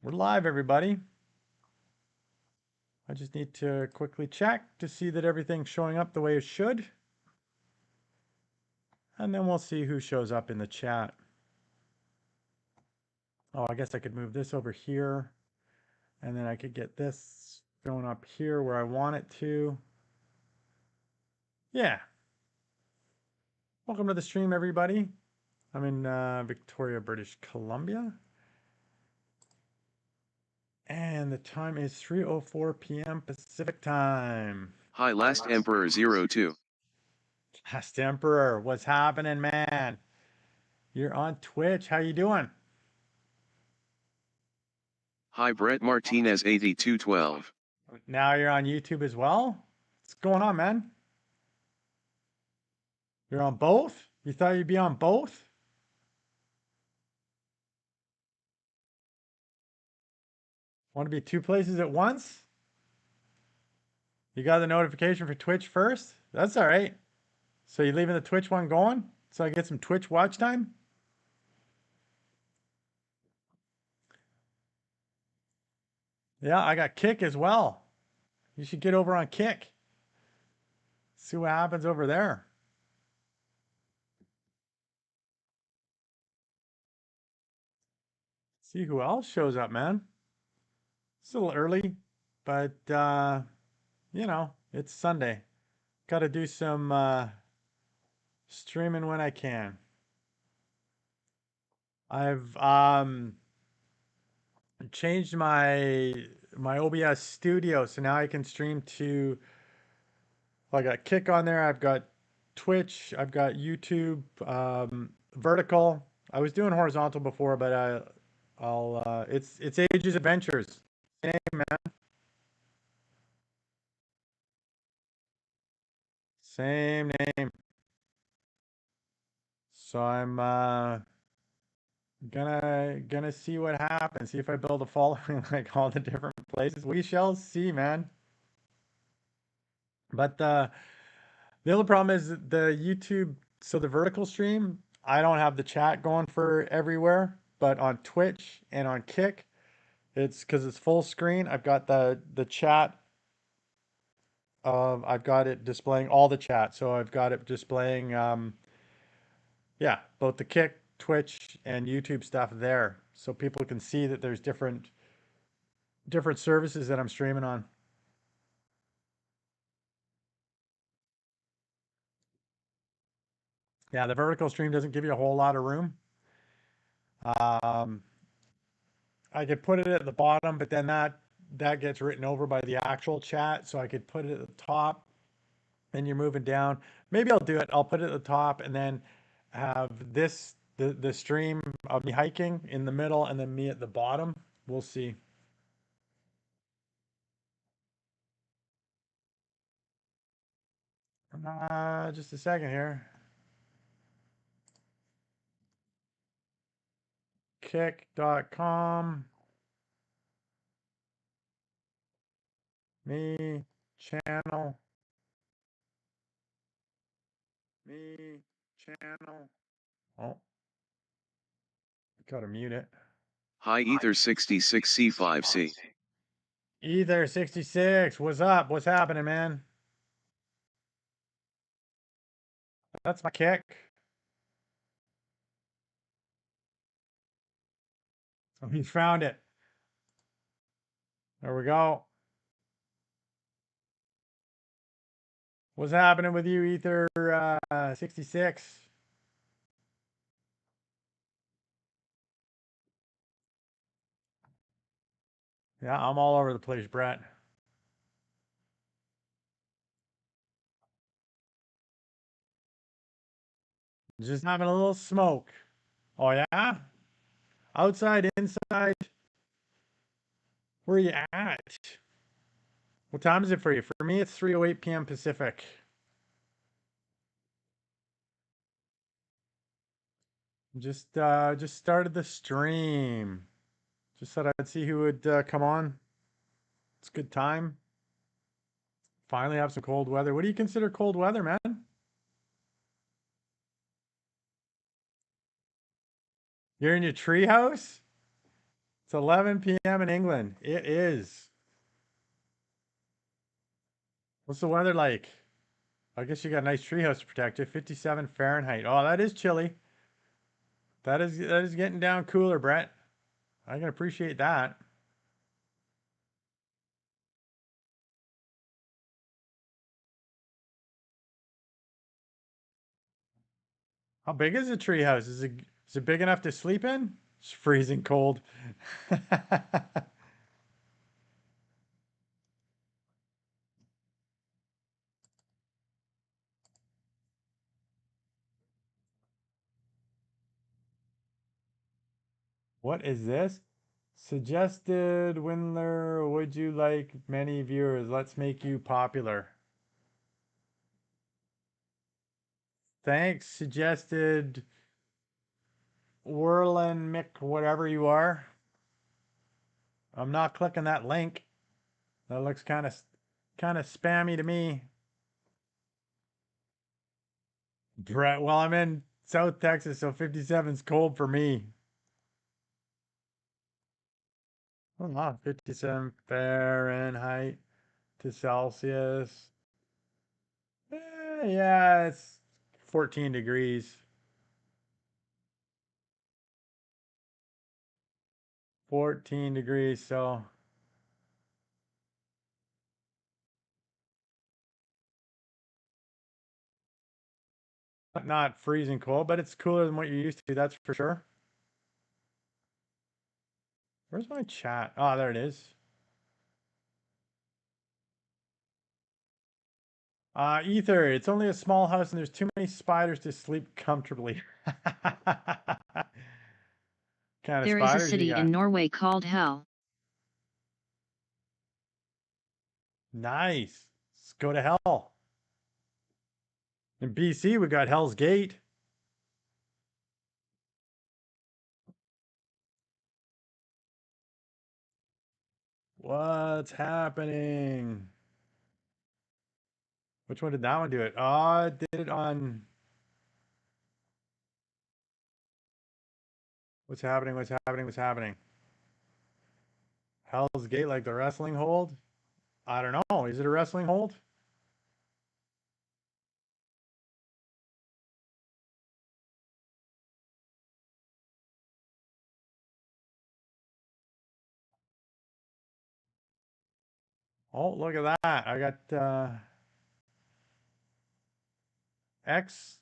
We're live, everybody. I just need to quickly check to see that everything's showing up the way it should. And then we'll see who shows up in the chat. Oh, I guess I could move this over here. And then I could get this going up here where I want it to. Yeah. Welcome to the stream, everybody. I'm in Victoria, British Columbia. And the time is 3:04 p.m. Pacific time. Hi, Last Emperor 02. Last Emperor, what's happening, man? You're on Twitch. How you doing? Hi, Brett Martinez 8212. Now you're on YouTube as well? What's going on, man? You're on both? You thought you'd be on both? Want to be two places at once? You got the notification for Twitch first? That's all right. So you leaving the Twitch one going? So I get some Twitch watch time? Yeah, I got Kick as well. You should get over on Kick. See what happens over there. See who else shows up, man. It's a little early, but you know, it's Sunday. Got to do some streaming when I can. I've changed my OBS studio, so now I can stream to. Well, I got Kick on there. I've got Twitch. I've got YouTube, vertical. I was doing horizontal before, but it's Ages Adventures. Same, man. Same name. So I'm gonna see what happens. See if I build a following like all the different places. We shall see, man. But the other problem is the YouTube. So the vertical stream, I don't have the chat going for everywhere. But on Twitch and on Kick, it's because it's full screen. I've got the chat. I've got it displaying all the chat. So I've got it displaying yeah, both the Kick, Twitch, and YouTube stuff there, so people can see that there's different services that I'm streaming on. Yeah, the vertical stream doesn't give you a whole lot of room. I could put it at the bottom, but then that gets written over by the actual chat, so I could put it at the top, and you're moving down. Maybe I'll do it. I'll put it at the top, and then have the stream of me hiking in the middle, and then me at the bottom. We'll see. Just a second here. Kick.com. Me channel. Me channel. Oh, gotta mute it. Hi, Ether66C5C. Ether 66. What's up? What's happening, man? That's my Kick. Oh, he found it. There we go. What's happening with you, Ether 66? Yeah, I'm all over the place, Brett. Just having a little smoke. Oh, yeah? Outside, inside? Where are you at? What time is it for you? For me, it's 3:08 p.m. Pacific. Just started the stream. Just thought I'd see who would come on. It's a good time. Finally have some cold weather. What do you consider cold weather, man? You're in your tree house? It's 11 p.m. in England. It is. What's the weather like? I guess you got a nice treehouse to protect you. 57 Fahrenheit. Oh, that is chilly. That is getting down cooler, Brett. I can appreciate that. How big is the treehouse? Is it big enough to sleep in? It's freezing cold. What is this? Suggested Windler, would you like many viewers? Let's make you popular. Thanks, suggested Whirlin Mick, whatever you are. I'm not clicking that link. That looks kind of spammy to me. Brett, well, I'm in South Texas, so 57's cold for me. Oh, wow, 57 Fahrenheit to Celsius. Yeah, it's 14 degrees. 14 degrees, so not freezing cold, but it's cooler than what you're used to, that's for sure. Where's my chat? Oh, there it is. Ether, it's only a small house and there's too many spiders to sleep comfortably. Kind of There is a spiders you city got? in Norway called Hell. Nice. Let's go to hell. In BC, we got Hell's Gate. What's happening? Which one did that one do it? Oh, it did it on. What's happening? What's happening? What's happening? Hell's Gate, like the wrestling hold? I don't know. Is it a wrestling hold? Oh, look at that. I got X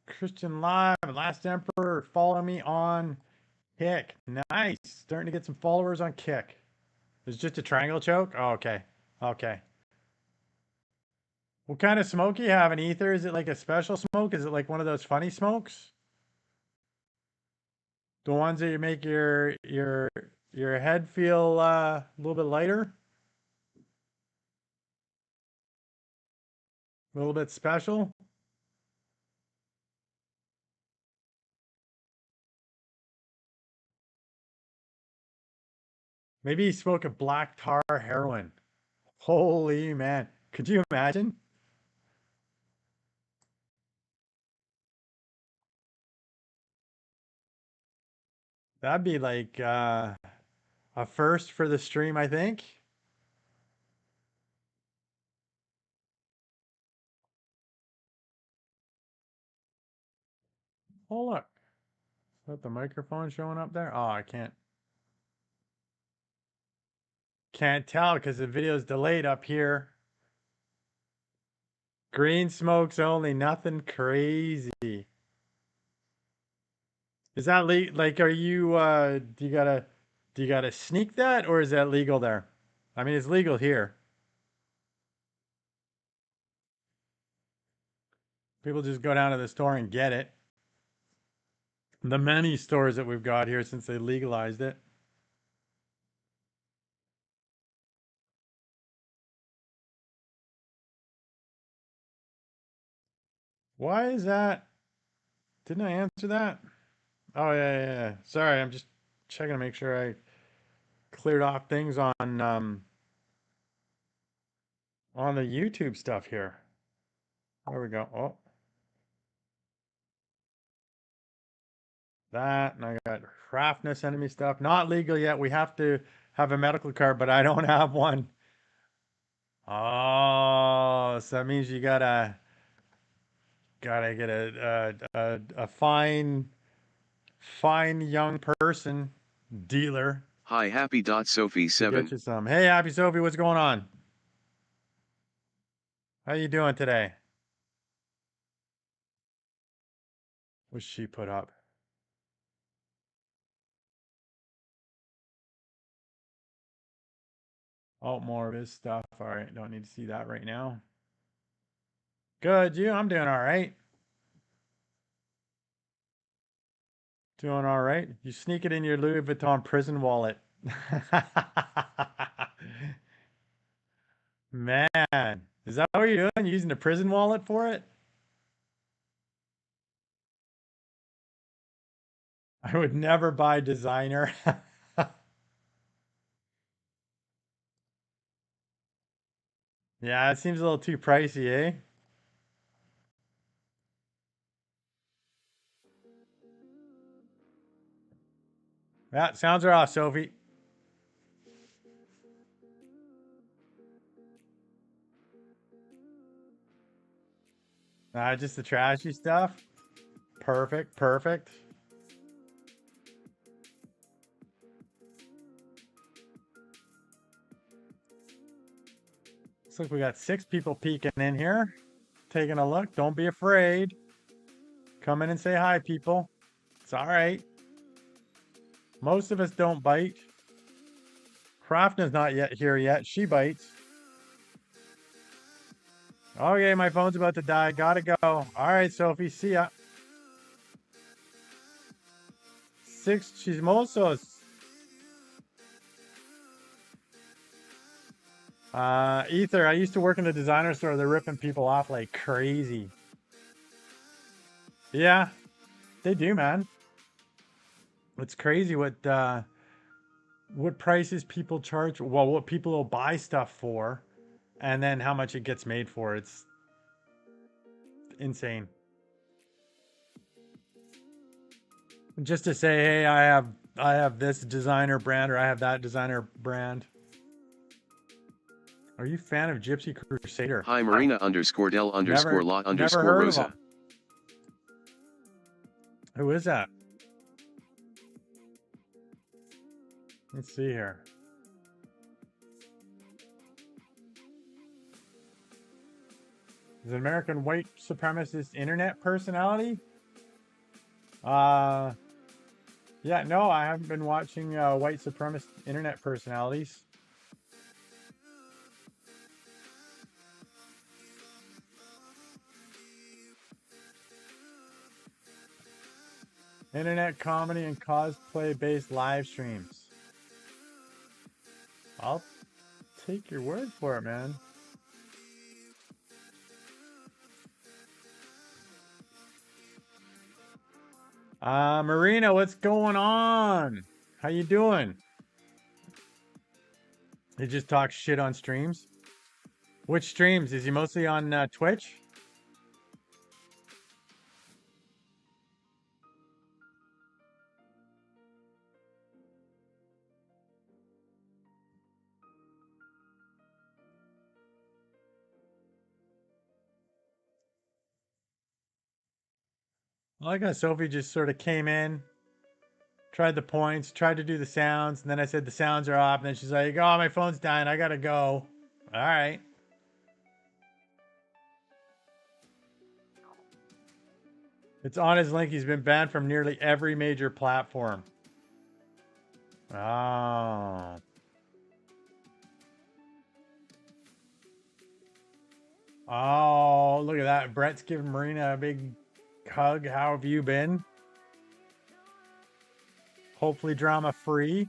Christian Live, Last Emperor, follow me on Kick. Nice. Starting to get some followers on Kick. It's just a triangle choke? Oh, okay. Okay. What kind of smoke you have in Ether? Is it like a special smoke? Is it like one of those funny smokes? The ones that you make your head feel a little bit lighter? A little bit special? Maybe you smoke a black tar heroin. Holy man. Could you imagine? That'd be like a first for the stream, I think. Oh look. Is that the microphone showing up there? Oh, I can't tell because the video's delayed up here. Green smokes only, nothing crazy. Is that like are you do you gotta sneak that or is that legal there? I mean it's legal here. People just go down to the store and get it. The many stores that we've got here since they legalized it. Why is that? Didn't I answer that? Oh yeah. Sorry, I'm just checking to make sure I cleared off things on the YouTube stuff here. There we go. Oh, that, and I got Hrafna sending me stuff. Not legal yet. We have to have a medical card, but I don't have one. Oh, so that means you gotta get a fine young person dealer Hi Happy dot Sophie to get 7. you some. Hey, Happy Sophie, what's going on? How you doing today? What's she put up? Oh, more of his stuff. All right, don't need to see that right now. Good, you? I'm doing all right. Doing all right. You sneak it in your Louis Vuitton prison wallet. Man, is that what you're doing? Using the prison wallet for it? I would never buy designer. Yeah, it seems a little too pricey, eh? Yeah, sounds are off, Sophie. Just the trashy stuff. Perfect, perfect. Looks like we got 6 people peeking in here, taking a look. Don't be afraid. Come in and say hi, people. It's all right. Most of us don't bite. Hrafna's not yet here yet. She bites. Okay, my phone's about to die. Gotta go. All right, Sophie. See ya. 6. She's also. Ether. I used to work in a designer store. They're ripping people off like crazy. Yeah, they do, man. It's crazy what prices people charge. Well, what people will buy stuff for, and then how much it gets made for. It's insane. Just to say, hey, I have this designer brand or I have that designer brand. Are you a fan of Gypsy Crusader? Hi Marina underscore Del underscore Never, La never underscore heard of Rosa. him. Who is that? Let's see here. Is an American white supremacist internet personality? Yeah, no, I haven't been watching white supremacist internet personalities. Internet comedy and cosplay based live streams. I'll take your word for it, man. Marina, what's going on? How you doing? He just talks shit on streams. Which streams? Is he mostly on Twitch? I like how Sophie just sort of came in, tried the points, tried to do the sounds, and then I said the sounds are off, and then she's like, "Oh, my phone's dying. I gotta go." All right. It's on his link. He's been banned from nearly every major platform. Oh. Oh, look at that. Brett's giving Marina a big hug. How have you been? Hopefully drama free.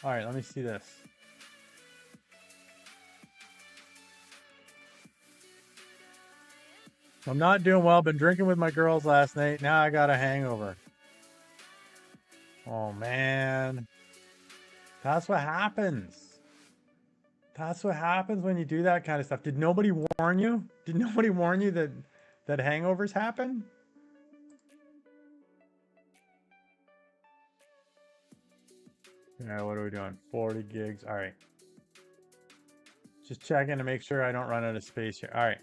All right, let me see this. I'm not doing well. Been drinking with my girls last night. Now I got a hangover. Oh, man. That's what happens. That's what happens when you do that kind of stuff. Did nobody warn you? Did nobody warn you that hangovers happen? Yeah, what are we doing? 40 gigs. All right. Just checking to make sure I don't run out of space here. All right.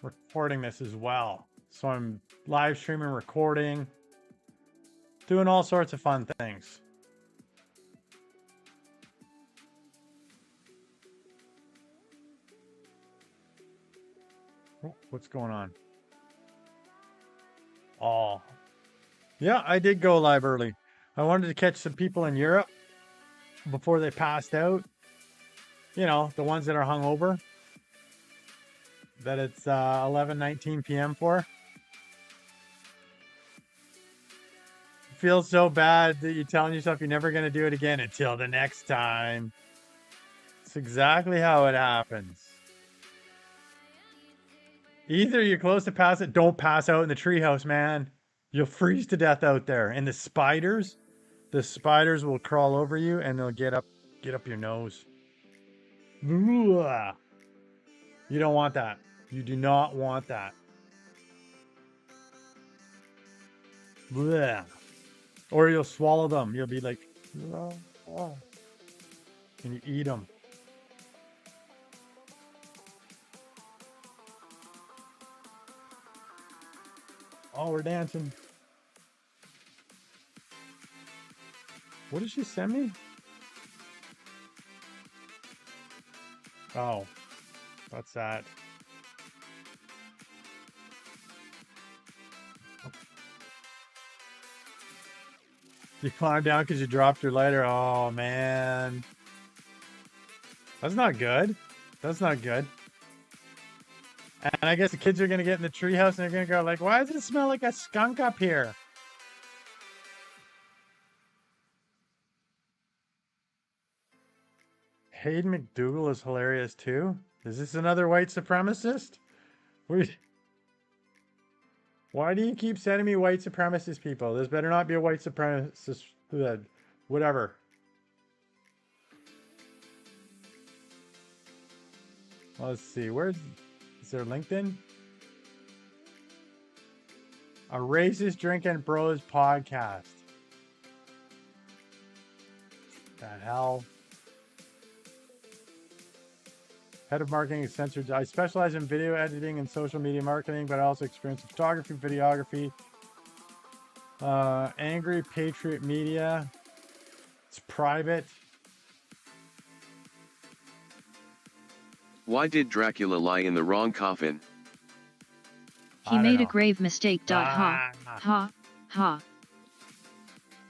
Recording this as well. So I'm live streaming, recording, doing all sorts of fun things. Oh, what's going on? Oh, yeah, I did go live early. I wanted to catch some people in Europe before they passed out. You know, the ones that are hungover. That it's 11:19 p.m. for. Feels so bad that you're telling yourself you're never going to do it again until the next time. It's exactly how it happens. Either you're close to pass it, don't pass out in the treehouse, man. You'll freeze to death out there. And the spiders will crawl over you and they'll get up your nose. You don't want that. You do not want that. Blech. Or you'll swallow them. You'll be like, and you eat them. Oh, we're dancing. What did she send me? Oh, what's that? You climbed down because you dropped your lighter. Oh, man. That's not good. That's not good. And I guess the kids are going to get in the treehouse and they're going to go like, why does it smell like a skunk up here? Hayden McDougal is hilarious too. Is this another white supremacist? Why do you keep sending me white supremacist people? There's better not be a white supremacist. Whatever. Let's see. Is there LinkedIn? A Racist Drinking Bros podcast. The hell? Head of marketing at Censored. I specialize in video editing and social media marketing, but I also experience photography, videography. Angry Patriot Media. It's private. Why did Dracula lie in the wrong coffin? He made a grave mistake. Ha, ha, ha.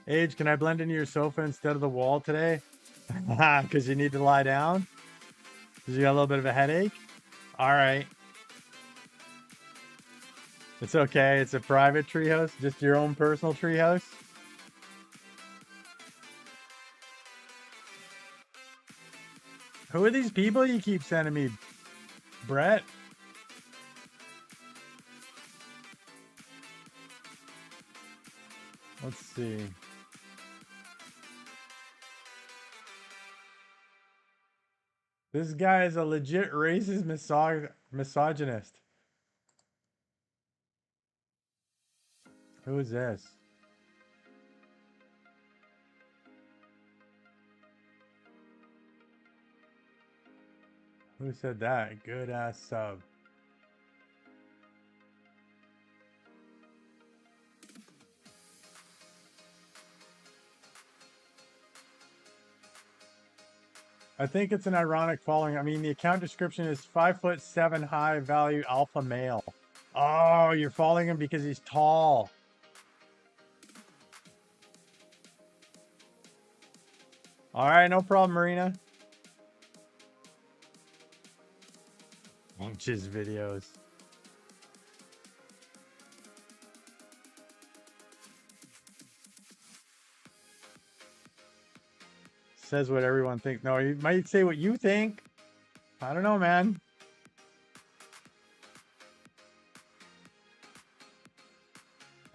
Age, can I blend into your sofa instead of the wall today? Because you need to lie down? Because you got a little bit of a headache? All right. It's okay. It's a private treehouse. Just your own personal treehouse. Who are these people you keep sending me, Brett? Let's see. This guy is a legit racist misogynist. Who is this? Who said that? Good ass sub. I think it's an ironic following. I mean, the account description is 5'7" high value alpha male. Oh, you're following him because he's tall. All right, no problem, Marina. Bunches videos. Says what everyone thinks. No, you might say what you think. I don't know, man.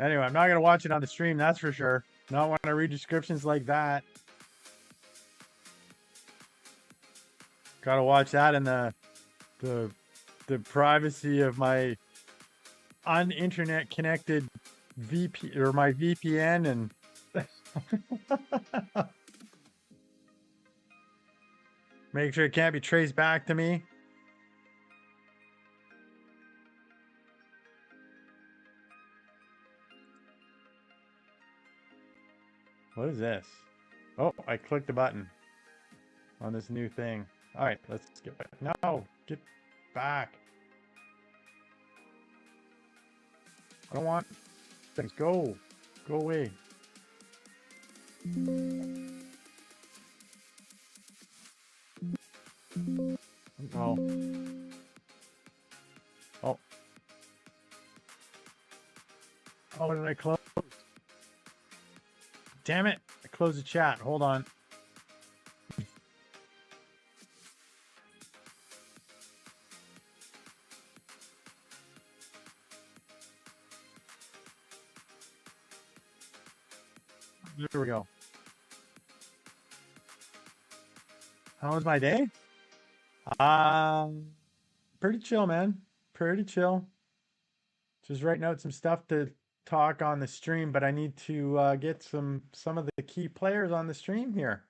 Anyway, I'm not going to watch it on the stream, that's for sure. Not want to read descriptions like that. Gotta watch that in the privacy of my un-internet connected VP or my VPN and make sure it can't be traced back to me. What is this? Oh, I clicked the button on this new thing. All right, let's get back. No, get back. I don't want things. Go away. Oh. Oh. Oh, what did I close? Damn it. I closed the chat. Hold on. There we go. How was my day? Pretty chill, man. Pretty chill. Just writing out some stuff to talk on the stream, but I need to get some of the key players on the stream here.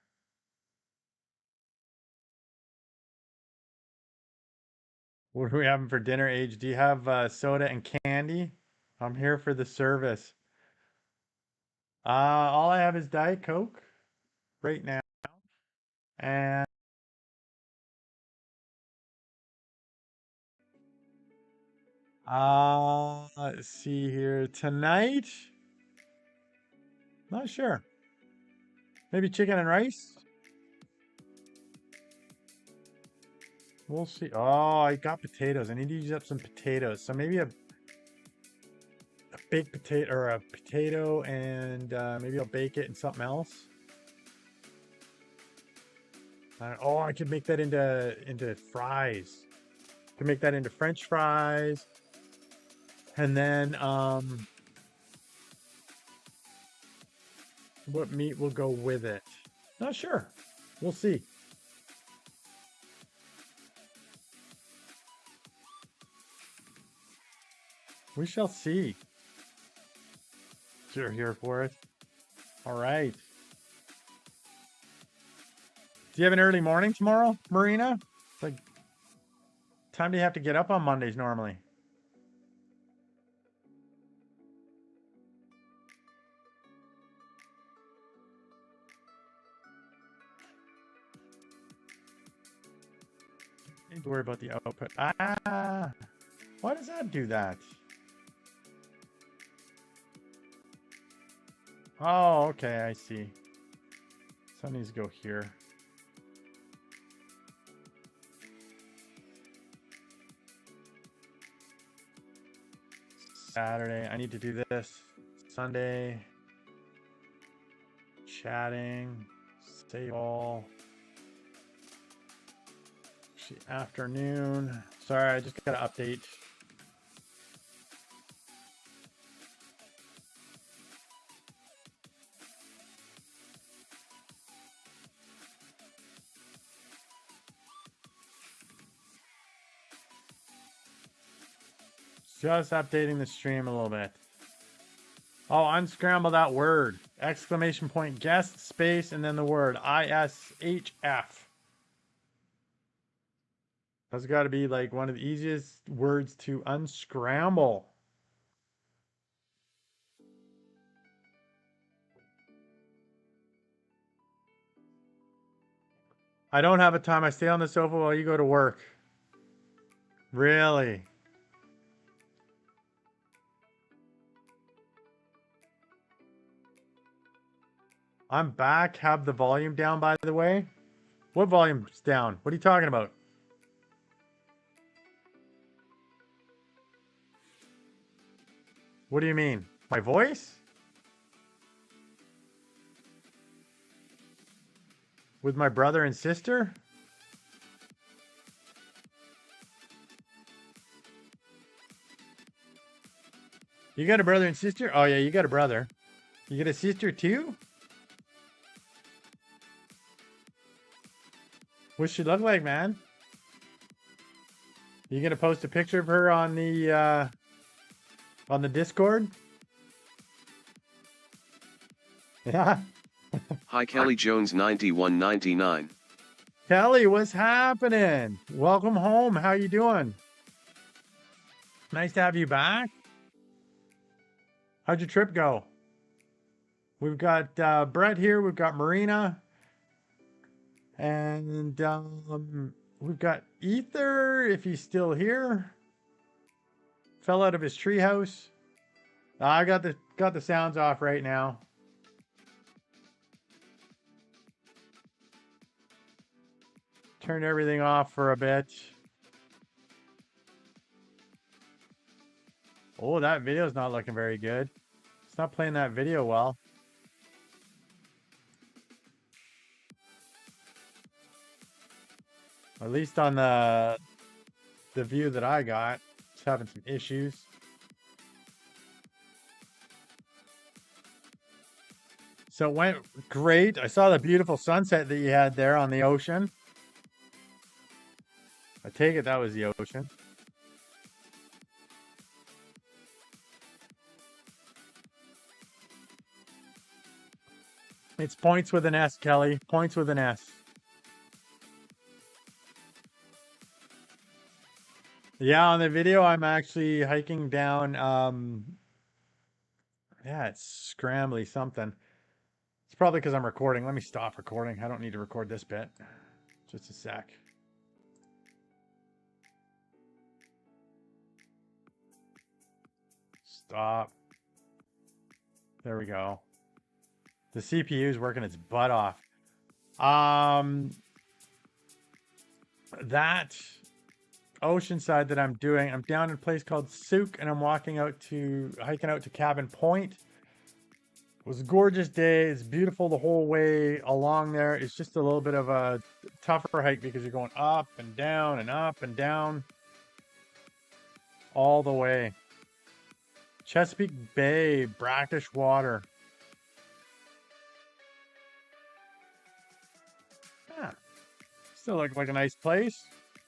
What are we having for dinner, Age? Do you have soda and candy? I'm here for the service. All I have is Diet Coke right now. And let's see here. Tonight? Not sure. Maybe chicken and rice? We'll see. Oh, I got potatoes. I need to use up some potatoes. So maybe a baked potato or a potato and maybe I'll bake it in something else. Oh, I could make that into fries. Could make that into French fries. And then what meat will go with it? Not sure. We'll see. We shall see. You're here for it. All right. Do you have an early morning tomorrow, Marina? Like, time do you have to get up on Mondays normally? Need to worry about the output. Why does that do that? Oh, okay, I see. Something needs to go here. Saturday, I need to do this. Sunday, chatting, save all. Afternoon. Sorry, I just got to update. Just updating the stream a little bit. Oh, unscramble that word. Exclamation point, guest, space, and then the word ISHF. That's got to be like one of the easiest words to unscramble. I don't have a time. I stay on the sofa while you go to work. Really? I'm back. Have the volume down, by the way. What volume's down? What are you talking about? What do you mean? My voice? With my brother and sister? You got a brother and sister? Oh yeah, you got a brother. You get a sister too? What's she look like, man? You gonna post a picture of her on the Discord? Yeah. Hi Kelly Jones 9199. Kelly, what's happening? Welcome home. How you doing? Nice to have you back. How'd your trip go? We've got Brett here. We've got Marina. And we've got Ether, if he's still here. Fell out of his treehouse. I got the sounds off right now. Turned everything off for a bit. Oh, that video's not looking very good. It's not playing that video well. At least on the view that I got. It's having some issues. So it went great. I saw the beautiful sunset that you had there on the ocean. I take it that was the ocean. It's points with an S, Kelly. Points with an S. Yeah, on the video, I'm actually hiking down. Yeah, it's scrambly something. It's probably because I'm recording. Let me stop recording. I don't need to record this bit. Just a sec. Stop. There we go. The CPU is working its butt off. That Oceanside that I'm doing, I'm down in a place called Souk, and I'm hiking out to Cabin Point. It was a gorgeous day. It's beautiful the whole way along there. It's just a little bit of a tougher hike because you're going up and down and up and down all the way. Chesapeake Bay, brackish water. Yeah, still looked like a nice place.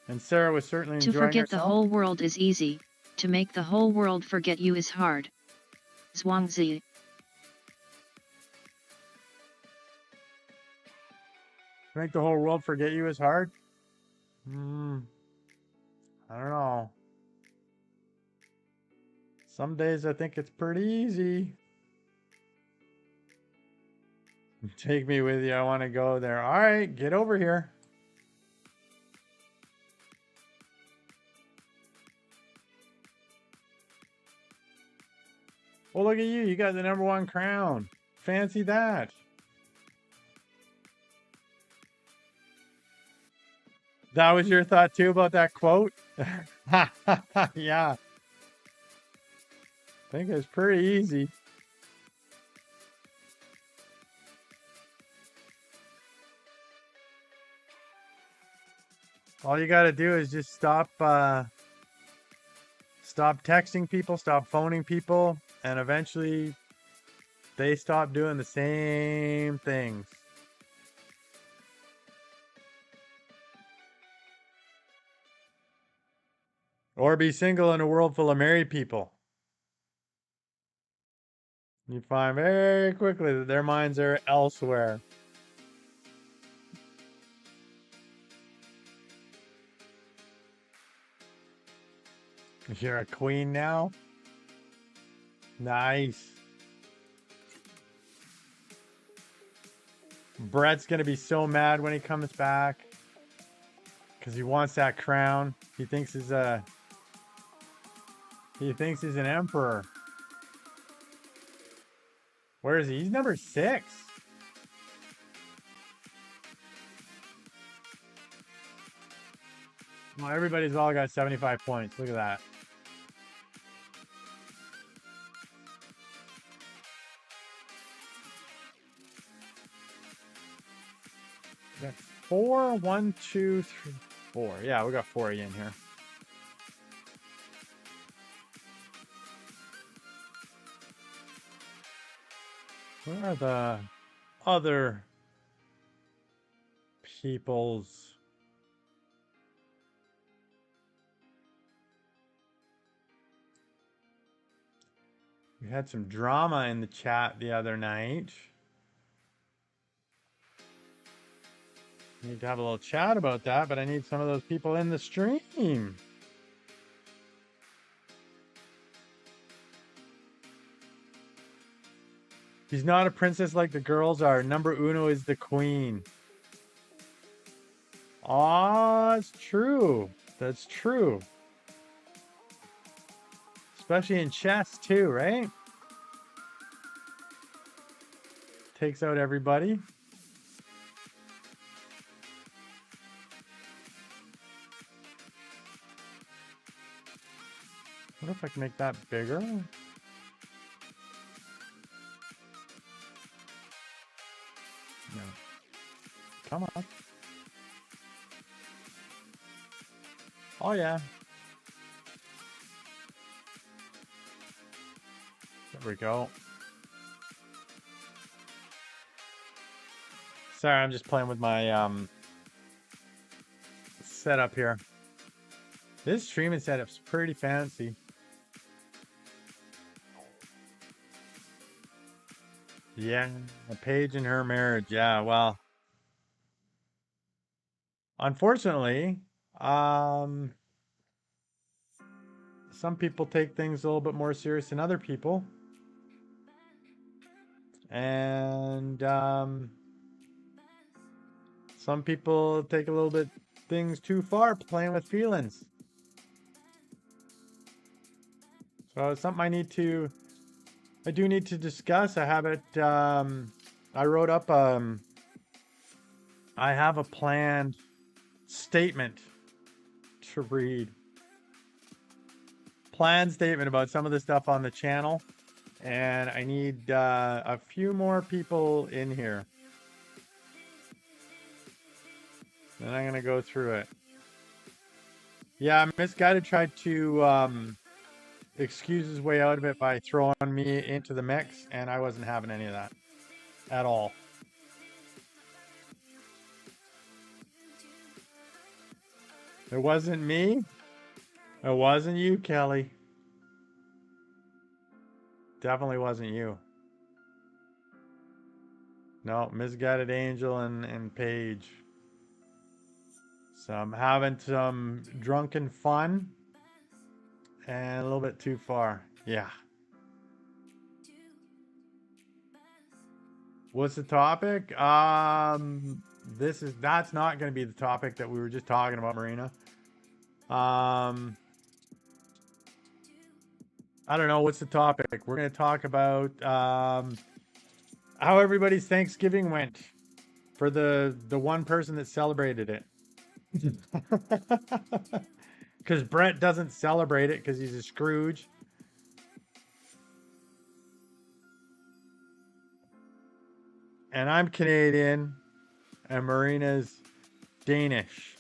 And Sarah was certainly enjoying herself. To forget the whole world is easy. To make the whole world forget you is hard. Zhuangzi. To make the whole world forget you is hard? I don't know. Some days I think it's pretty easy. Take me with you. I want to go there. All right, get over here. Well, look at you. You got the #1 crown. Fancy that. That was your thought too about that quote? Yeah. I think it's pretty easy. All you got to do is just stop texting people, stop phoning people, and eventually they stop doing the same things. Or be single in a world full of married people. You find very quickly that their minds are elsewhere. You're a queen now? Nice. Brett's gonna be so mad when he comes back because he wants that crown. He thinks he's an emperor. Where is he? He's number 6. Well, everybody's all got 75 points. Look at that. We got 4, 1, 2, 3, 4. Yeah, we got 4 in here. Where are the other people's? We had some drama in the chat the other night. Need to have a little chat about that, but I need some of those people in the stream. She's not a princess like the girls are. Number uno is the queen. Ah, it's true. That's true. Especially in chess too, right? Takes out everybody. What if I can make that bigger? No. Come on. Oh yeah. There we go. Sorry, I'm just playing with my setup here. This streaming setup's pretty fancy. Yeah, a page in her marriage. Yeah, well, unfortunately, some people take things a little bit more serious than other people. And some people take a little bit things too far, playing with feelings. So it's something I do need to discuss. I have it, I wrote up, I have a planned statement to read. Planned statement about some of the stuff on the channel. And I need a few more people in here. Then I'm gonna go through it. Yeah, Misguided tried to excuse his way out of it by throwing me into the mix, and I wasn't having any of that at all. It wasn't me. It wasn't you, Kelly. Definitely wasn't you. No, Misguided Angel and Paige. So I'm having some drunken fun and a little bit too far. Yeah. What's the topic? That's not going to be the topic that we were just talking about, Marina. I don't know. What's the topic? We're going to talk about how everybody's Thanksgiving went for the one person that celebrated it. Because Brett doesn't celebrate it because he's a Scrooge. And I'm Canadian and Marina's Danish.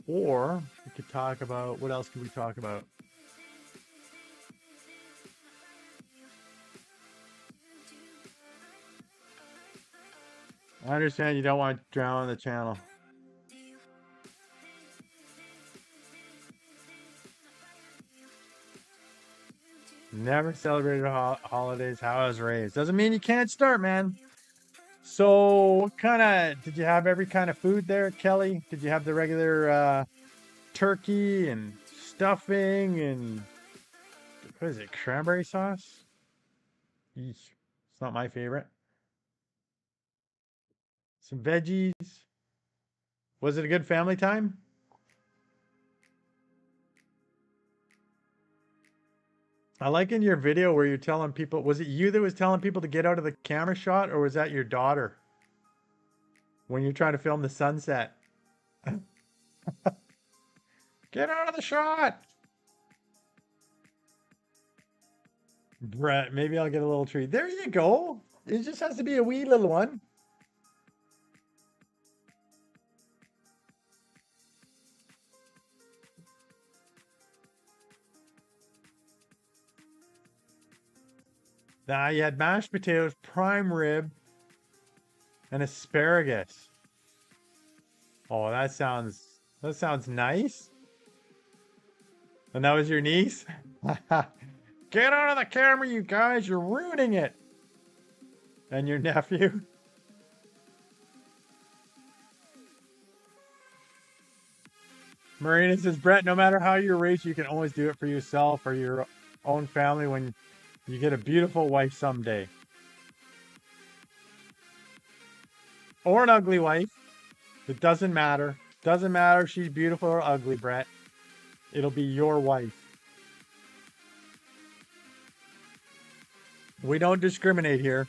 Or we could talk about, what else could we talk about? I understand you don't want to drown on the channel. Never celebrated holidays how I was raised. Doesn't mean you can't start, man. So what kind of, did you have every kind of food there, Kelly? Did you have the regular turkey and stuffing and, what is it, cranberry sauce? Eesh, it's not my favorite. Some veggies. Was it a good family time? I like in your video where you're telling people, was it you that was telling people to get out of the camera shot, or was that your daughter? When you're trying to film the sunset. Get out of the shot! Brett, maybe I'll get a little treat. There you go. It just has to be a wee little one. Nah, you had mashed potatoes, prime rib, and asparagus. Oh, that sounds nice. And that was your niece? Get out of the camera, you guys! You're ruining it. And your nephew? Marina says, Brett, no matter how you're raised, you can always do it for yourself or your own family when you get a beautiful wife someday. Or an ugly wife. It doesn't matter. Doesn't matter if she's beautiful or ugly, Brett. It'll be your wife. We don't discriminate here.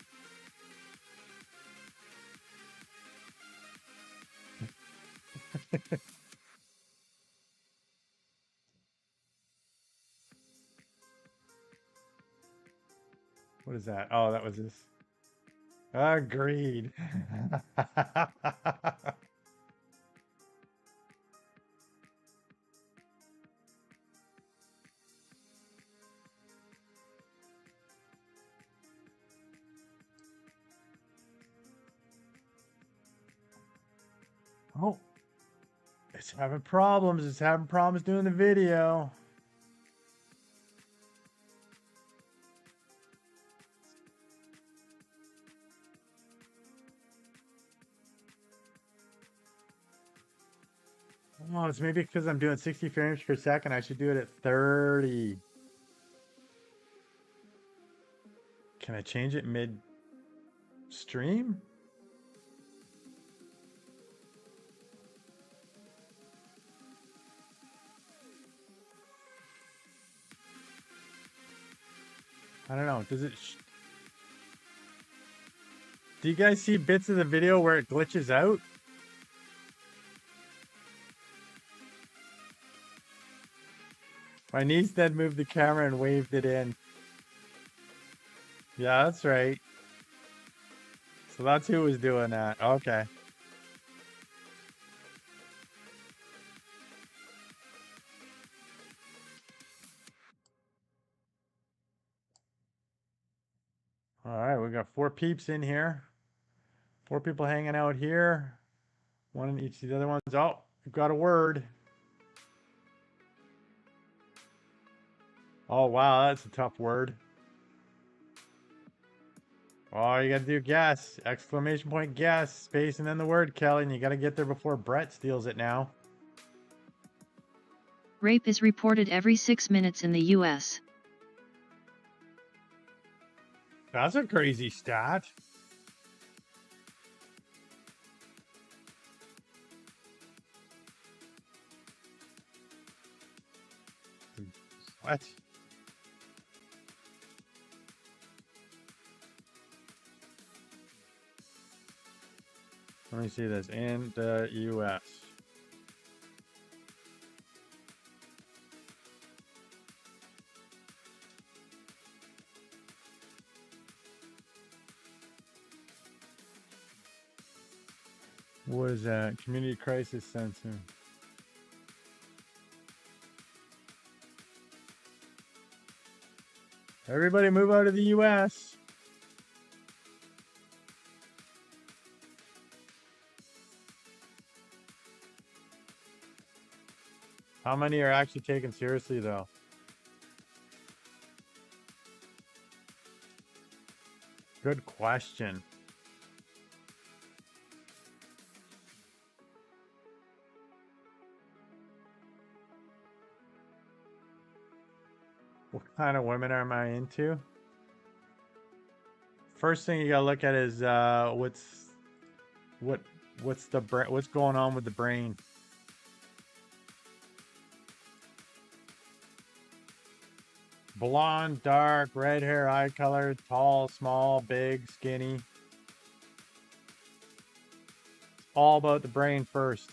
What is that? Oh, that was this. Agreed. Oh, it's having problems. It's having problems doing the video. Oh, it's maybe because I'm doing 60 frames per second. I should do it at 30. Can I change it mid-stream? I don't know. Does it... Do you guys see bits of the video where it glitches out? My niece then moved the camera and waved it in. Yeah, that's right. So that's who was doing that. Okay. All right, we got 4 peeps in here. 4 people hanging out here. One in each of the other ones. Oh, we've got a word. Oh, wow, that's a tough word. Oh, you gotta do guess. Exclamation point guess. Space and then the word, Kelly. And you gotta get there before Brett steals it now. Rape is reported every 6 minutes in the US. That's a crazy stat. What? Let me see this. In the US. What is that? Community crisis center. Everybody move out of the US. How many are actually taken seriously, though? Good question. What kind of women am I into? First thing you gotta look at is what's going on with the brain. Blonde, dark, red hair, eye color, tall, small, big, skinny. All about the brain first.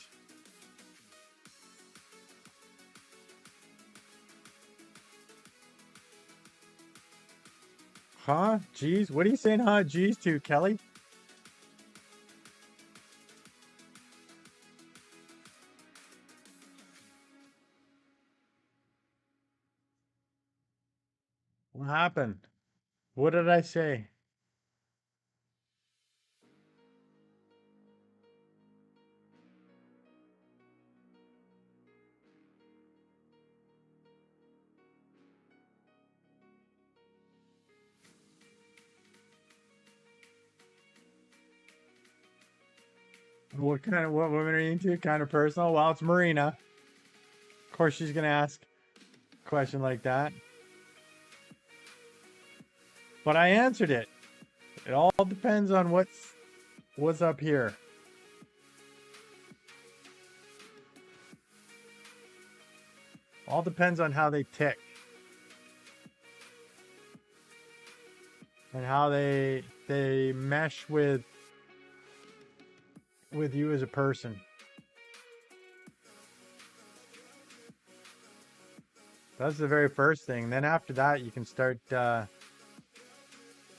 Huh? Geez, what are you saying huh geez to, Kelly? What happened? What did I say? What women are you into? Kind of personal? Well, it's Marina. Of course she's gonna ask a question like that. But I answered it. It all depends on what's up here. All depends on how they tick. And how they mesh with you as a person. That's the very first thing. Then after that, you can start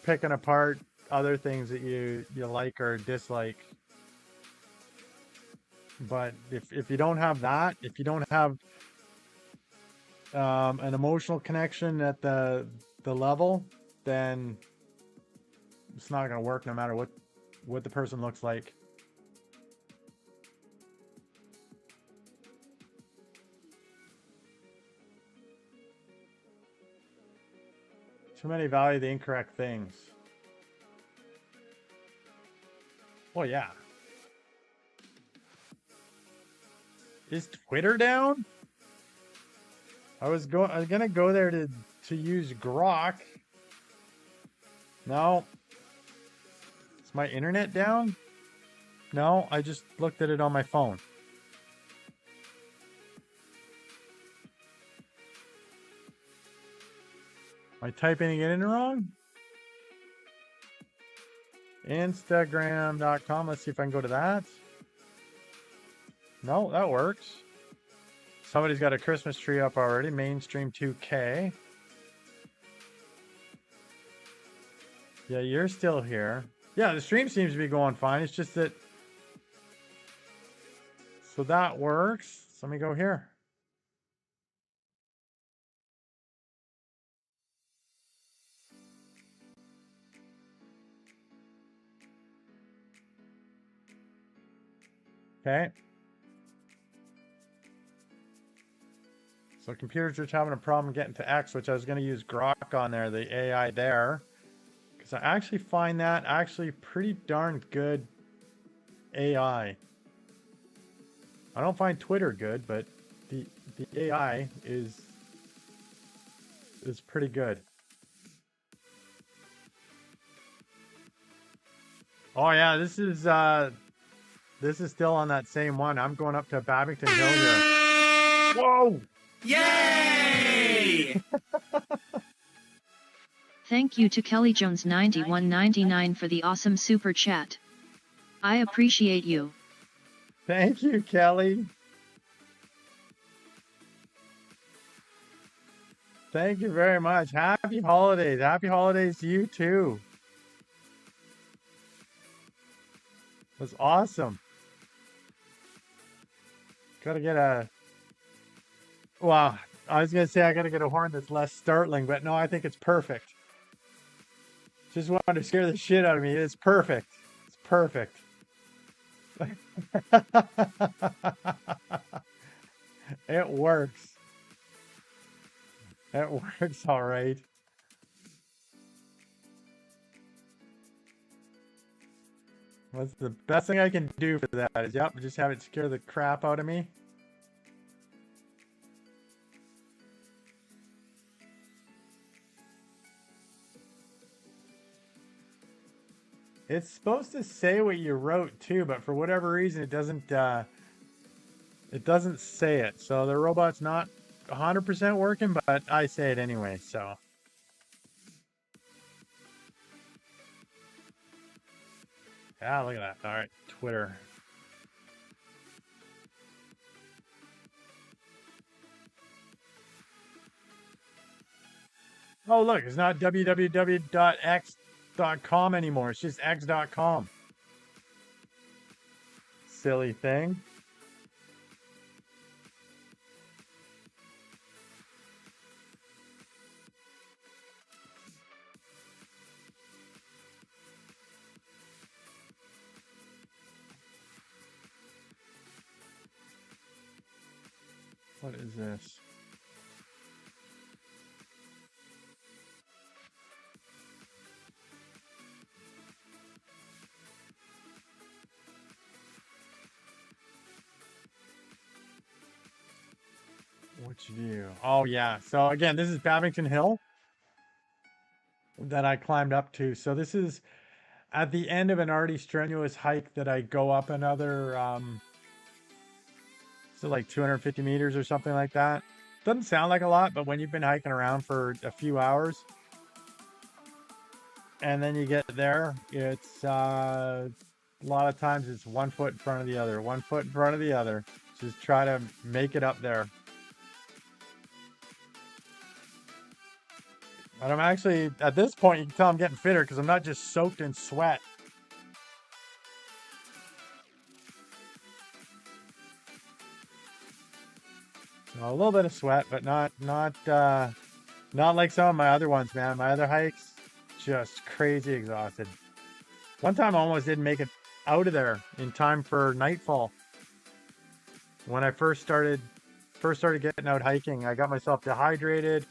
picking apart other things that you like or dislike. But if you don't have that, if you don't have an emotional connection at the level, then it's not going to work no matter what the person looks like. Too many value the incorrect things. Well, yeah. Is Twitter down? I was gonna go there to use Grok. No. Is my internet down? No, I just looked at it on my phone. Am I typing it in wrong? Instagram.com. Let's see if I can go to that. No, that works. Somebody's got a Christmas tree up already. Mainstream 2K. Yeah, you're still here. Yeah, the stream seems to be going fine. It's just that... So that works. So let me go here. Okay. So computers are just having a problem getting to X, which I was going to use Grok on there, the AI there. Because I actually find that actually pretty darn good AI. I don't find Twitter good, but the AI is pretty good. Oh yeah, this is still on that same one. I'm going up to Babington Hill here. Whoa! Yay! Thank you to Kelly Jones 9199 for the awesome super chat. I appreciate you. Thank you, Kelly. Thank you very much. Happy holidays. Happy holidays to you too. That's awesome. Gotta get a... Well, I was going to say I gotta get a horn that's less startling, but no, I think it's perfect. Just wanted to scare the shit out of me. It's perfect. It's perfect. It works. It works all right. What's the best thing I can do for that is, yep, just have it scare the crap out of me. It's supposed to say what you wrote too, but for whatever reason it doesn't say it. So the robot's not 100% working, but I say it anyway, so. Yeah, look at that. All right, Twitter. Oh, look, it's not www.x.com anymore. It's just x.com. Silly thing. What is this? Which view? Oh yeah. So again, this is Babington Hill that I climbed up to. So this is at the end of an already strenuous hike that I go up another so like 250 meters or something like that. Doesn't sound like a lot, but when you've been hiking around for a few hours and then you get there, it's a lot of times it's 1 foot in front of the other, 1 foot in front of the other. Just try to make it up there. And I'm actually, at this point, you can tell I'm getting fitter because I'm not just soaked in sweat. So a little bit of sweat, but not like some of my other ones, man. My other hikes, just crazy exhausted. One time I almost didn't make it out of there in time for nightfall. When I first started getting out hiking, I got myself dehydrated.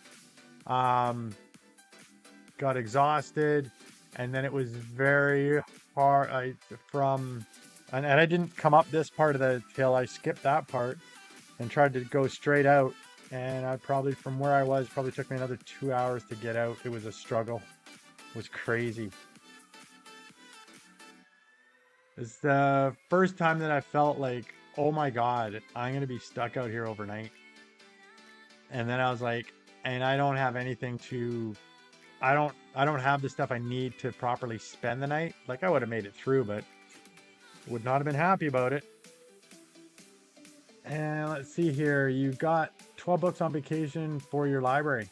Got exhausted, and then it was very hard. And I didn't come up this part of the hill. I skipped that part and tried to go straight out. And I probably, from where I was, probably took me another 2 hours to get out. It was a struggle. It was crazy. It's the first time that I felt like, oh my God, I'm gonna be stuck out here overnight. And then I was like, and I don't have anything to. I don't have the stuff I need to properly spend the night. Like I would have made it through, but would not have been happy about it. And let's see here. You got 12 books on vacation for your library.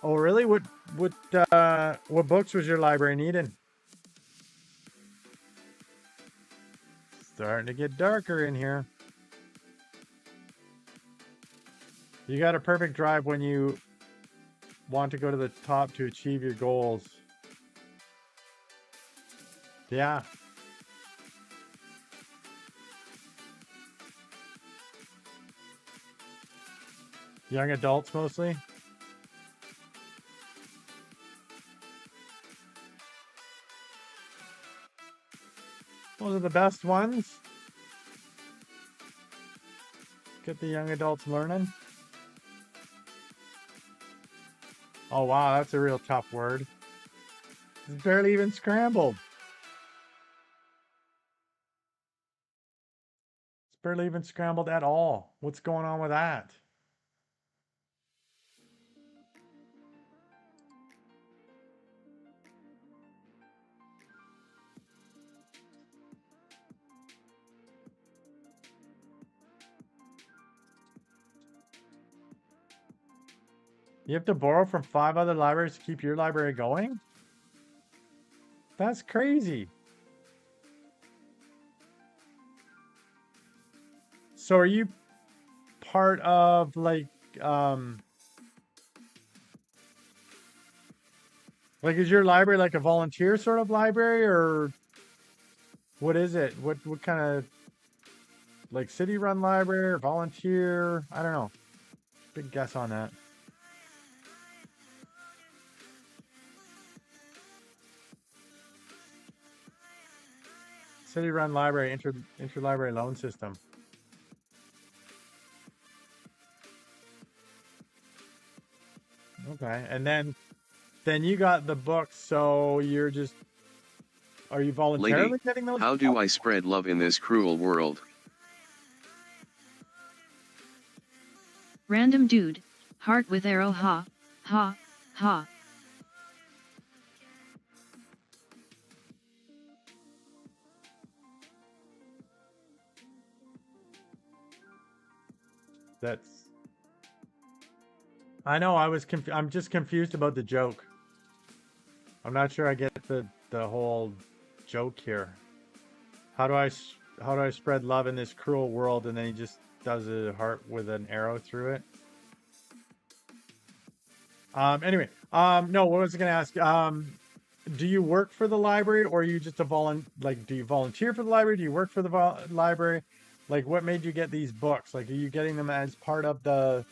Oh, really? What books was your library needing? Starting to get darker in here. You got a perfect drive when you want to go to the top to achieve your goals. Yeah. Young adults mostly. Those are the best ones. Get the young adults learning. Oh wow, that's a real tough word. It's barely even scrambled. It's barely even scrambled at all. What's going on with that? You have to borrow from 5 other libraries to keep your library going? That's crazy. So are you part of like is your library like a volunteer sort of library, or what is it? What kind of like city run library or volunteer? I don't know. Big guess on that. City run library, interlibrary loan system. Okay, and then you got the books, so you're just, are you voluntarily Lady, getting those? how do I spread love in this cruel world? Random dude, heart with arrow, ha, ha, ha. That's, I know, I'm just confused about the joke. I'm not sure I get the whole joke here. How do I spread love in this cruel world? And then he just does a heart with an arrow through it. Anyway, no, what was I gonna ask? Do you work for the library, or are you just a do you volunteer for the library? Do you work for the library? Like, what made you get these books? Like, are you getting them as part of the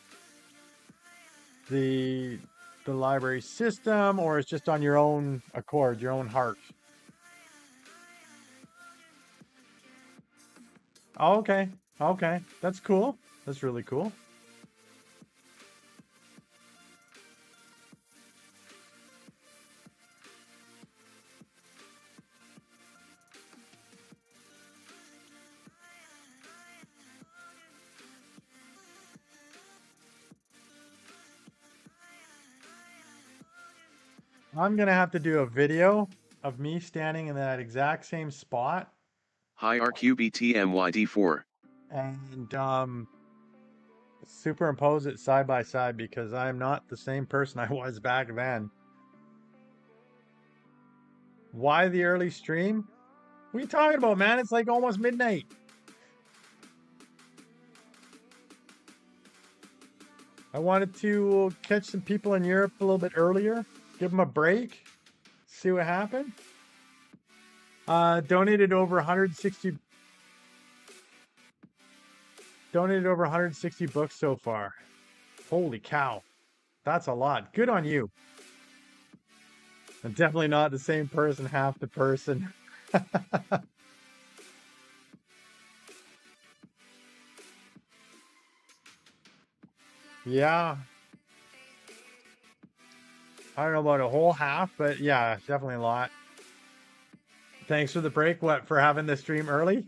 the library system, or it's just on your own accord, your own heart? Oh, okay. Okay. That's cool. That's really cool. I'm gonna have to do a video of me standing in that exact same spot Hi RQBTMYD4. and superimpose it side by side, because I'm not the same person I was back then. Why the early stream? What are you talking about, man? It's like almost midnight. I wanted to catch some people in Europe a little bit earlier, give them a break, see what happened. Donated over 160 books so far. Holy cow. That's a lot. Good on you. I'm definitely not the same person, half the person. Yeah. I don't know about a whole half, but yeah, definitely a lot. Thanks for the break. What, for having the stream early?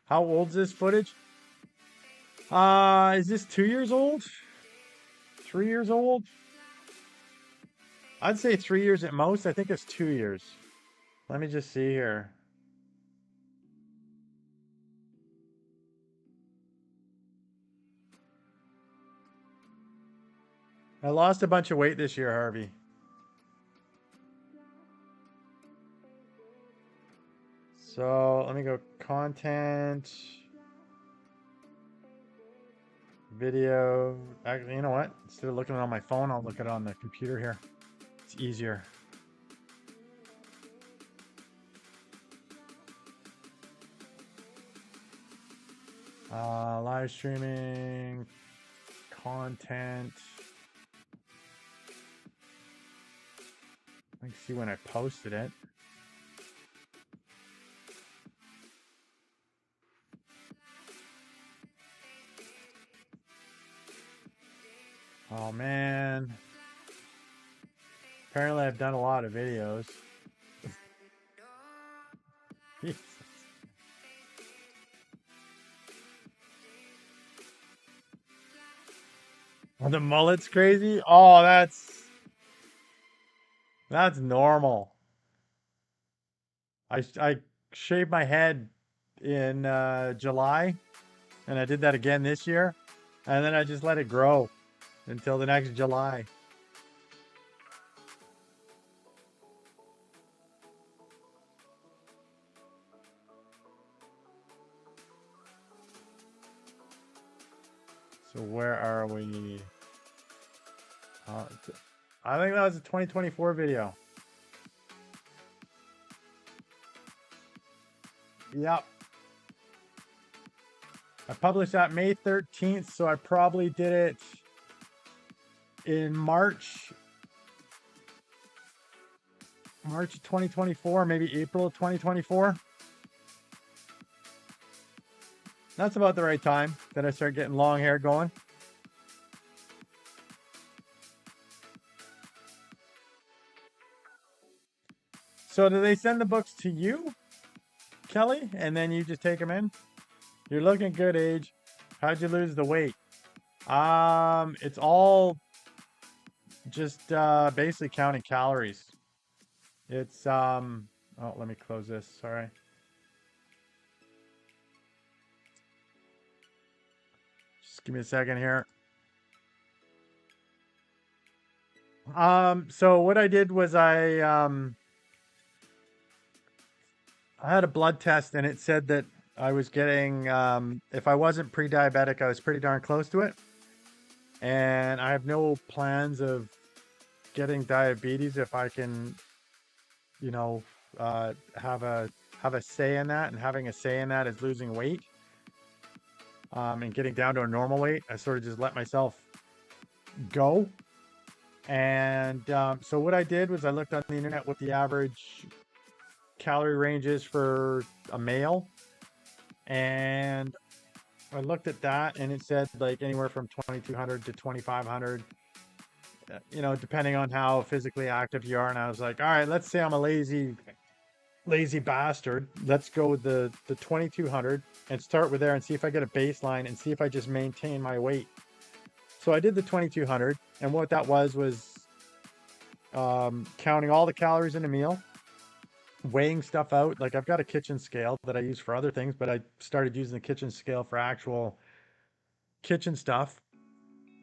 How old is this footage? Is this 2 years old? 3 years old? I'd say 3 years at most. I think it's 2 years. Let me just see here. I lost a bunch of weight this year, Harvey. So let me go content, video. Actually, you know what? Instead of looking on my phone, I'll look at it on the computer here. It's easier. Live streaming, content. I can see when I posted it. Oh man. Apparently I've done a lot of videos. The mullet's crazy? Oh, that's normal. I shaved my head in July, and I did that again this year, and then I just let it grow until the next July. So where are we? I think that was a 2024 video. Yep. I published that May 13th, so I probably did it in March of 2024, maybe April of 2024. That's about the right time that I start getting long hair going. So do they send the books to you, Kelly, and then you just take them in? You're looking good, Age. How'd you lose the weight? It's all just basically counting calories. It's oh, let me close this. Sorry. Just give me a second here. So what I did was I had a blood test, and it said that I was getting, if I wasn't pre-diabetic, I was pretty darn close to it. And I have no plans of getting diabetes if I can, you know, have a have a say in that, and having a say in that is losing weight, and getting down to a normal weight. I sort of just let myself go. And so what I did was I looked on the internet what the average calorie range is for a male, and I looked at that, and it said like anywhere from 2200 to 2500, you know, depending on how physically active you are. And I was like, all right, let's say I'm a lazy bastard. Let's go with the 2200 and start with there and see if I get a baseline and see if I just maintain my weight. So I did the 2200, and what that was counting all the calories in a meal, weighing stuff out. Like I've got a kitchen scale that I use for other things, but I started using the kitchen scale for actual kitchen stuff.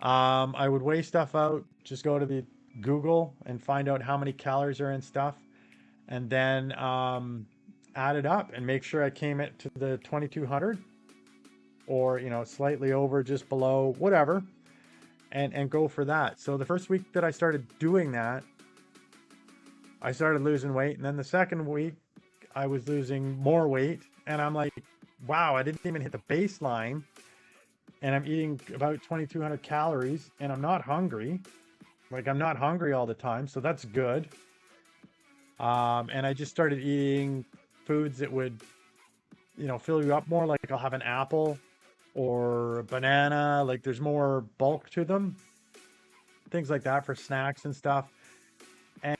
I would weigh stuff out, just go to the Google and find out how many calories are in stuff, and then add it up and make sure I came it to the 2200, or you know, slightly over, just below, whatever, and go for that. So the first week that I started doing that, I started losing weight, and then the second week I was losing more weight, and I'm like, wow, I didn't even hit the baseline, and I'm eating about 2200 calories, and I'm not hungry. Like I'm not hungry all the time, so that's good. And I just started eating foods that would, you know, fill you up more. Like I'll have an apple or a banana. Like there's more bulk to them, things like that for snacks and stuff.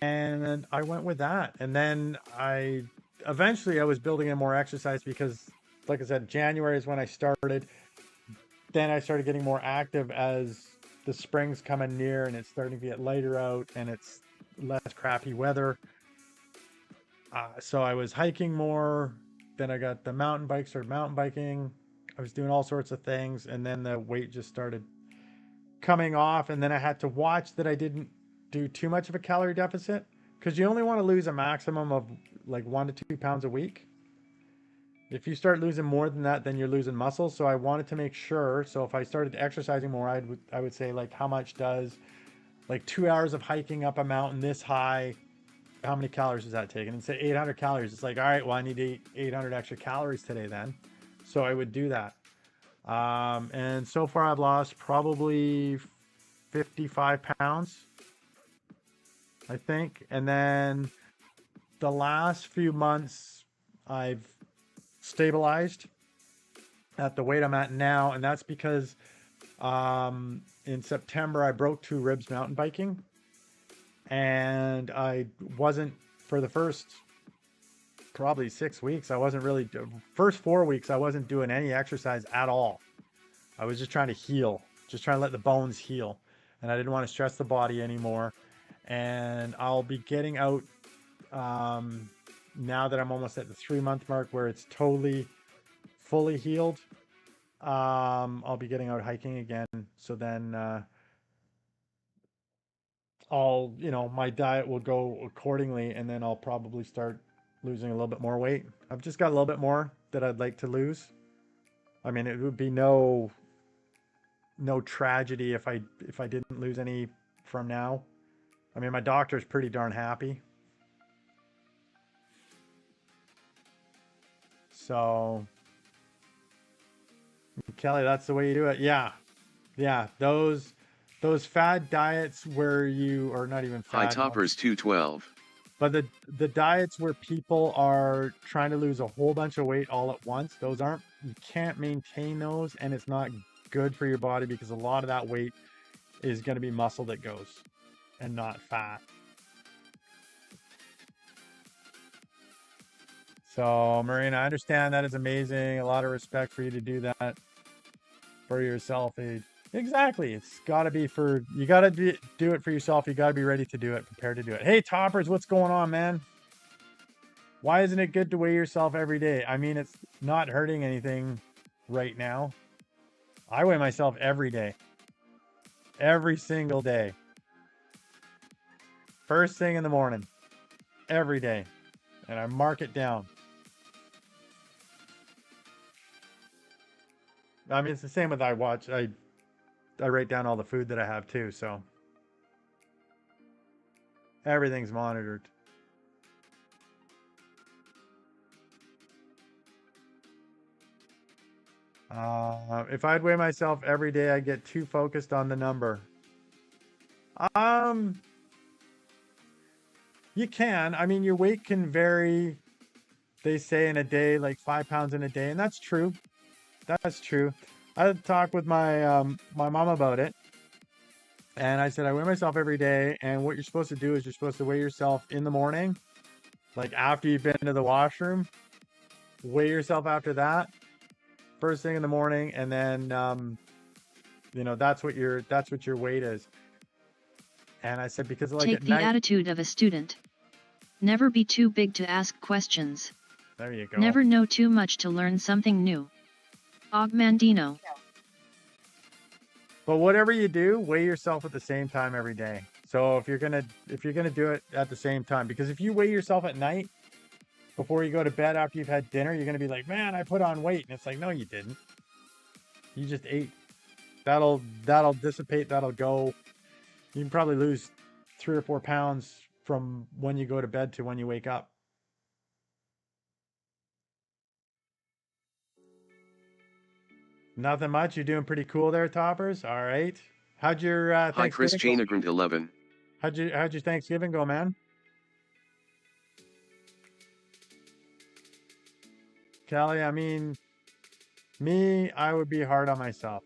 And I went with that. And then I eventually I was building in more exercise because, like I said, January is when I started. Then I started getting more active as the spring's coming near and it's starting to get lighter out and it's less crappy weather. So I was hiking more. Then I got the mountain bike, started mountain biking. I was doing all sorts of things. And then the weight just started coming off. And then I had to watch that I didn't do too much of a calorie deficit, because you only want to lose a maximum of like 1 to 2 pounds a week. If you start losing more than that, then you're losing muscle. So I wanted to make sure. So if I started exercising more, I would say like, how much does like 2 hours of hiking up a mountain this high, how many calories does that take? And say 800 calories. It's like, all right, well, I need to eat 800 extra calories today then. So I would do that. And so far I've lost probably 55 pounds, I think. And then the last few months I've stabilized at the weight I'm at now. And that's because in September I broke 2 ribs mountain biking. And I wasn't, for the first probably 6 weeks, I wasn't really, first 4 weeks, I wasn't doing any exercise at all. I was just trying to heal, just trying to let the bones heal. And I didn't want to stress the body anymore. And I'll be getting out now that I'm almost at the 3-month mark where it's totally, fully healed. I'll be getting out hiking again. So then, I'll, you know, my diet will go accordingly, and then I'll probably start losing a little bit more weight. I've just got a little bit more that I'd like to lose. I mean, it would be no tragedy if I didn't lose any from now. I mean, my doctor's pretty darn happy. So, Kelly, that's the way you do it. Yeah. Yeah, those fad diets where you are not even High fad, Toppers 212. but the diets where people are trying to lose a whole bunch of weight all at once, those aren't, you can't maintain those, and it's not good for your body because a lot of that weight is going to be muscle that goes and not fat. So, Marina, I understand that is amazing. A lot of respect for you to do that for yourself. Exactly. It's got to be for, you got to do it for yourself. You got to be ready to do it, prepared to do it. Hey, Toppers, what's going on, man? Why isn't it good to weigh yourself every day? I mean, it's not hurting anything right now. I weigh myself every day. Every single day. First thing in the morning. Every day. And I mark it down. I mean, it's the same with I write down all the food that I have too, so everything's monitored. If I'd weigh myself every day, I'd get too focused on the number. Um, you can. I mean, your weight can vary. They say in a day, like 5 pounds in a day, and that's true. That's true. I had to talk with my mom about it, and I said I weigh myself every day, and what you're supposed to do is you're supposed to weigh yourself in the morning, like after you've been to the washroom. Weigh yourself after that, first thing in the morning, and then that's what your weight is. And I said because like Take at the night, attitude of a student. Never be too big to ask questions. there you go. Never know too much to learn something new. Augmandino. But whatever you do, weigh yourself at the same time every day. So if you're gonna do it at the same time, because if you weigh yourself at night before you go to bed after you've had dinner, you're gonna be like, man, I put on weight, and it's like, no, you didn't. You just ate. That'll dissipate. That'll go. You can probably lose 3 or 4 pounds from when you go to bed to when you wake up. Nothing much. You're doing pretty cool there, Toppers. All right. How'd your Hi Chris Thanksgiving go? Janagrind 11. How'd your Thanksgiving go, man? Kelly, I mean, me, I would be hard on myself.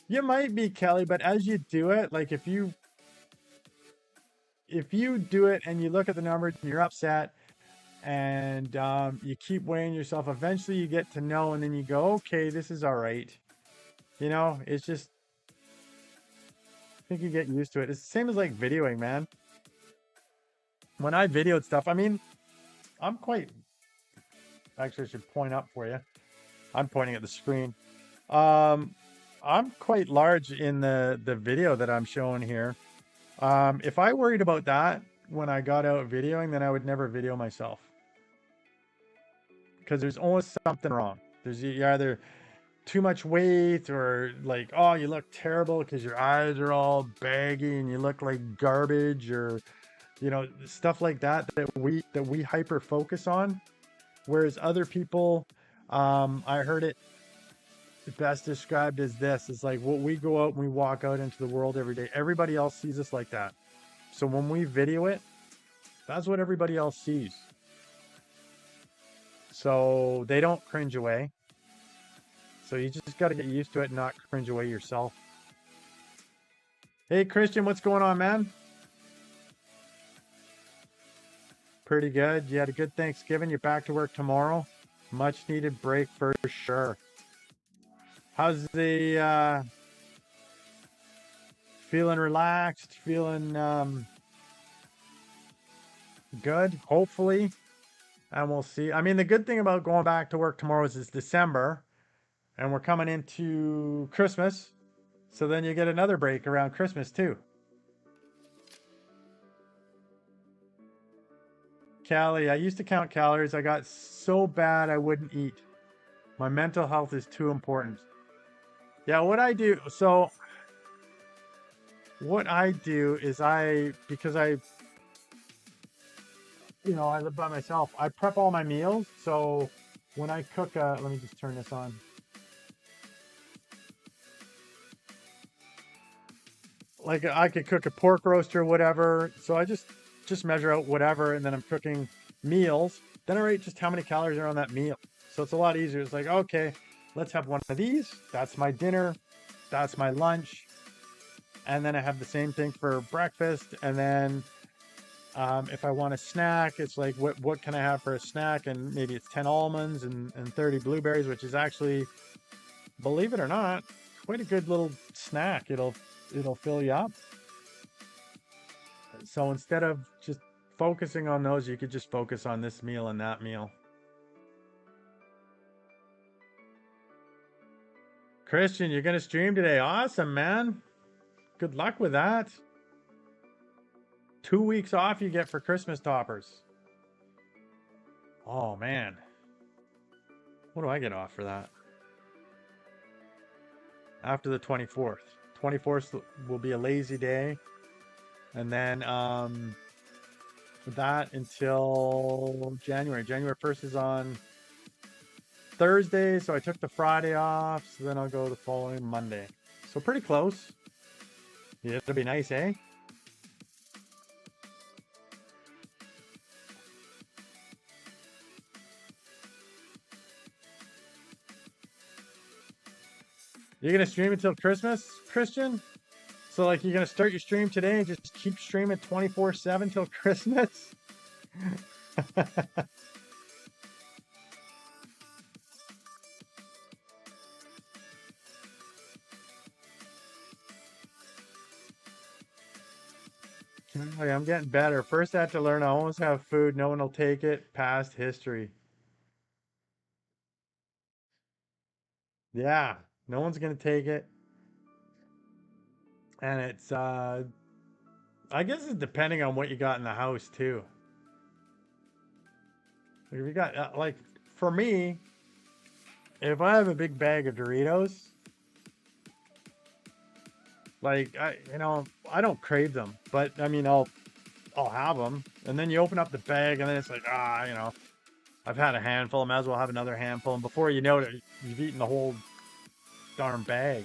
You might be, Kelly, but as you do it, like if you do it and you look at the numbers and you're upset and you keep weighing yourself, eventually you get to know, and then you go, okay, this is all right. It's just, I think you get used to it. It's the same as like videoing, man. When I videoed stuff, I mean, I'm quite, actually I should point up for you. I'm pointing at the screen. Um, I'm quite large in the video that I'm showing here. If I worried about that when I got out videoing, then I would never video myself. Because there's always something wrong. You're either too much weight, or like, oh, you look terrible because your eyes are all baggy and you look like garbage, or stuff like that we hyper focus on. Whereas other people, I heard it best described as this: it's like what we go out and we walk out into the world every day. Everybody else sees us like that. So when we video it, that's what everybody else sees. So they don't cringe away. So you just got to get used to it and not cringe away yourself. Hey, Christian, what's going on, man? Pretty good. You had a good Thanksgiving. You're back to work tomorrow. Much needed break for sure. How's the feeling relaxed? Feeling good, hopefully. And we'll see. I mean, the good thing about going back to work tomorrow is it's December and we're coming into Christmas. So then you get another break around Christmas too. Callie, I used to count calories. I got so bad I wouldn't eat. My mental health is too important. Yeah, what I do is because I live by myself, I prep all my meals. So when I cook, let me just turn this on. Like I could cook a pork roast or whatever. So I just measure out whatever, and then I'm cooking meals. Then I write just how many calories are on that meal. So it's a lot easier. It's like, okay, let's have one of these. That's my dinner. That's my lunch. And then I have the same thing for breakfast. And then if I want a snack, it's like, what can I have for a snack? And maybe it's 10 almonds and 30 blueberries, which is actually, believe it or not, quite a good little snack. It'll fill you up. So instead of just focusing on those, you could just focus on this meal and that meal. Christian, you're going to stream today. Awesome, man. Good luck with that. 2 weeks off you get for Christmas, Toppers. Oh, man. What do I get off for that? After the 24th. 24th will be a lazy day. And then that until January. January 1st is on Thursday, so I took the Friday off, so then I'll go the following Monday. So pretty close. Yeah, it'll be nice, eh? You're gonna stream until Christmas, Christian? So like you're gonna start your stream today and just keep streaming 24/7 till Christmas? I'm getting better. First I have to learn I always have food, no one will take it, past history. Yeah, no one's gonna take it. And it's I guess it's depending on what you got in the house too. Like if you got like for me, if I have a big bag of Doritos, like I don't crave them, but I mean I'll have them, and then you open up the bag, and then it's like I've had a handful, I might as well have another handful, and before you know it, you've eaten the whole darn bag.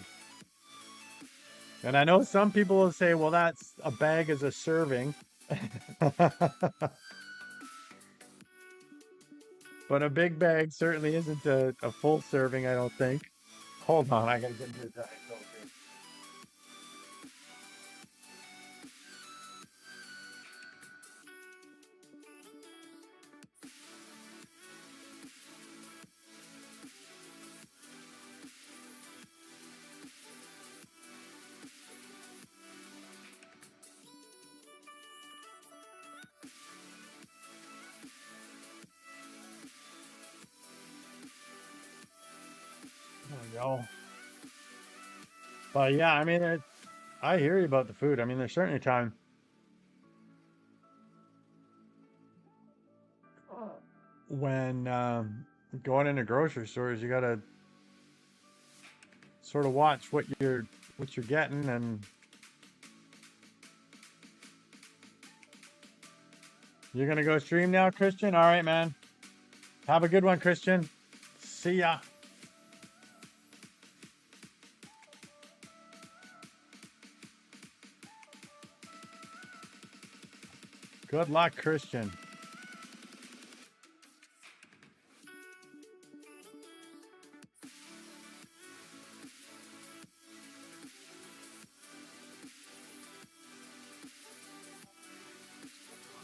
And I know some people will say, well, that's a bag is a serving. But a big bag certainly isn't a full serving, I don't think. Hold on, I gotta get into that. There we go. But yeah, I mean, I hear you about the food. I mean, there's certainly time when going into grocery stores, you gotta sort of watch what you're getting. And you're gonna go stream now, Christian? All right, man. Have a good one, Christian. See ya. Good luck, Christian.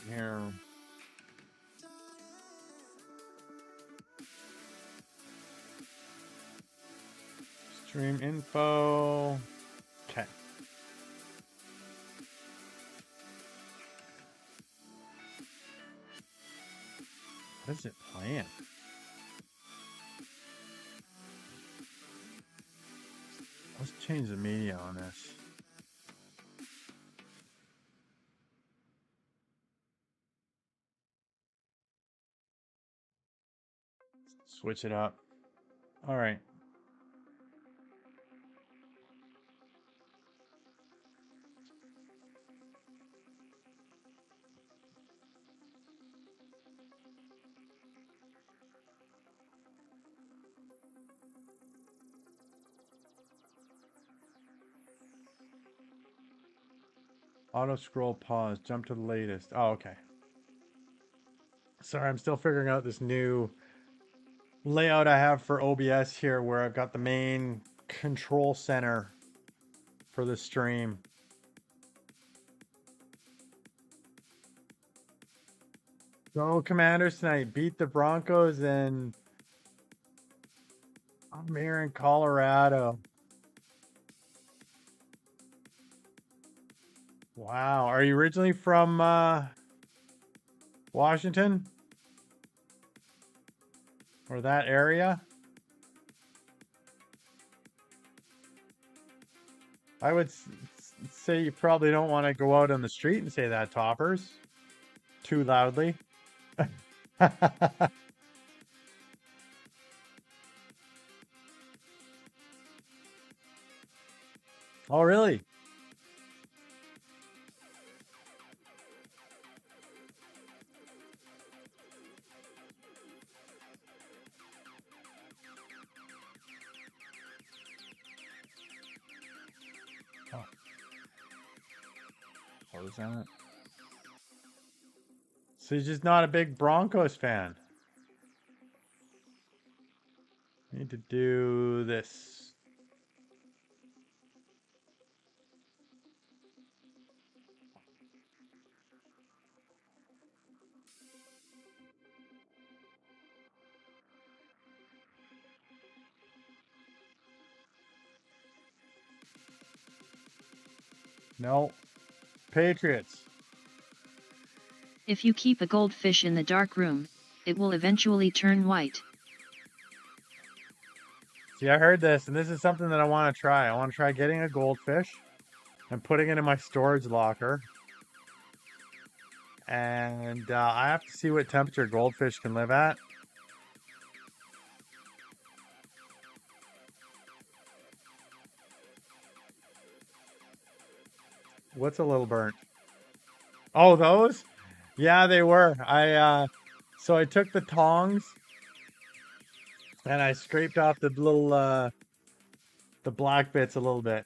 Here. Stream info. Okay. What is it playing? Let's change the media on this. Switch it up. All right. Auto scroll pause. Jump to the latest. Oh, okay. Sorry, I'm still figuring out this new layout I have for OBS here where I've got the main control center for the stream. Go Commanders tonight. Beat the Broncos, and I'm here in Colorado. Wow. Are you originally from Washington? Or that area? I would say you probably don't want to go out on the street and say that, Toppers. Too loudly. Oh, really? Close that. So he's just not a big Broncos fan. Need to do this. No. Patriots. If you keep a goldfish in the dark room, it will eventually turn white. See, I heard this, and this is something that I want to try. I want to try getting a goldfish and putting it in my storage locker. And I have to see what temperature goldfish can live at. What's a little burnt? Oh, those? Yeah, they were. So I took the tongs and I scraped off the little the black bits a little bit.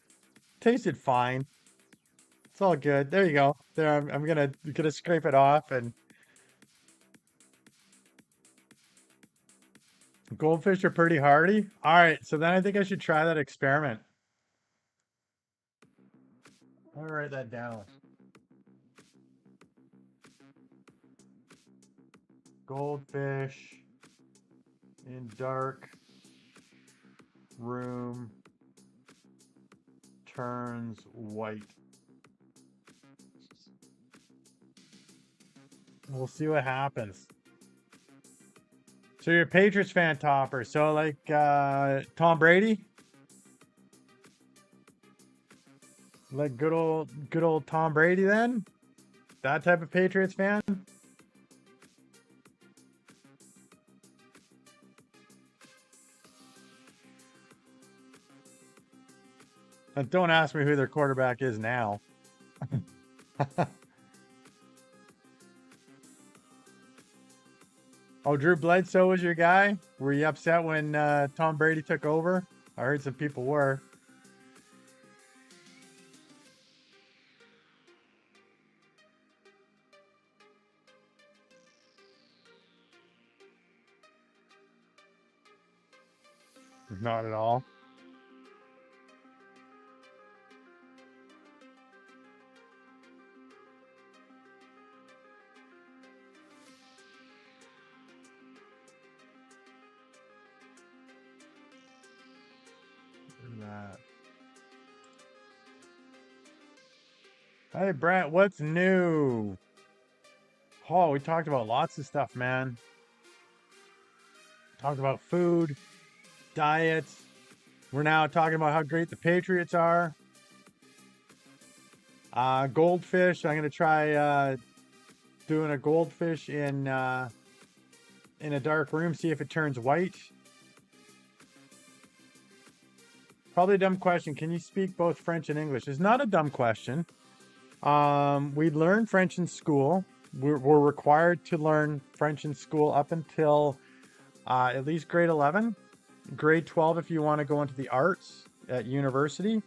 Tasted fine. It's all good. There you go. There, I'm gonna scrape it off, and goldfish are pretty hardy. All right, so then I think I should try that experiment. Let me write that down. Goldfish in dark room turns white. We'll see what happens. So you're a Patriots fan, Topper. So like Tom Brady? Like good old Tom Brady then? That type of Patriots fan? And don't ask me who their quarterback is now. Oh, Drew Bledsoe was your guy? Were you upset when Tom Brady took over? I heard some people were. Not at all. Hey, Brent, what's new? Oh, we talked about lots of stuff, man. Talked about food, diets. We're now talking about how great the Patriots are. Goldfish. I'm gonna try doing a goldfish in a dark room. See if it turns white. Probably a dumb question. Can you speak both French and English? It's not a dumb question. We learn French in school. We're required to learn French in school up until at least grade 11. Grade 12 if you want to go into the arts at university.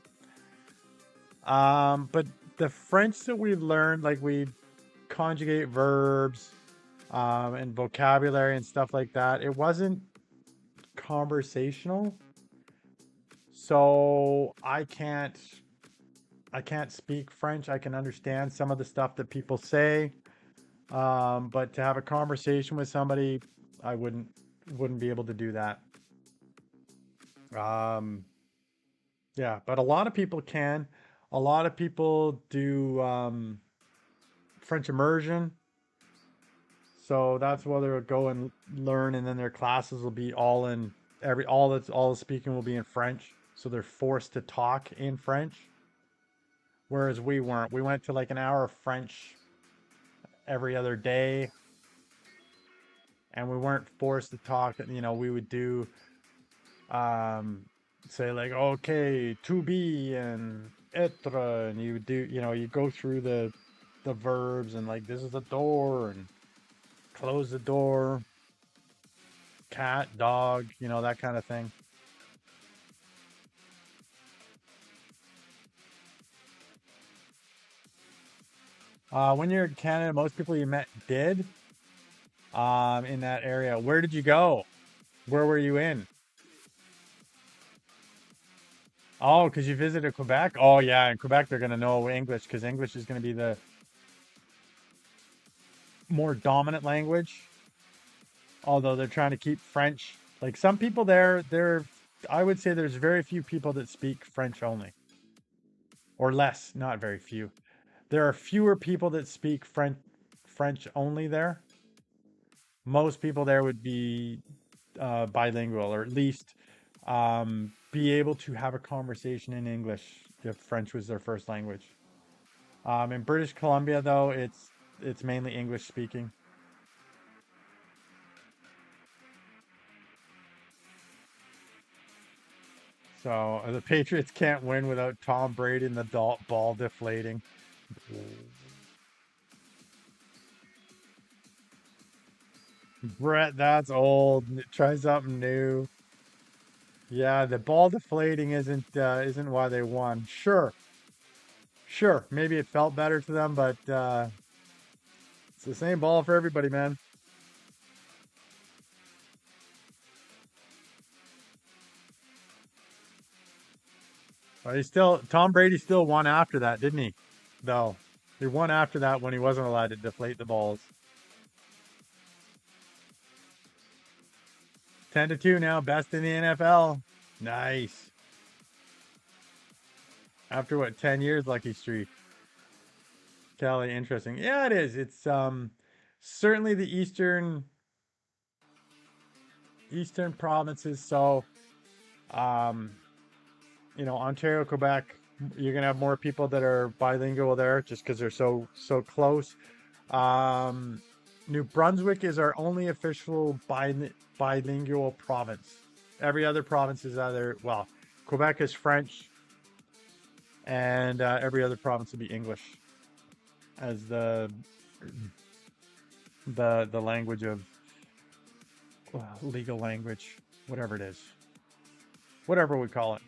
But the French that we learned, like we conjugate verbs and vocabulary and stuff like that, it wasn't conversational. So I can't speak French. I can understand some of the stuff that people say. But to have a conversation with somebody, I wouldn't be able to do that. Yeah, but a lot of people can. A lot of people do French immersion. So that's where they'll go and learn, and then their classes will be all the speaking will be in French. So they're forced to talk in French. Whereas we weren't. We went to like an hour of French every other day. And we weren't forced to talk. We would do say like, okay, to be and être, and you do, you go through the verbs and like, this is the door and close the door, cat, dog, that kind of thing. When you're in Canada, most people you met did in that area. Where did you go? Where were you in? Oh, because you visited Quebec? Oh, yeah, in Quebec they're gonna know English because English is gonna be the more dominant language. Although they're trying to keep French. Like some people there, I would say there's very few people that speak French only, or less, not very few. There are fewer people that speak French only there. Most people there would be bilingual, or at least be able to have a conversation in English if French was their first language. In British Columbia, though, it's mainly English speaking. So the Patriots can't win without Tom Brady and the ball deflating. Brett, that's old. Try something new. Yeah, the ball deflating isn't why they won. Sure, sure. Maybe it felt better to them, but it's the same ball for everybody, man. But Tom Brady still won after that, didn't he? Though he won after that when he wasn't allowed to deflate the balls. 10-2 now, best in the NFL. Nice. After what, 10 years, lucky streak. Kelly, interesting. Yeah, it is. It's certainly the eastern provinces. So um, Ontario, Quebec, you're gonna have more people that are bilingual there just because they're so close. Um, New Brunswick is our only official bilingual province. Every other province is either, well, Quebec is French, and every other province would be English as the language of legal language, whatever it is, whatever we call it.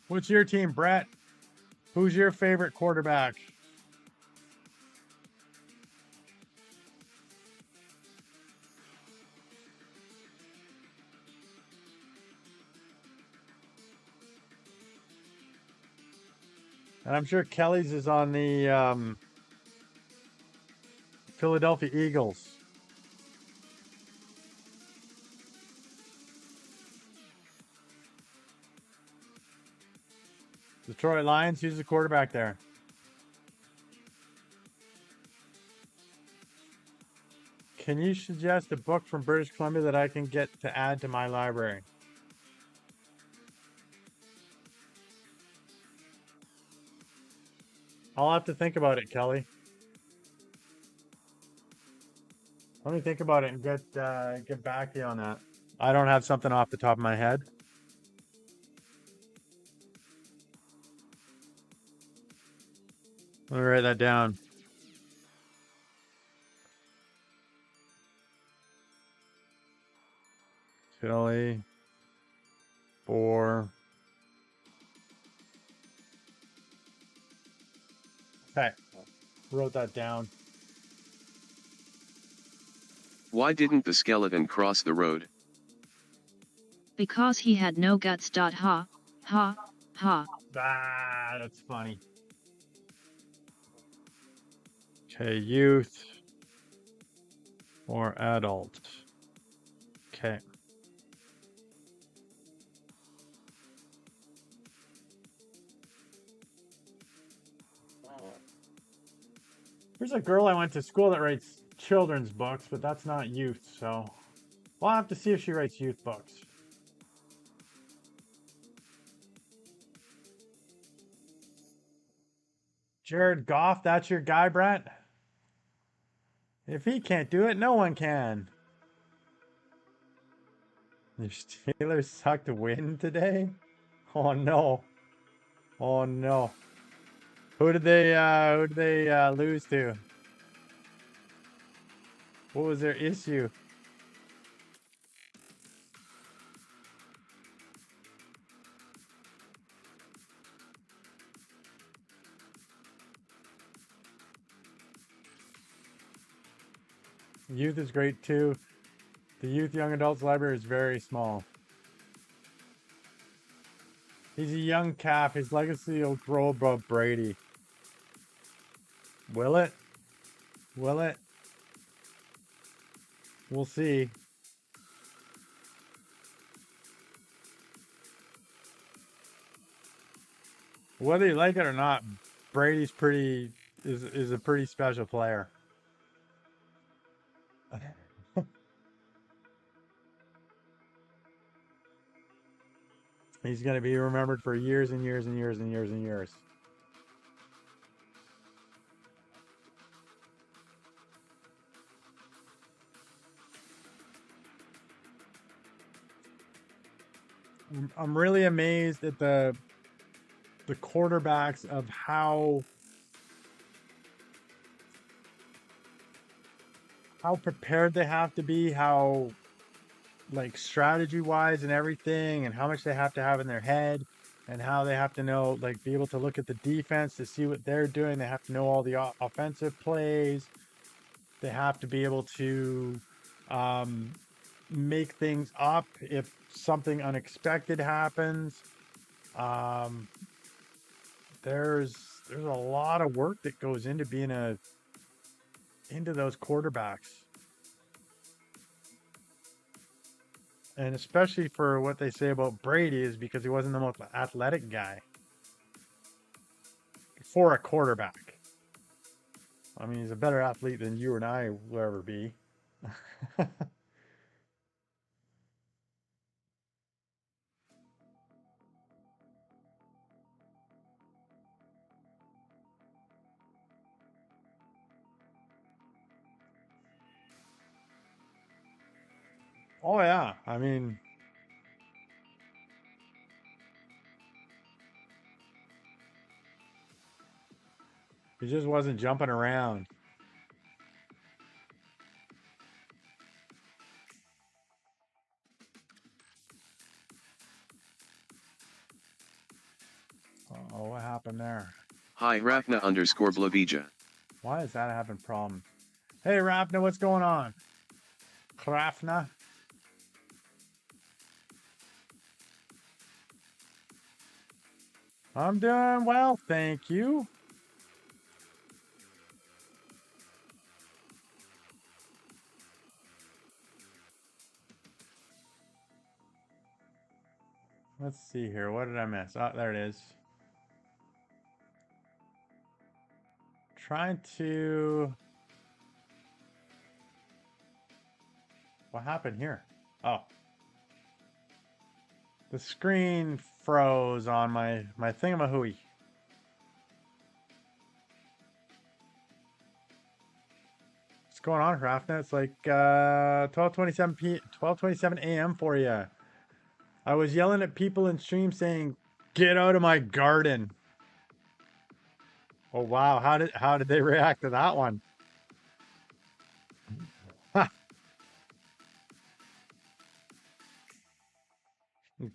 What's your team, Brett? Who's your favorite quarterback? And I'm sure Kelly's is on the Philadelphia Eagles. Detroit Lions, who's the quarterback there? Can you suggest a book from British Columbia that I can get to add to my library? I'll have to think about it, Kelly. Let me think about it and get back to you on that. I don't have something off the top of my head. Let me write that down. Philly for. Okay, wrote that down. Why didn't the skeleton cross the road? Because he had no guts. Ha, ha, ha. Ah, that's funny. Okay, youth or adult. Okay. There's a girl I went to school that writes children's books, but that's not youth, so we'll have to see if she writes youth books. Jared Goff, that's your guy, Brett? If he can't do it, no one can. The Steelers sucked to win today? Oh no. Oh no. Who did they lose to? What was their issue? Youth is great too. The youth young adults library is very small. He's a young calf. His legacy will grow above Brady. Will it? Will it? We'll see. Whether you like it or not, Brady's pretty is a pretty special player. He's going to be remembered for years and years and years and years and years. I'm really amazed at the quarterbacks of how prepared they have to be, how like strategy wise and everything, and how much they have to have in their head, and how they have to know, like, be able to look at the defense to see what they're doing. They have to know all the offensive plays. They have to be able to um, make things up if something unexpected happens. Um, there's a lot of work that goes into being into those quarterbacks. And especially for what they say about Brady is because he wasn't the most athletic guy for a quarterback. I mean, he's a better athlete than you and I will ever be. Oh yeah, I mean, he just wasn't jumping around. Oh, what happened there? Hi Rafna underscore Blavija. Why is that having problems? Hey, Rafna, what's going on? Rafna? I'm doing well, thank you. Let's see here. What did I miss? Oh, there it is. Trying to... What happened here? Oh. The screen froze on my thingamahooey. What's going on, Rafna? It's like 12:27 a.m. for you. I was yelling at people in stream saying, "Get out of my garden." Oh wow, how did they react to that one?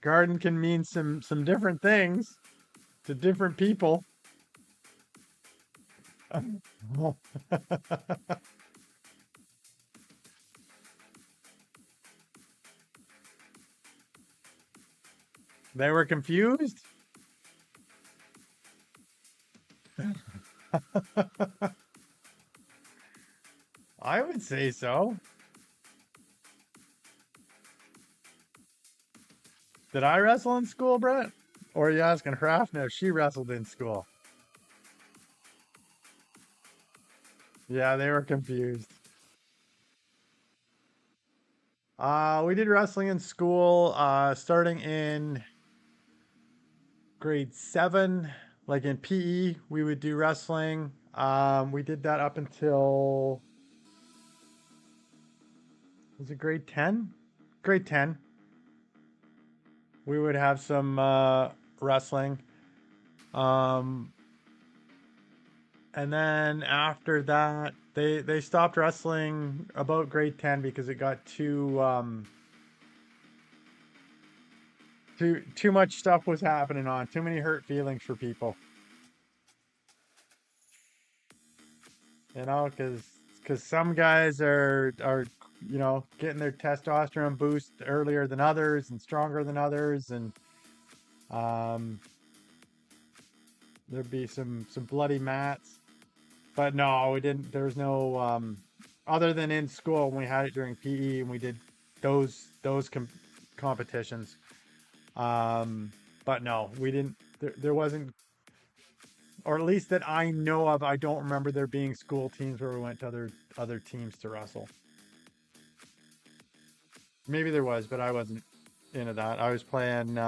Garden can mean some different things to different people. They were confused? I would say so. Did I wrestle in school, Brett? Or are you asking Hrafna if she wrestled in school? Yeah, they were confused. We did wrestling in school, starting in grade 7. Like in PE, we would do wrestling. We did that up until, was it grade 10? Grade 10. We would have some wrestling. Um, And then after that, they stopped wrestling about grade 10 because it got too much stuff was happening on, too many hurt feelings for people. You know, because some guys are getting their testosterone boost earlier than others and stronger than others, and um, there'd be some bloody mats. But no, we didn't. There was no other than in school when we had it during PE and we did those competitions. But no, we didn't. There wasn't, or at least that I know of. I don't remember there being school teams where we went to other teams to wrestle. Maybe there was, but I wasn't into that. I was playing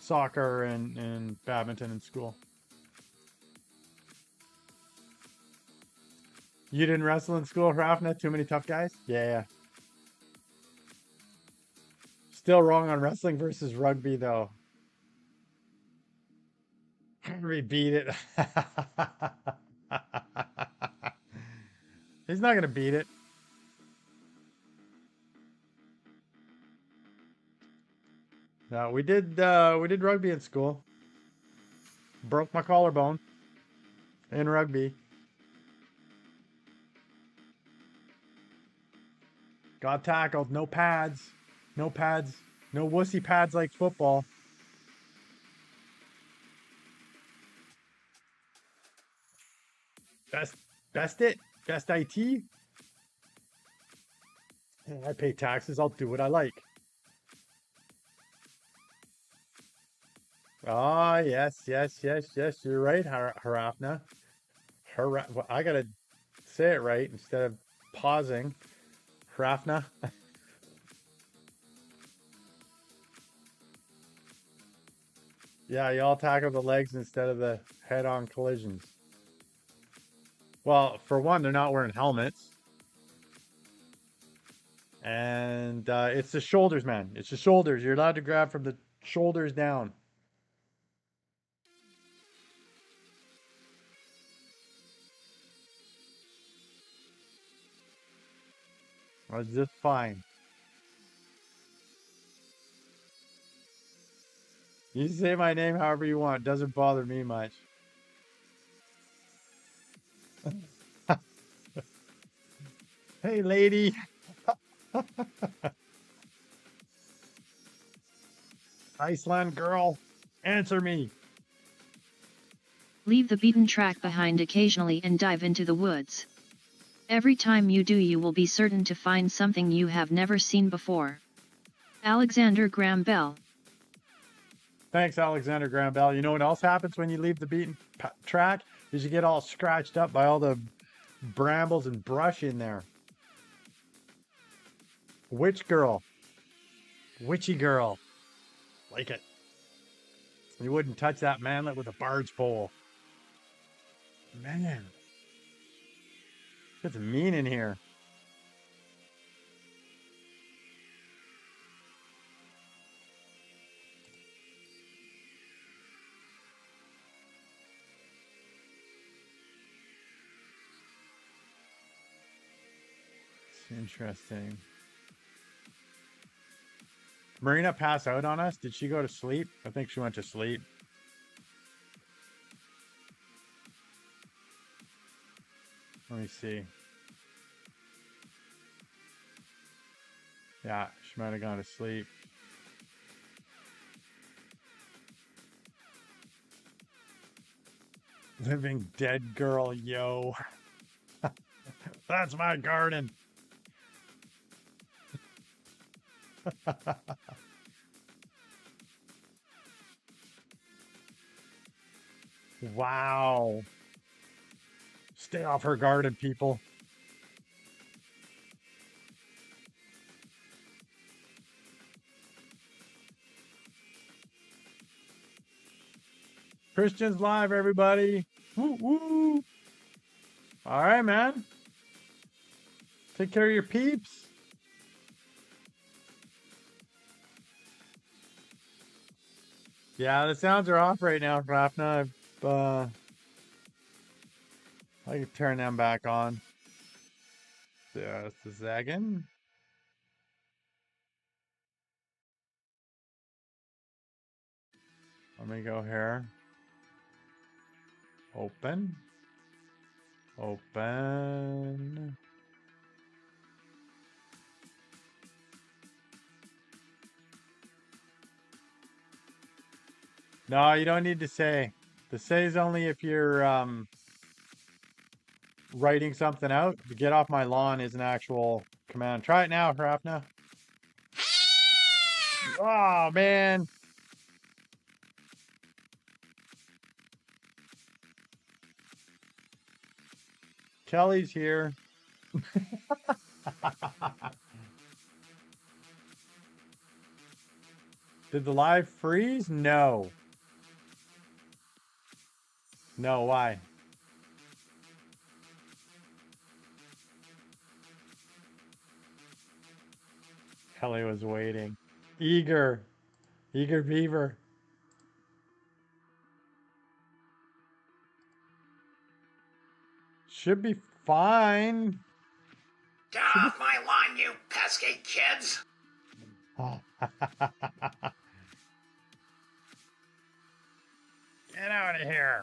soccer and badminton in school. You didn't wrestle in school, Rafna? Too many tough guys? Yeah. Still wrong on wrestling versus rugby, though. We beat it. He's not gonna beat it. No, we did rugby in school. Broke my collarbone in rugby. Got tackled. No pads. No pads. No wussy pads like football. Best it. Best IT. I pay taxes. I'll do what I like. Ah, yes. You're right, Harafna. Well, I gotta say it right instead of pausing. Harafna. Yeah, y'all tackle the legs instead of the head-on collisions. Well, for one, they're not wearing helmets. And it's the shoulders, man. It's the shoulders. You're allowed to grab from the shoulders down. I was just fine. You say my name however you want. Doesn't bother me much. Hey, lady. Iceland girl. Answer me. Leave the beaten track behind occasionally and dive into the woods. Every time you do, you will be certain to find something you have never seen before. Alexander Graham Bell. Thanks, Alexander Graham Bell. You know what else happens when you leave the beaten track? Is you get all scratched up by all the brambles and brush in there. Witch girl. Witchy girl. Like it. You wouldn't touch that manlet with a barge pole. Man. It's mean in here. It's interesting. Marina passed out on us. Did she go to sleep? I think she went to sleep. Let me see. Yeah, she might have gone to sleep. Living dead girl, yo. That's my garden. Wow. Stay off her garden, people. Christians live, everybody. Woo woo. All right, man. Take care of your peeps. Yeah, the sounds are off right now, Rafna. I can turn them back on. There's the Zaggin. Let me go here. Open. Open. No, you don't need to say. The say is only if you're writing something out. To get off my lawn is an actual command. Try it now, Hrafna. Oh, man. Kelly's here. Did the live freeze? No. No, why? Kelly was waiting. Eager. Eager beaver. Should be fine. Get off my lawn, you pesky kids! Get out of here.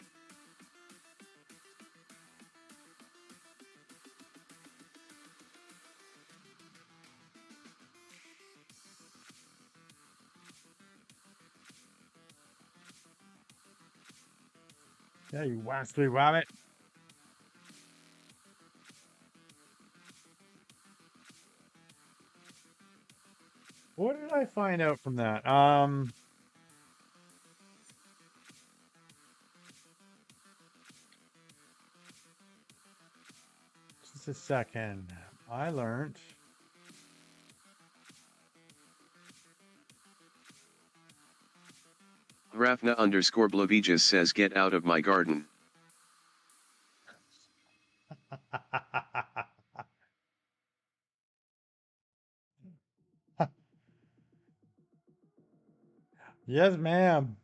Yeah, you wascally wabbit. What did I find out from that? Just a second. I learned. Hrafna_Blavijas says get out of my garden. Yes, ma'am.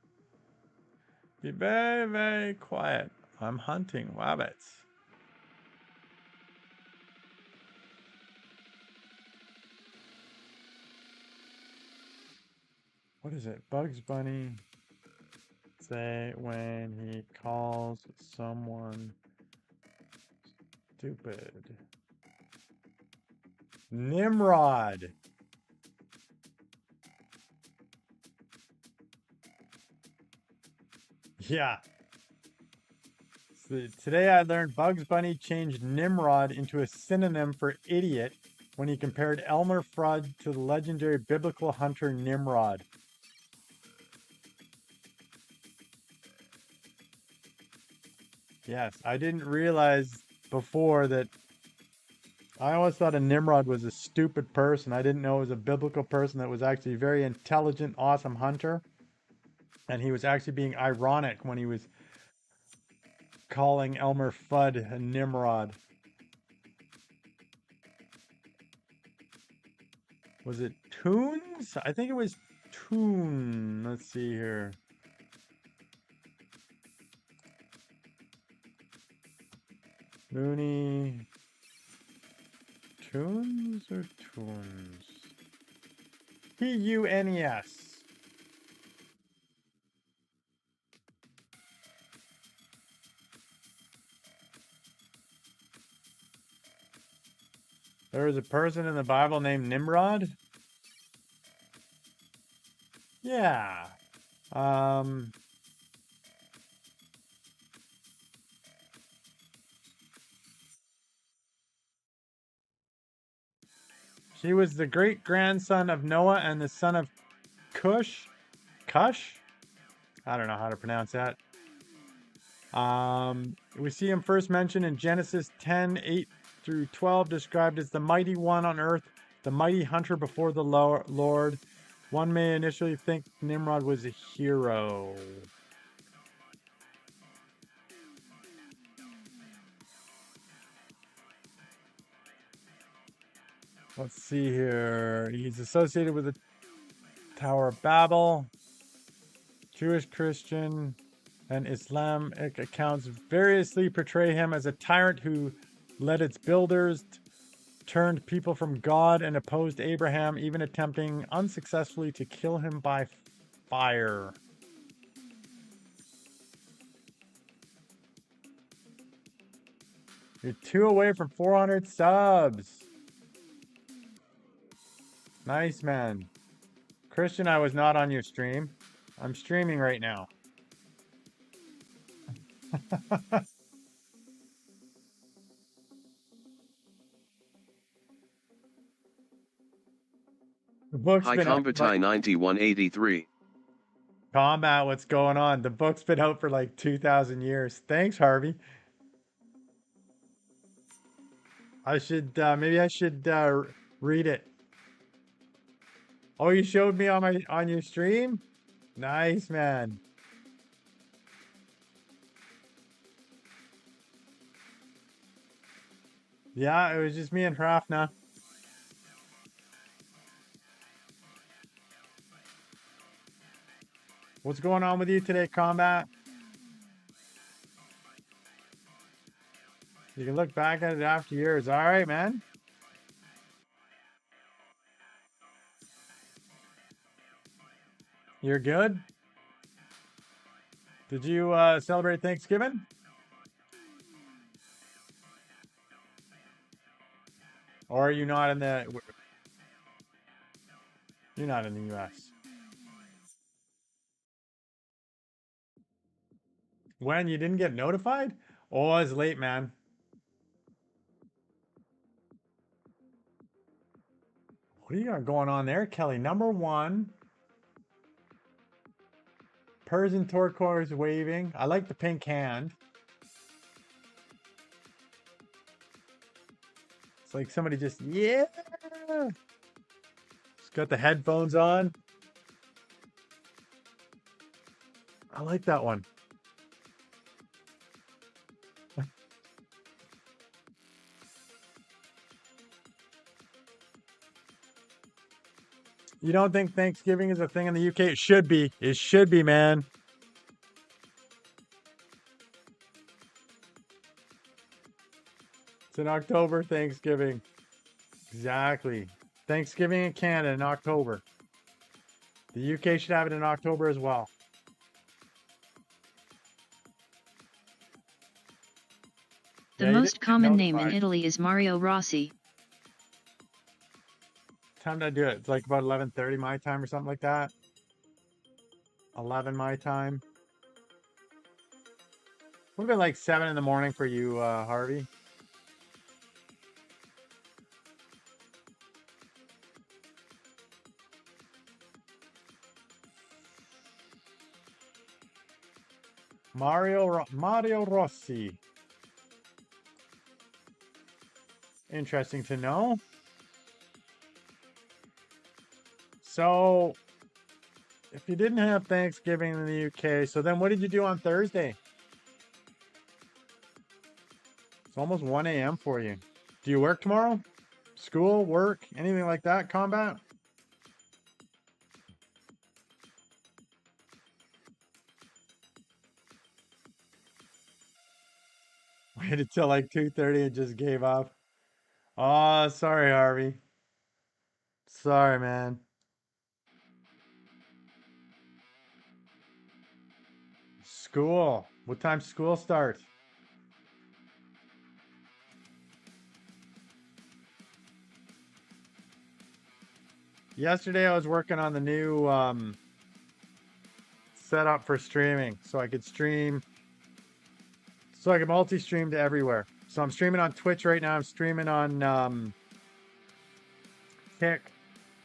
Be very, very quiet. I'm hunting wabbits. What is it? Bugs Bunny say when he calls someone stupid. Nimrod. Yeah. So today I learned Bugs Bunny changed Nimrod into a synonym for idiot when he compared Elmer Fudd to the legendary biblical hunter Nimrod. Yes, I didn't realize before that I always thought a Nimrod was a stupid person. I didn't know it was a biblical person that was actually a very intelligent, awesome hunter. And he was actually being ironic when he was calling Elmer Fudd a Nimrod. Was it Toons? I think it was Toon. Let's see here. Looney Tunes or Toons? Tunes. There was a person in the Bible named Nimrod? Yeah. He was the great grandson of Noah and the son of Cush. Cush? I don't know how to pronounce that. We see him first mentioned in Genesis 10:8-12, described as the mighty one on earth, the mighty hunter before the Lord. One may initially think Nimrod was a hero. Let's see here. He's associated with the Tower of Babel. Jewish Christian. And Islamic accounts variously portray him as a tyrant who led its builders, turned people from God, and opposed Abraham, even attempting unsuccessfully to kill him by fire. You're 2 away from 400 subs. Nice, man. Christian, I was not on your stream. I'm streaming right now. The book's Hi been out for like Combatai 9183. combat. What's going on? The book's been out for like 2,000 years. Thanks, Harvey. I should maybe I should read it. Oh, you showed me on your stream? Nice, man. Yeah, it was just me and Hrafna. What's going on with you today, Combat? You can look back at it after years. All right, man. You're good? Did you celebrate Thanksgiving? Or are you not in the... You're not in the US. When? You didn't get notified? Oh, it's late, man. What do you got going on there, Kelly? Number 1. Persian turquoise waving. I like the pink hand. It's like somebody just, yeah. It's got the headphones on. I like that one. You don't think Thanksgiving is a thing in the UK? It should be. It should be, man. It's in October, Thanksgiving. Exactly. Thanksgiving in Canada in October. The UK should have it in October as well. The Yeah, you most didn't get common name in notified. Italy is Mario Rossi. Time to do it. It's like about 11:30 my time or something like that. 11 my time. Would have been like 7 in the morning for you, Harvey. Mario Rossi. Interesting to know. So, if you didn't have Thanksgiving in the UK, so then what did you do on Thursday? It's almost 1 a.m. for you. Do you work tomorrow? School, work, anything like that, Combat? Waited till like 2:30 and just gave up. Oh, sorry, Harvey. Sorry, man. School. What time school starts? Yesterday I was working on the new setup for streaming, so I could stream, so I can multi-stream to everywhere. So I'm streaming on Twitch right now. I'm streaming on Kick,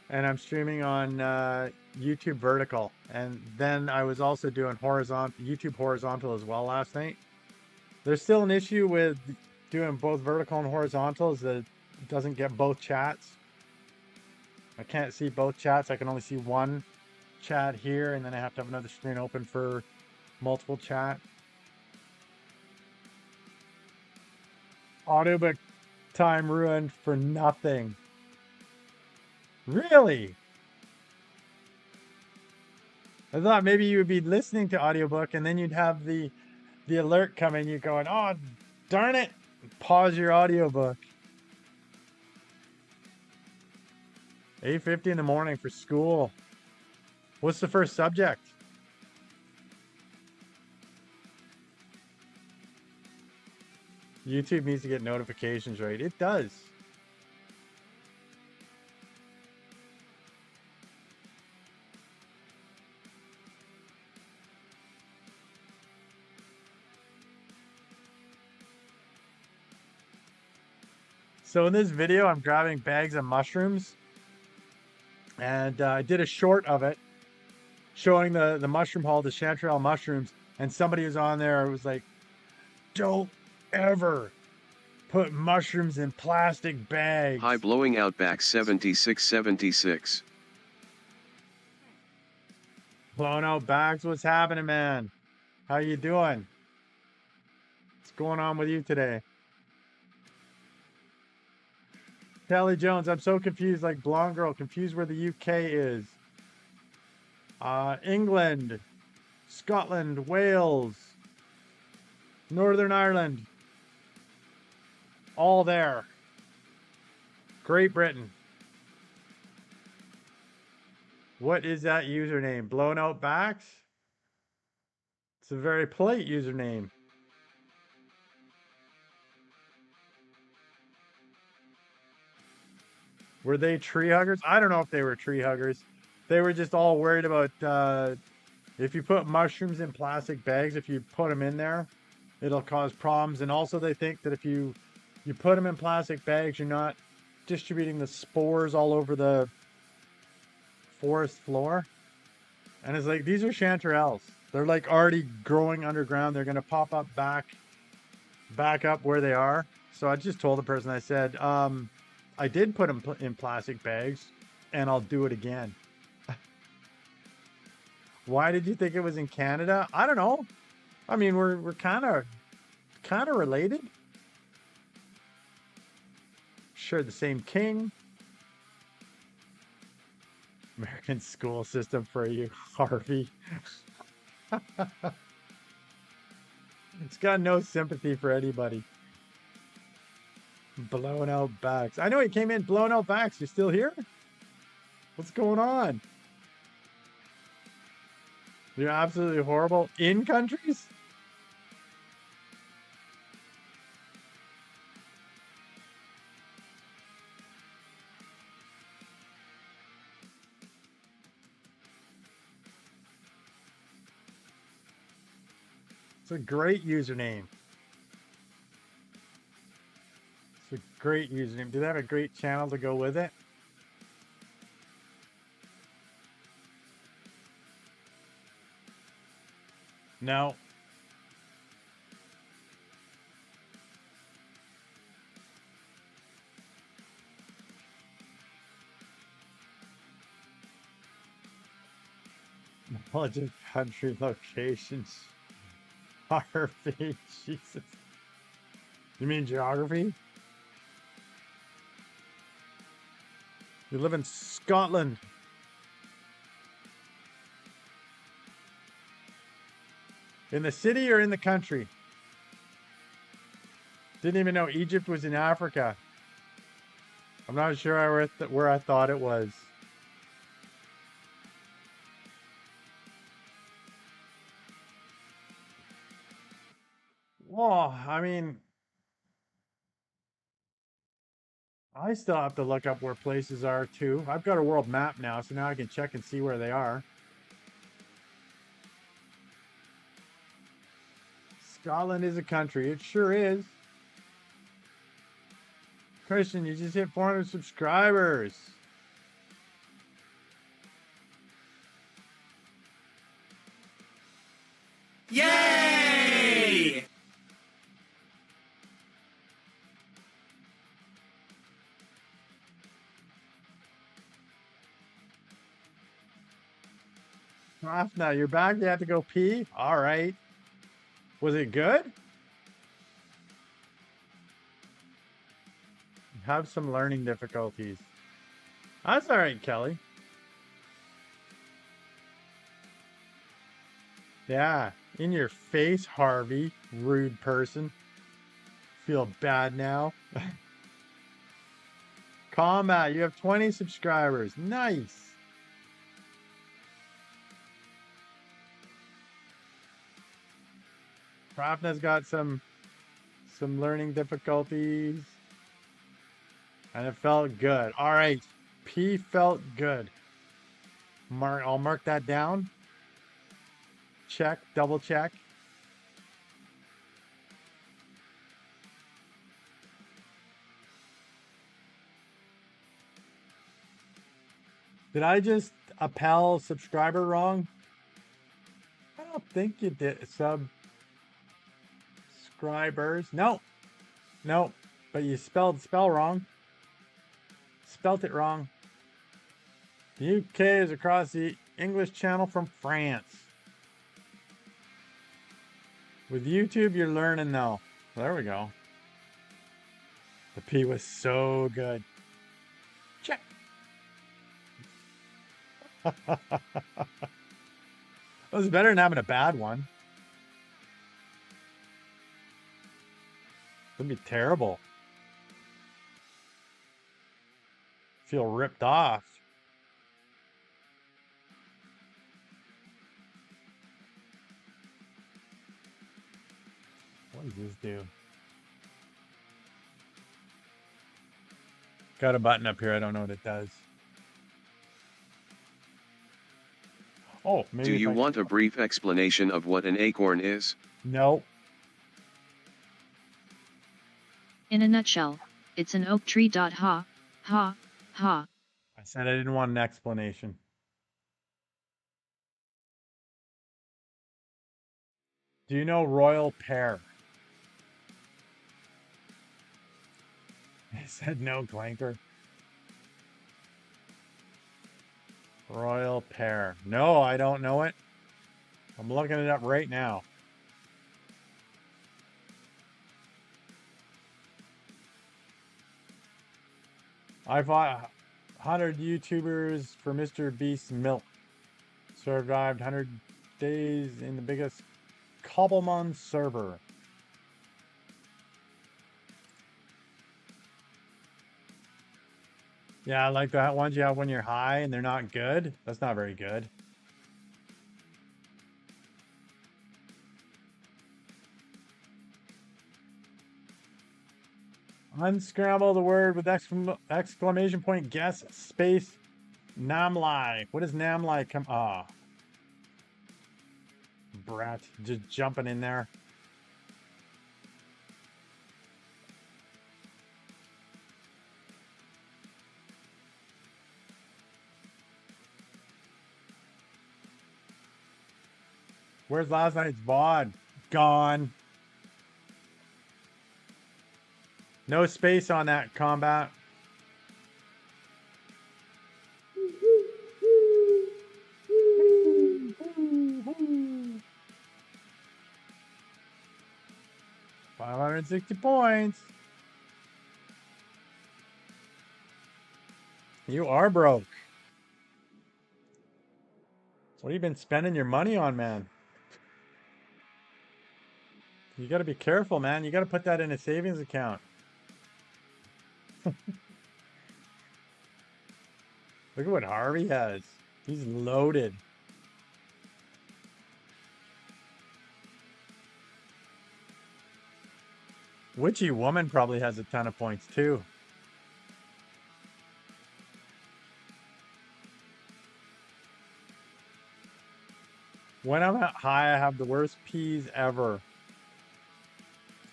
and I'm streaming on YouTube Vertical. And then I was also doing YouTube Horizontal as well last night. There's still an issue with doing both vertical and horizontal, is that it doesn't get both chats. I can't see both chats. I can only see one chat here, and then I have to have another screen open for multiple chat. Audiobook time ruined for nothing. Really? I thought maybe you would be listening to audiobook and then you'd have the alert coming. You're going, oh, darn it. Pause your audiobook. 8:50 in the morning for school. What's the first subject? YouTube needs to get notifications right. It does. So in this video, I'm grabbing bags of mushrooms. And I did a short of it showing the mushroom haul, the chanterelle mushrooms. And somebody was on there, it was like, don't ever put mushrooms in plastic bags. Hi, blowing out back 7676. Blown out bags, what's happening, man? How you doing? What's going on with you today? Kelly Jones, I'm so confused, like blonde girl, confused where the UK is. England, Scotland, Wales, Northern Ireland, all there. Great Britain. What is that username? Blown out backs? It's a very polite username. Were they tree huggers? I don't know if they were tree huggers. They were just all worried about if you put mushrooms in plastic bags, if you put them in there, it'll cause problems. And also they think that if you put them in plastic bags, you're not distributing the spores all over the forest floor. And it's like, these are chanterelles. They're like already growing underground. They're going to pop up back up where they are. So I just told the person, I said, I did put them in plastic bags, and I'll do it again. Why did you think it was in Canada? I don't know. I mean, we're kind of related. Share the same king. American school system for you, Harvey. It's got no sympathy for anybody. Blown out backs. I know he came in blown out backs. You still here? What's going on? You're absolutely horrible in countries? It's a great username. It's a great username. Do they have a great channel to go with it? No. Knowledge of country locations. Harvey, Jesus. You mean geography? You live in Scotland. In the city or in the country? Didn't even know Egypt was in Africa. I'm not sure where I thought it was. Well, I mean, I still have to look up where places are too. I've got a world map now, so now I can check and see where they are. Scotland is a country. It sure is. Christian, you just hit 400 subscribers. Yay! Off now. You're back. You have to go pee. All right. Was it good? Have some learning difficulties. That's all right, Kelly. Yeah, in your face, Harvey, rude person. Feel bad now. Combat, you have 20 subscribers. Nice. Ravna's got some learning difficulties. And it felt good. All right. P felt good. I'll mark that down. Check, double check. Did I just appel subscriber wrong? I don't think you did. Subscribers. No. No. But you spelled wrong. Spelt it wrong. The UK is across the English Channel from France. With YouTube, you're learning though. There we go. The P was so good. Check. That was better than having a bad one. It'd be terrible. Feel ripped off. What does this do? Got a button up here. I don't know what it does. Oh, maybe. Do you want a brief explanation of what an acorn is? No. In a nutshell, it's an oak tree. Ha, ha, ha. I said I didn't want an explanation. Do you know royal pear? I said no, Clanker. Royal pear. No, I don't know it. I'm looking it up right now. I fought 100 YouTubers for Mr. Beast's milk. Survived 100 days in the biggest Cobblemon server. Yeah, like that ones you have when you're high and they're not good. That's not very good. Unscramble the word with exclamation point, guess, space, Namlai. What does Namlai come? Ah. Brat, just jumping in there. Where's last night's VOD? Gone. No space on that combat. $560 points. You are broke. What have you been spending your money on, man? You got to be careful, man. You got to put that in a savings account. Look at what Harvey has. He's loaded. Witchy Woman probably has a ton of points too. When I'm at high, I have the worst peas ever.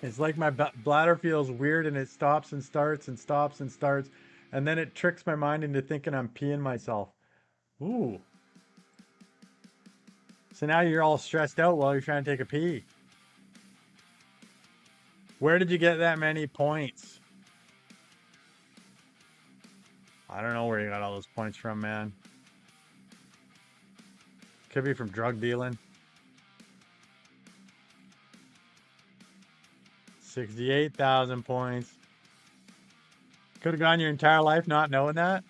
It's like my bladder feels weird and it stops and starts and stops and starts. And then it tricks my mind into thinking I'm peeing myself. Ooh. So now you're all stressed out while you're trying to take a pee. Where did you get that many points? I don't know where you got all those points from, man. Could be from drug dealing. 68,000 points. Could have gone your entire life not knowing that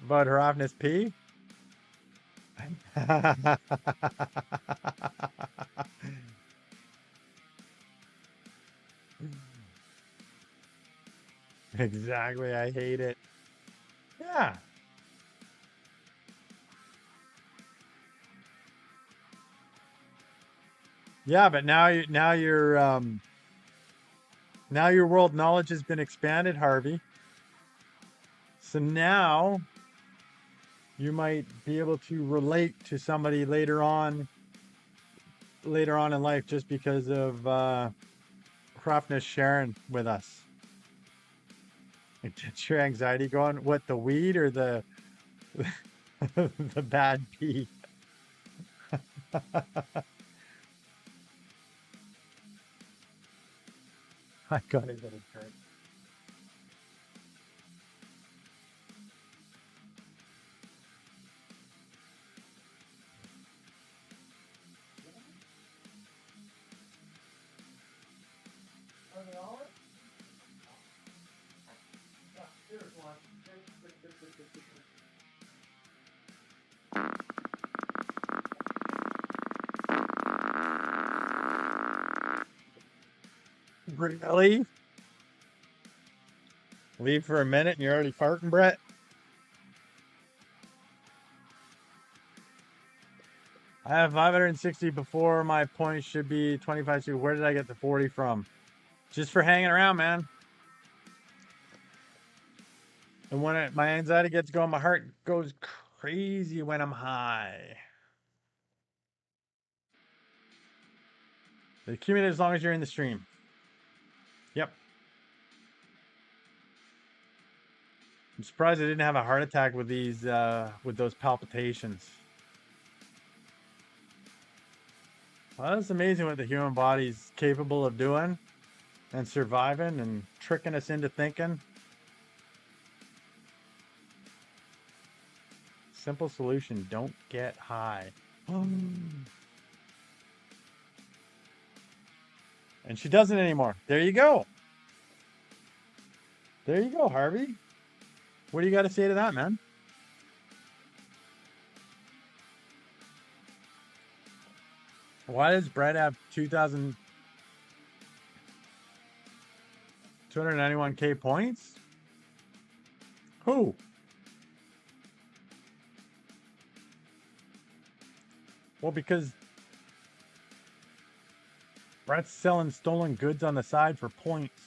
about Harafna's P. Exactly. I hate it. Yeah. Yeah, but now your world knowledge has been expanded, Harvey. So now you might be able to relate to somebody later on in life just because of Crofness sharing with us. It gets your anxiety going. What, the weed or the the bad pee? I gotta get a drink. Really? Leave for a minute and you're already farting, Brett? I have 560 before my points should be 25. So where did I get the 40 from? Just for hanging around, man. And when my anxiety gets going, my heart goes crazy when I'm high. They accumulate as long as you're in the stream. Yep. I'm surprised I didn't have a heart attack with with those palpitations. Well, that's amazing what the human body's capable of doing and surviving and tricking us into thinking. Simple solution, don't get high. And she doesn't anymore. There you go. There you go, Harvey. What do you got to say to that, man? Why does Brett have 2,291K points? Who? Well, because Brett's selling stolen goods on the side for points.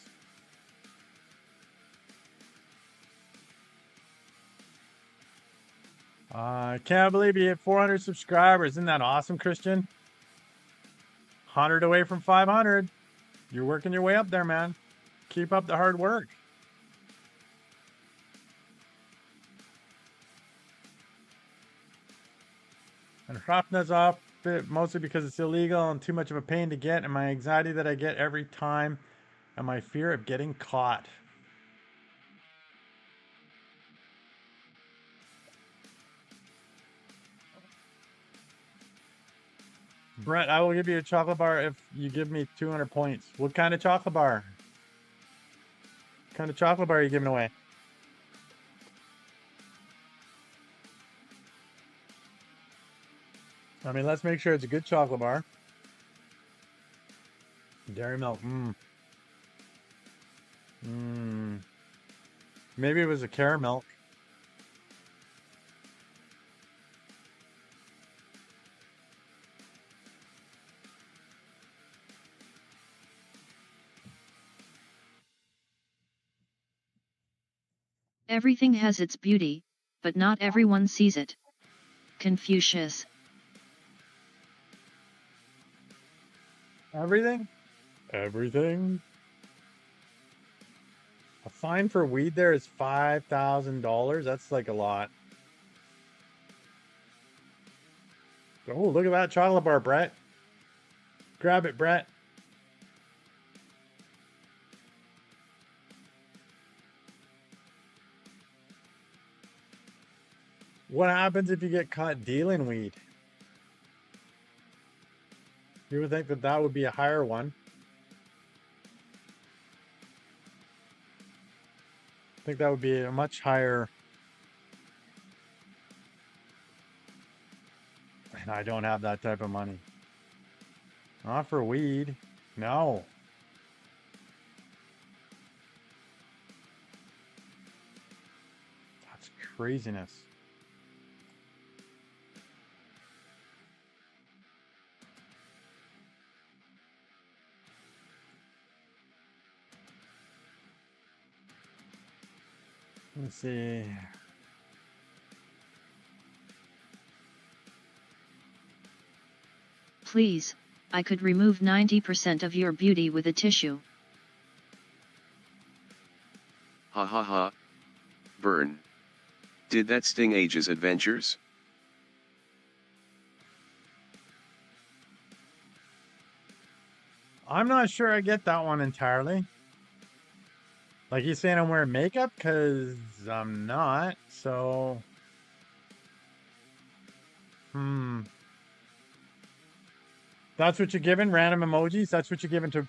I can't believe you hit 400 subscribers. Isn't that awesome, Christian? 100 away from 500. You're working your way up there, man. Keep up the hard work. And Hrafna's off it mostly because it's illegal and too much of a pain to get, and my anxiety that I get every time, and my fear of getting caught. Brett, I will give you a chocolate bar if you give me 200 points. What kind of chocolate bar? What kind of chocolate bar are you giving away? I mean, let's make sure it's a good chocolate bar. Dairy milk. Maybe it was a caramel. Everything has its beauty, but not everyone sees it. Confucius. Everything? Everything? A fine for weed there is $5,000. That's like a lot. Oh, look at that chocolate bar, Brett. Grab it, Brett. What happens if you get caught dealing weed? You would think that that would be a higher one. I think that would be a much higher. And I don't have that type of money. Not for weed. No. That's craziness. Let's see. Please, I could remove 90% of your beauty with a tissue. Ha ha ha. Burn. Did that sting Age's adventures? I'm not sure I get that one entirely. Like he's saying I'm wearing makeup? Because I'm not, so... That's what you're giving? Random emojis? That's what you're giving to...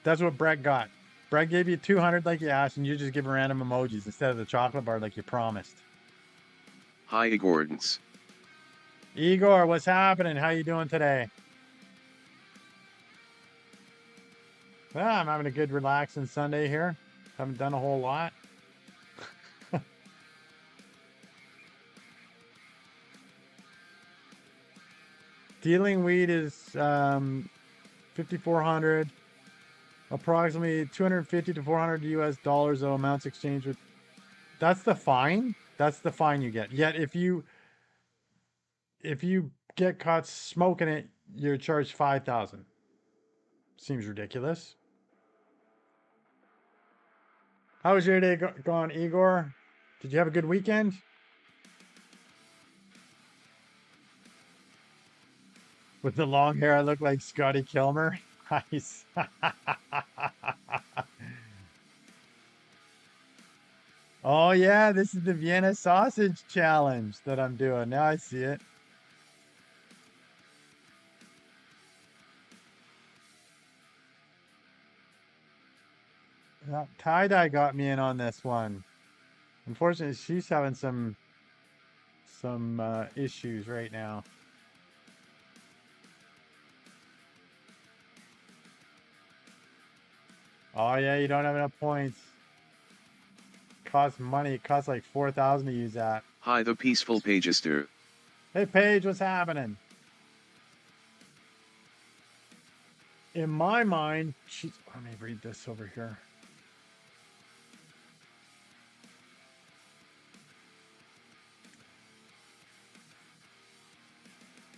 That's what Brett got. Brett gave you 200 like you asked, and you're just giving random emojis instead of the chocolate bar like you promised. Hi Igordance. Igor, what's happening? How you doing today? I'm having a good relaxing Sunday here. Haven't done a whole lot. Dealing weed is 5,400, approximately 250 to 400 US dollars though, amounts exchanged with. That's the fine. That's the fine you get. Yet if you get caught smoking it, you're charged 5,000. Seems ridiculous. How was your day going, Igor? Did you have a good weekend? With the long hair, I look like Scotty Kilmer. Nice. Oh yeah, this is the Vienna sausage challenge that I'm doing. Now I see it. Tie-dye got me in on this one. Unfortunately, she's having some issues right now. Oh yeah, you don't have enough points. Costs money. It costs like 4,000 to use that. Hi the peaceful Pagester. Hey Paige, what's happening? In my mind, let me read this over here.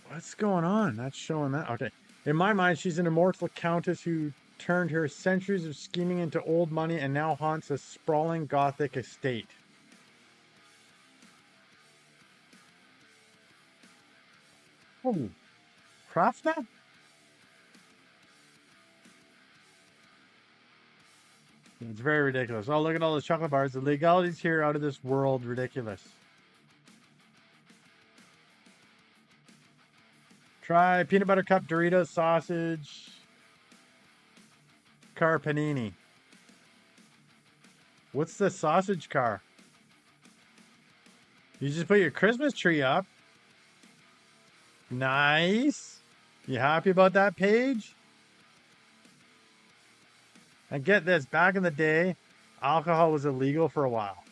What's going on? That's showing that. Okay. In my mind, she's an immortal countess who turned her centuries of scheming into old money and now haunts a sprawling Gothic estate. Oh, Krafna? It's very ridiculous. Oh, look at all those chocolate bars. The legalities here are out of this world ridiculous. Try peanut butter cup Doritos sausage car panini. What's the sausage car? You just put your Christmas tree up. Nice. You happy about that, Paige? And get this, back in the day, alcohol was illegal for a while.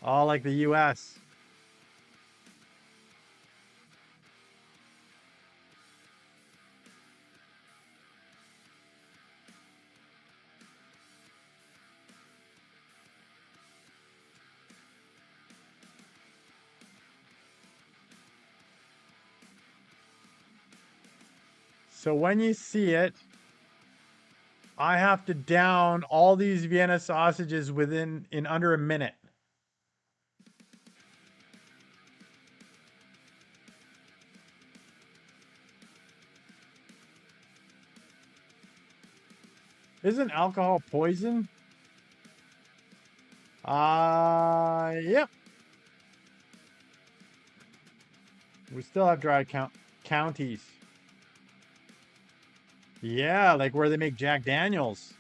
All like the US. So when you see it, I have to down all these Vienna sausages in under a minute. Isn't alcohol poison? Yep. We still have dry counties. Yeah, like where they make Jack Daniels.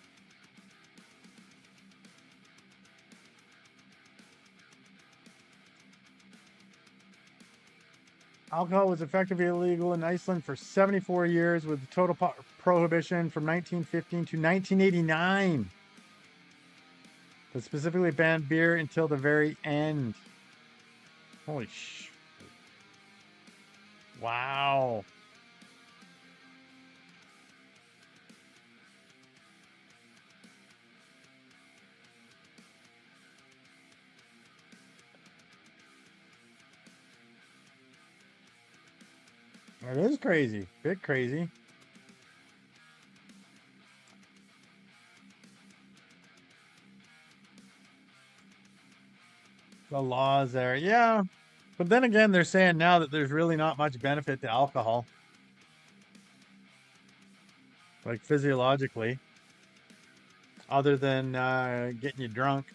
Alcohol was effectively illegal in Iceland for 74 years with total prohibition from 1915 to 1989. But specifically banned beer until the very end. Holy sh! Wow. It is crazy. Bit crazy. The laws there. Yeah. But then again, they're saying now that there's really not much benefit to alcohol. Like physiologically. Other than getting you drunk.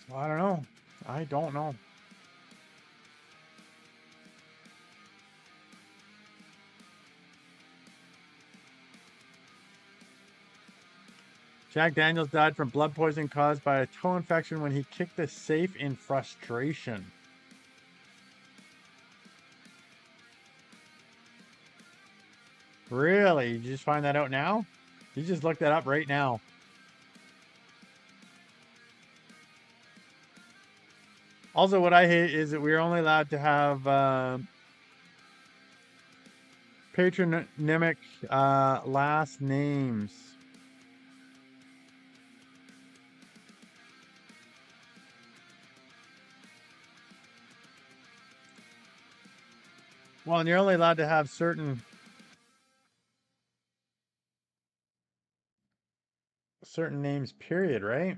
So I don't know. I don't know. Jack Daniels died from blood poisoning caused by a toe infection when he kicked a safe in frustration. Really? You just find that out now? You just looked that up right now. Also, what I hate is that we're only allowed to have patronymic last names. Well, and you're only allowed to have certain names, period, right?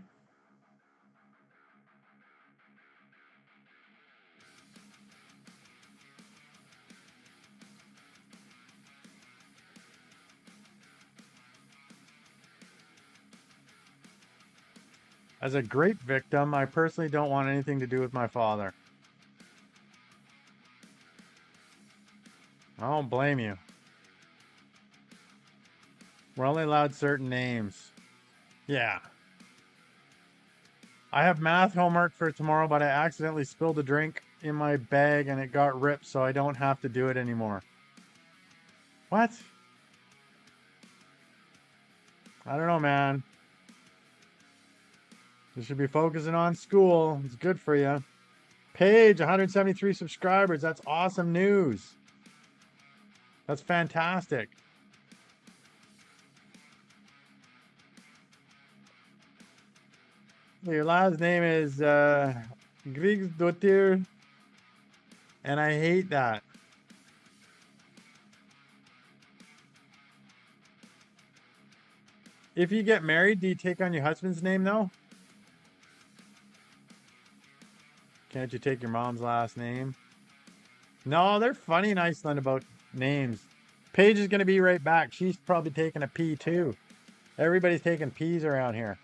As a grape victim, I personally don't want anything to do with my father. I don't blame you. We're only allowed certain names. Yeah. I have math homework for tomorrow, but I accidentally spilled a drink in my bag and it got ripped, so I don't have to do it anymore. What? I don't know, man. You should be focusing on school. It's good for you. Paige, 173 subscribers. That's awesome news. That's fantastic. Your last name is Grigsdottir, and I hate that. If you get married, do you take on your husband's name though? Can't you take your mom's last name? No, they're funny in Iceland about names. Paige is going to be right back. She's probably taking a P too. Everybody's taking P's around here.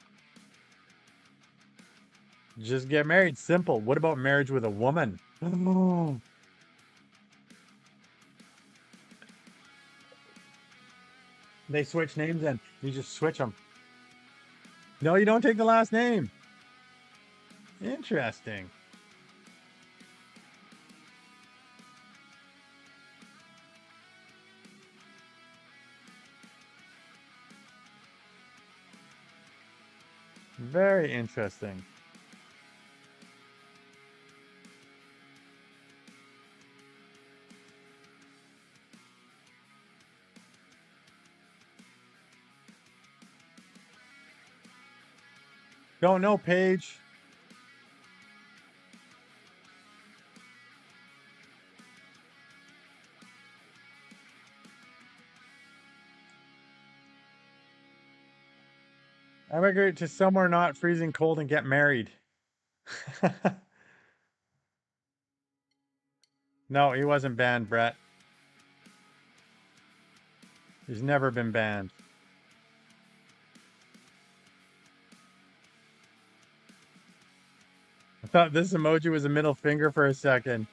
Just get married. Simple. What about marriage with a woman? They switch names in. You just switch them. No, you don't take the last name. Interesting. Very interesting. Don't know, Paige. I migrate to somewhere not freezing cold and get married. No, he wasn't banned, Brett. He's never been banned. I thought this emoji was a middle finger for a second.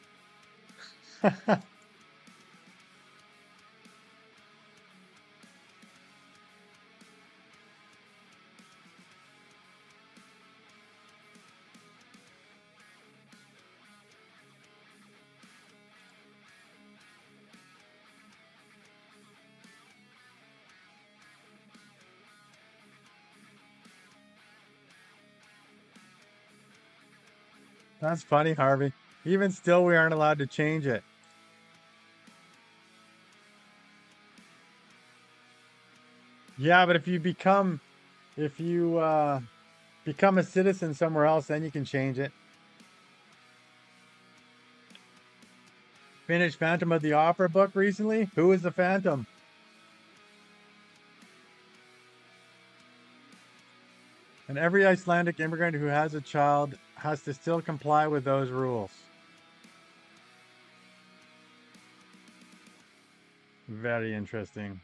That's funny, Harvey. Even still, we aren't allowed to change it. Yeah, but if you become become a citizen somewhere else, then you can change it. Finished Phantom of the Opera book recently? Who is the Phantom? And every Icelandic immigrant who has a child has to still comply with those rules. Very interesting.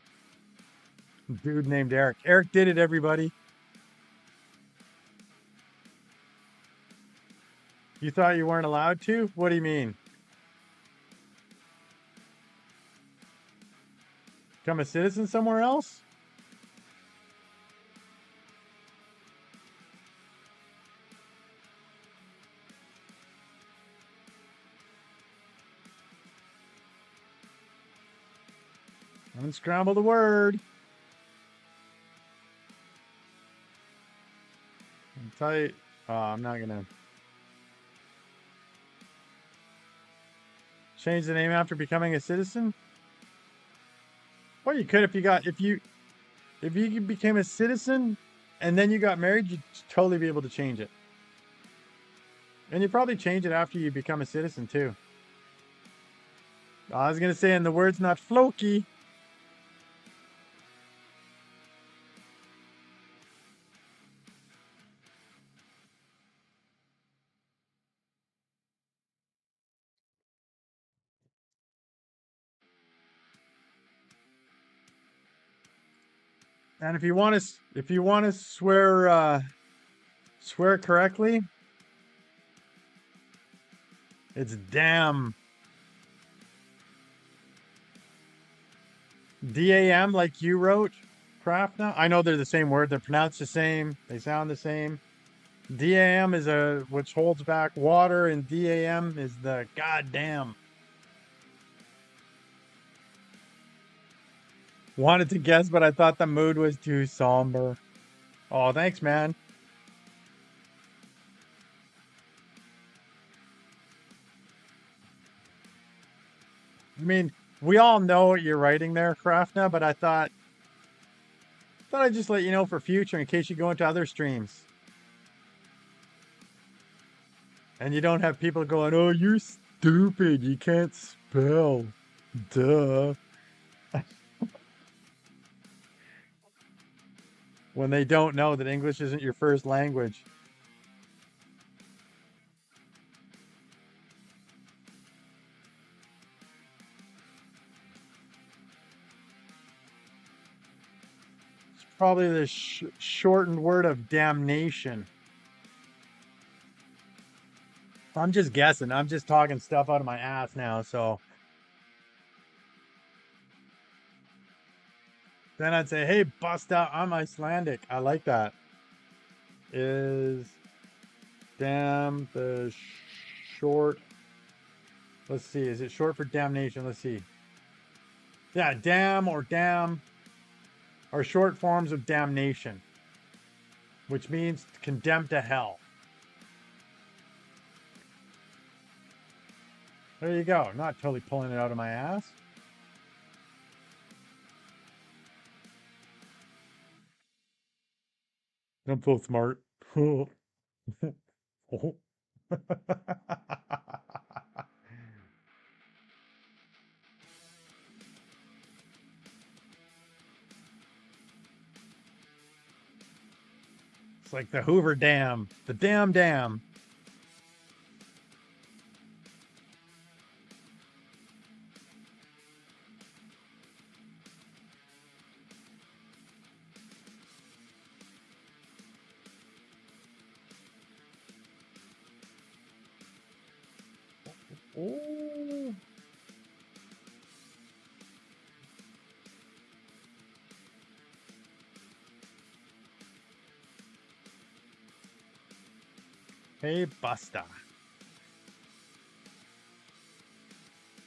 Dude named Eric. Eric did it, everybody. You thought you weren't allowed to? What do you mean? Become a citizen somewhere else? Unscramble the word. I'll tell you. Oh, I'm not gonna change the name after becoming a citizen. Well, you could if you became a citizen and then you got married, you'd totally be able to change it. And you probably change it after you become a citizen too. I was gonna say, and the word's not Floki. And if you want to swear correctly, it's damn. DAM, like you wrote, craft now. I know they're the same word. They're pronounced the same. They sound the same. DAM is which holds back water, and DAM is the goddamn. Wanted to guess, but I thought the mood was too somber. Oh, thanks, man. I mean, we all know what you're writing there, Krafna, but I thought I'd just let you know for future in case you go into other streams. And you don't have people going, oh, you're stupid. You can't spell. Duh. When they don't know that English isn't your first language. It's probably the shortened word of damnation. I'm just guessing. I'm just talking stuff out of my ass now, so. Then I'd say, hey, Busta, I'm Icelandic. I like that. Is damn the short. Let's see. Is it short for damnation? Let's see. Yeah, damn or damn are short forms of damnation, which means condemned to hell. There you go. Not totally pulling it out of my ass. I'm so smart. Oh. It's like the Hoover Dam. The dam. Oh. Hey, Busta.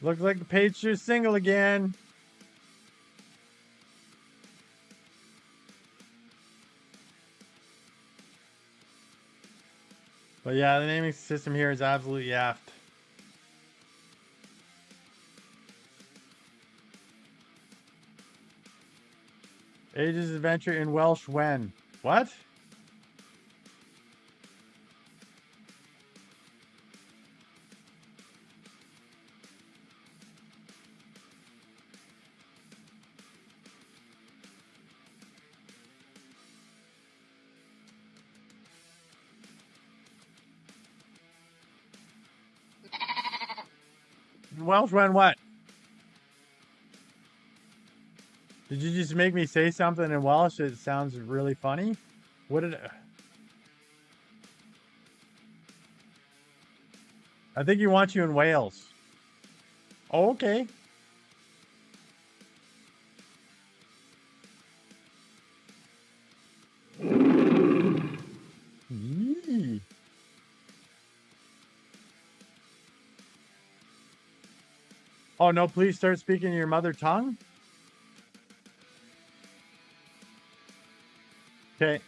Looks like the page is single again. But yeah, the naming system here is absolutely yaft. Ages Adventure in Welsh when? What? Welsh when what? Did you just make me say something in Welsh that sounds really funny? What did I think he wants you in Wales. Oh, okay. Yee. Oh no, please start speaking your mother tongue. Okay.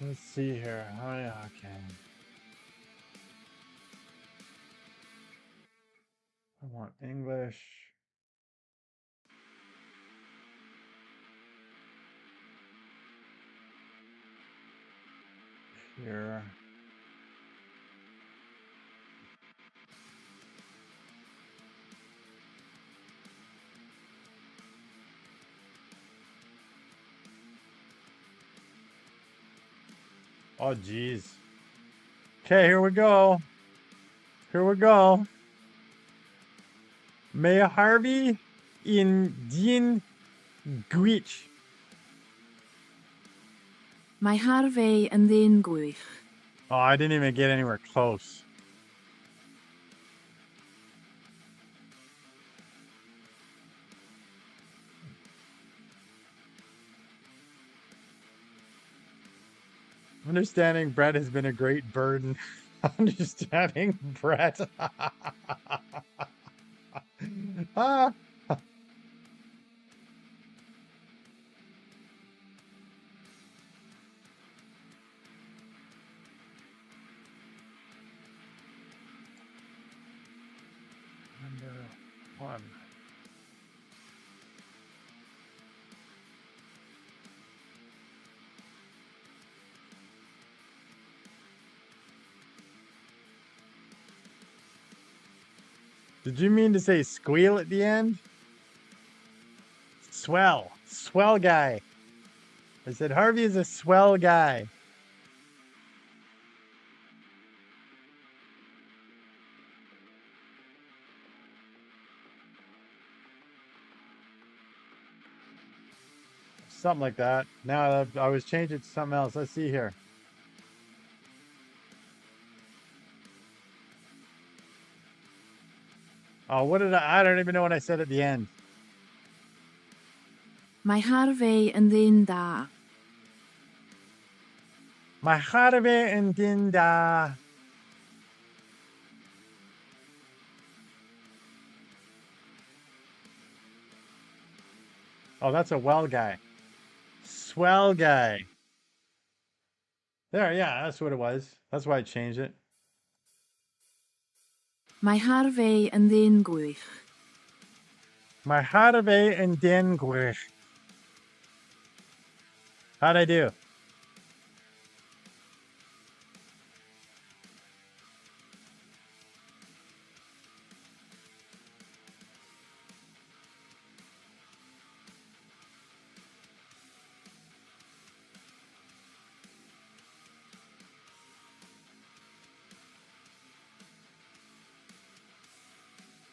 Let's see here. Oh yeah, okay. I want English. Here. Oh geez. Okay, here we go. Here we go. May Harvey in Din Gwich. Mae Harvey yn ddyn gwych. Oh, I didn't even get anywhere close. Understanding Brett has been a great burden. Understanding Brett. Ah. Number 1. Did you mean to say squeal at the end? Swell. Swell guy. I said Harvey is a swell guy. Something like that. Now I was changing it to something else. Let's see here. Oh, what did I don't even know what I said at the end. Mae Harvey yn ddyn da. My Harvey and Dinda. Oh, that's a well guy. Swell guy. There, yeah, that's what it was. That's why I changed it. Mae Harvey yn ddyn gwych. My Harvey and Dengwish. How'd I do?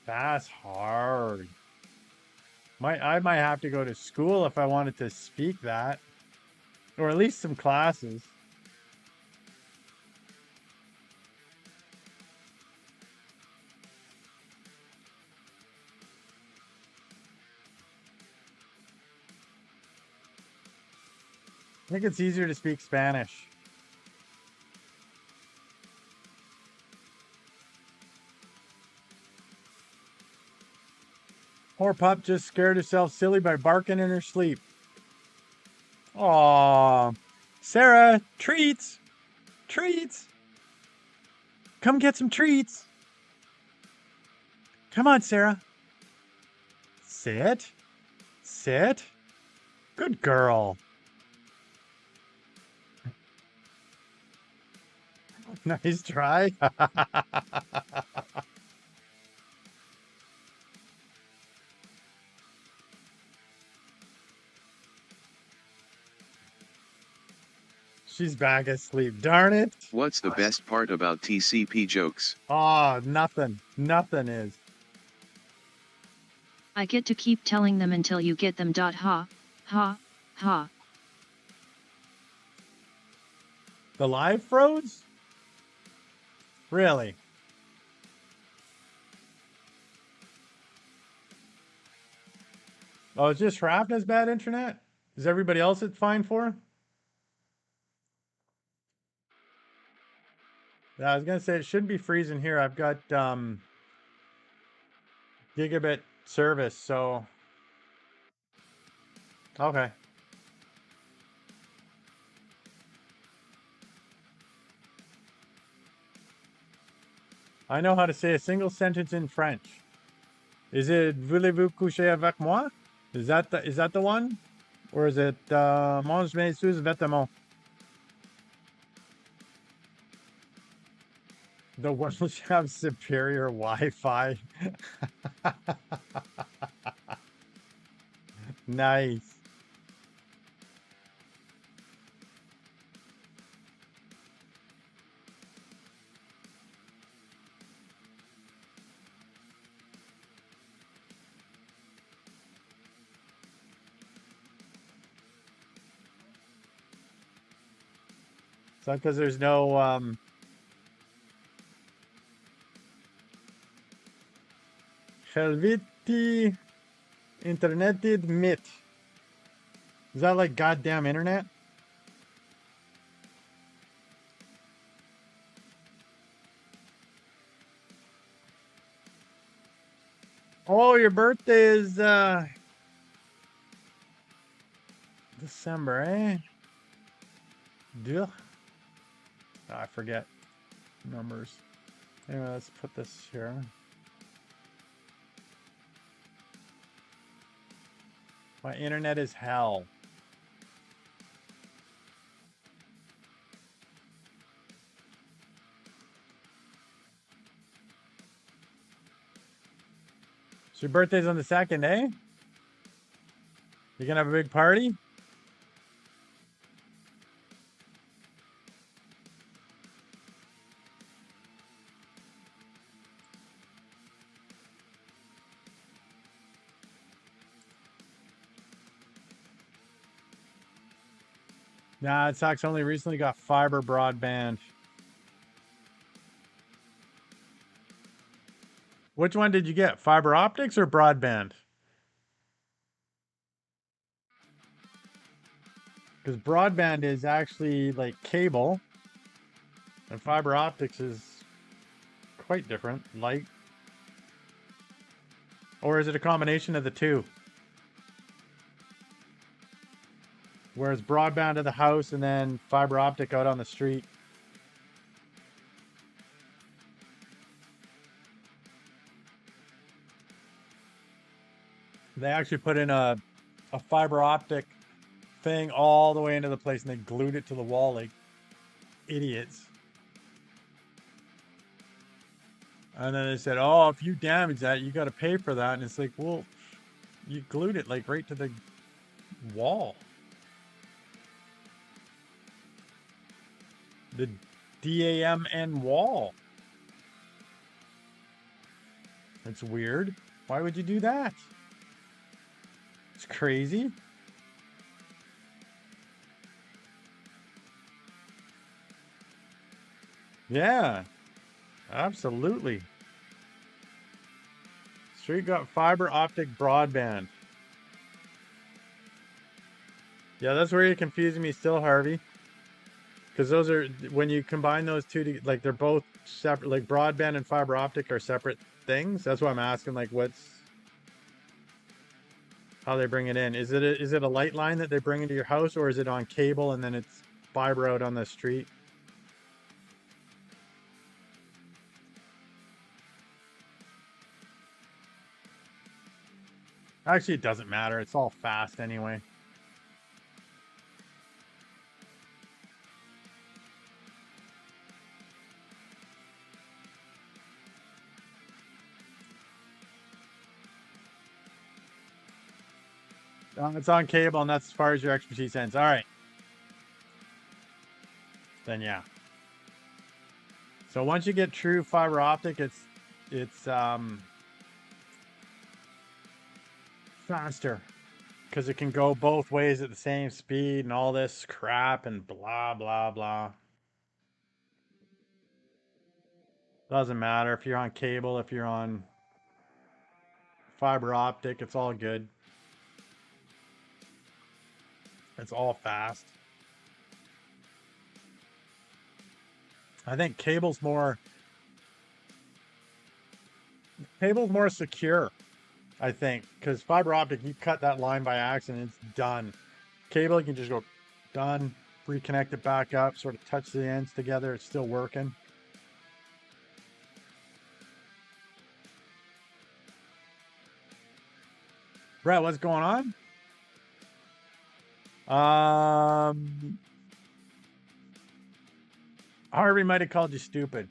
That's hard. I might have to go to school if I wanted to speak that. Or at least some classes. I think it's easier to speak Spanish. Poor pup just scared herself silly by barking in her sleep. Aww. Sarah, treats! Treats! Come get some treats! Come on, Sarah. Sit. Sit. Good girl. Nice try. She's back asleep. Darn it. What's the best part about TCP jokes? Oh, nothing. Nothing is. I get to keep telling them until you get them. Ha, ha, ha. The live froze? Really? Oh, it's just Shrapnel has bad internet? Is everybody else it fine for? Yeah, I was gonna say it shouldn't be freezing here. I've got gigabit service, so okay. I know how to say a single sentence in French. Is it voulez-vous coucher avec moi? Is that the one? Or is it mange mes sous-vêtements? The Welsh have superior Wi-Fi. Nice. It's not because there's no Helviti interneted mit. Is that like goddamn internet? Oh, your birthday is December, eh? Duh. Oh, I forget numbers. Anyway, let's put this here. My internet is hell. So your birthday's on the 2nd, eh? You gonna have a big party? Nah, it sucks. Only recently got fiber broadband. Which one did you get? Fiber optics or broadband? Because broadband is actually like cable, and fiber optics is quite different. Light. Or is it a combination of the two? Whereas broadband to the house and then fiber optic out on the street. They actually put in a fiber optic thing all the way into the place and they glued it to the wall like idiots. And then they said, oh, if you damage that, you got to pay for that. And it's like, well, you glued it like right to the wall. The DAMN wall. It's weird. Why would you do that? It's crazy. Yeah, absolutely. Street got fiber optic broadband. Yeah, that's where you're confusing me still, Harvey. Because those are, when you combine those two, like they're both separate, like broadband and fiber optic are separate things. That's why I'm asking, like, what's... how they bring it in. Is it a light line that they bring into your house, or is it on cable and then it's fiber out on the street? Actually, it doesn't matter. It's all fast anyway. It's on cable, and that's as far as your expertise ends. All right. Then yeah. So once you get true fiber optic, it's faster because it can go both ways at the same speed and all this crap and blah blah blah. Doesn't matter if you're on cable, if you're on fiber optic, it's all good. It's all fast. I think cable's more secure, I think, because fiber optic, you cut that line by accident, it's done. Cable, you can just go done, reconnect it back up, sort of touch the ends together, it's still working. Brett, what's going on? Harvey might have called you stupid.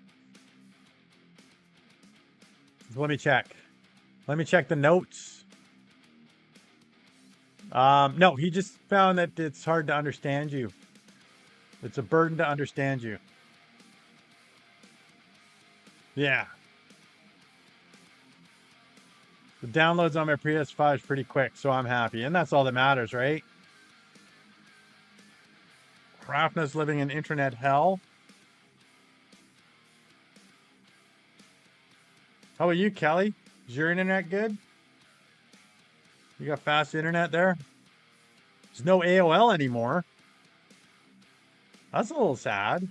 Let me check. Let me check the notes. No, he just found that it's hard to understand you. It's a burden to understand you. Yeah. The downloads on my PS5 is pretty quick, so I'm happy. And that's all that matters, right? Hrafna's living in internet hell. How about you, Kelly? Is your internet good? You got fast internet there? There's no AOL anymore. That's a little sad.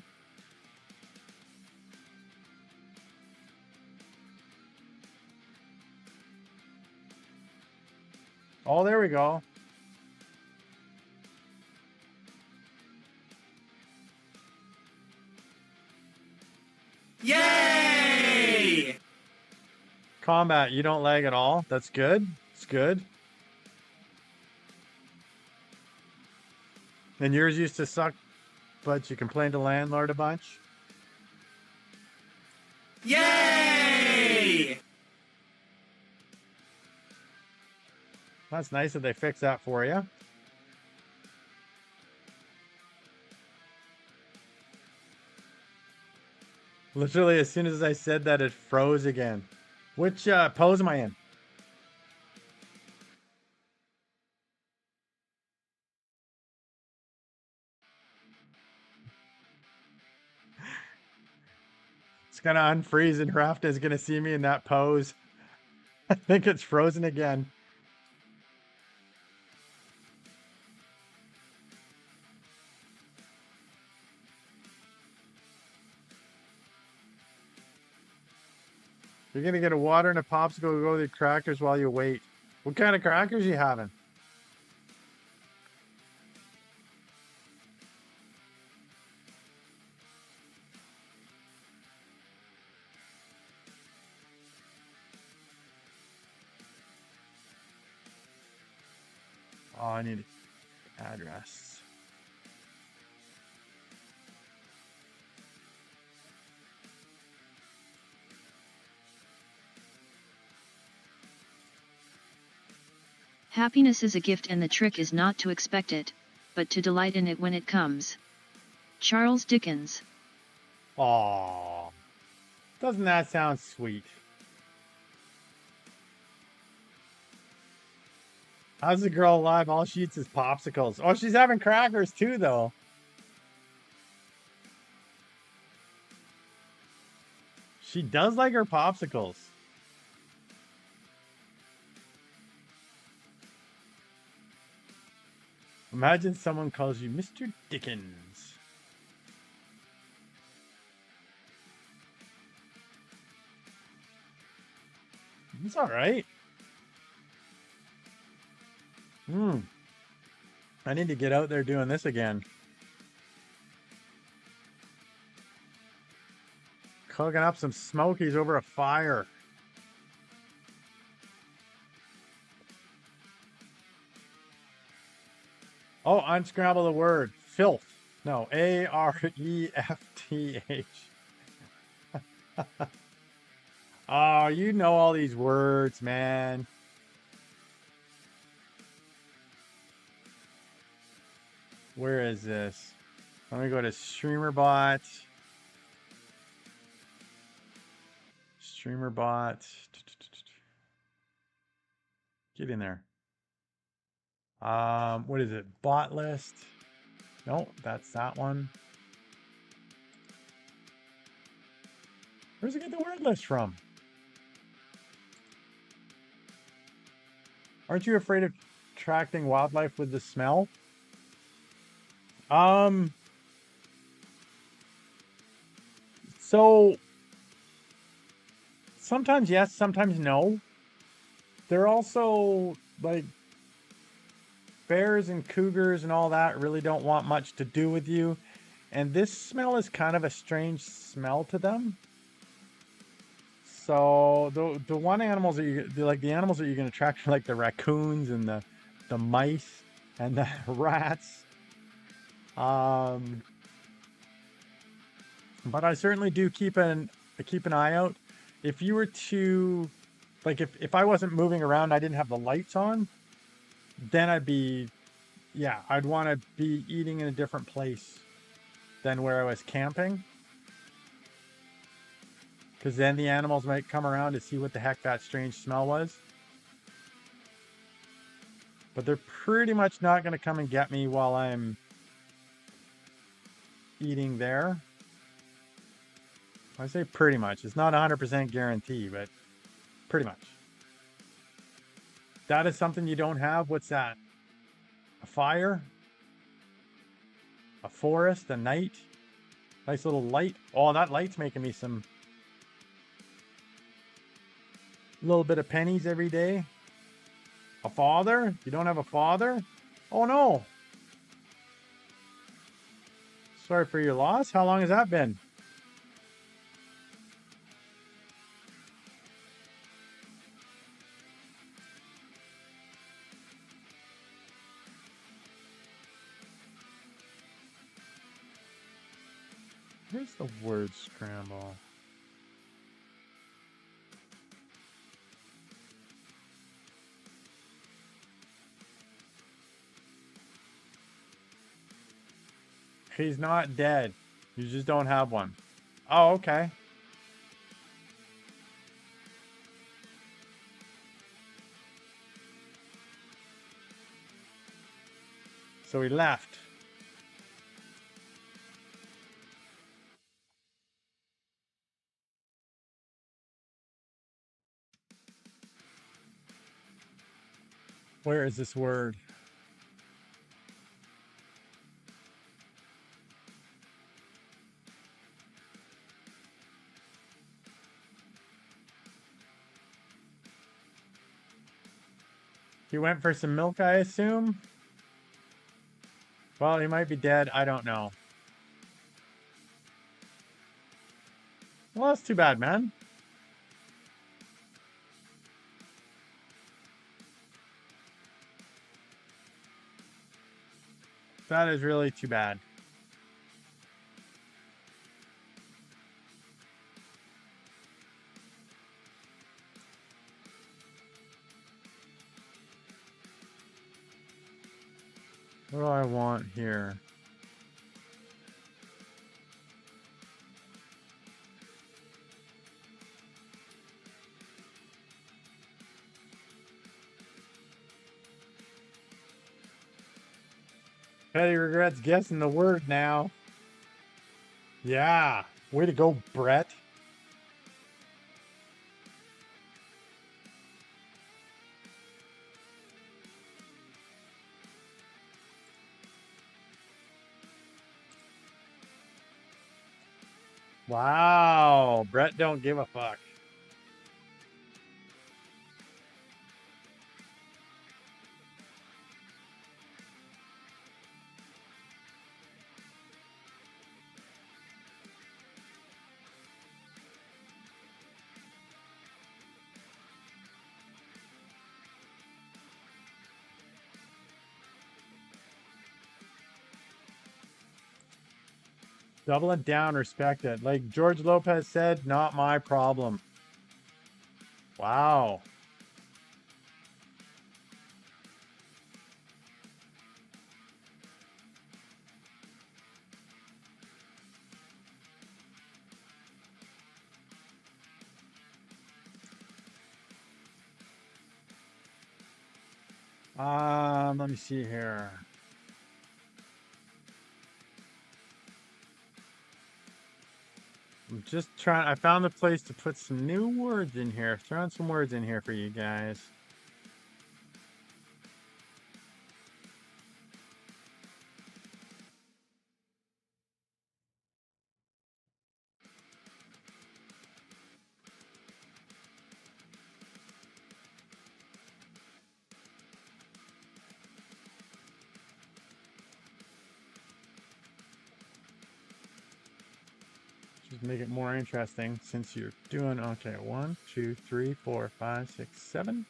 Oh, there we go. Yay! Combat, you don't lag at all. That's good. It's good. And yours used to suck, but you complained to landlord a bunch. Yay! That's nice that they fixed that for you. Literally, as soon as I said that, it froze again. Which pose am I in? It's gonna unfreeze and Rafta is gonna see me in that pose. I think it's frozen again. You're gonna get a water and a popsicle, go with your crackers while you wait. What kind of crackers you having? Oh, I need address. Happiness is a gift and the trick is not to expect it, but to delight in it when it comes. Charles Dickens. Aw. Doesn't that sound sweet? How's the girl alive? All she eats is popsicles. Oh, she's having crackers too, though. She does like her popsicles. Imagine someone calls you Mr. Dickens. It's all right. I need to get out there doing this again. Cooking up some smokies over a fire. Oh, unscramble the word. Filth. No, A-R-E-F-T-H. Oh, you know all these words, man. Where is this? Let me go to StreamerBot. StreamerBot. Get in there. What is it? Bot list. No, that's that one. Where's it get the word list from? Aren't you afraid of attracting wildlife with the smell? So sometimes yes, sometimes no. They're also like bears and cougars and all that really don't want much to do with you. And this smell is kind of a strange smell to them. So the one animals that you like the animals that you're gonna attract are like the raccoons and the mice and the rats. But I certainly do keep an eye out. If you were to like if I wasn't moving around, I didn't have the lights on, then I'd want to be eating in a different place than where I was camping. Because then the animals might come around to see what the heck that strange smell was. But they're pretty much not going to come and get me while I'm eating there. I say pretty much. It's not 100% guarantee, but pretty much. That is something you don't have. What's that? A fire? A forest? A night? Nice little light. Oh, that light's making me some little bit of pennies every day. A father? You don't have a father? Oh no. Sorry for your loss. How long has that been? Here's the word scramble. He's not dead. You just don't have one. Oh, okay. So he left. Where is this word? He went for some milk, I assume? Well, he might be dead. I don't know. Well, that's too bad, man. That is really too bad. What do I want here? Petty regrets guessing the word now. Yeah. Way to go, Brett. Wow. Brett don't give a fuck. Doubling down, respect it. Like George Lopez said, not my problem. Wow. Let me see here. I'm just trying. I found a place to put some new words in here. Throwing some words in here for you guys. Just make it more interesting since you're doing okay. 1, 2, 3, 4, 5, 6, 7.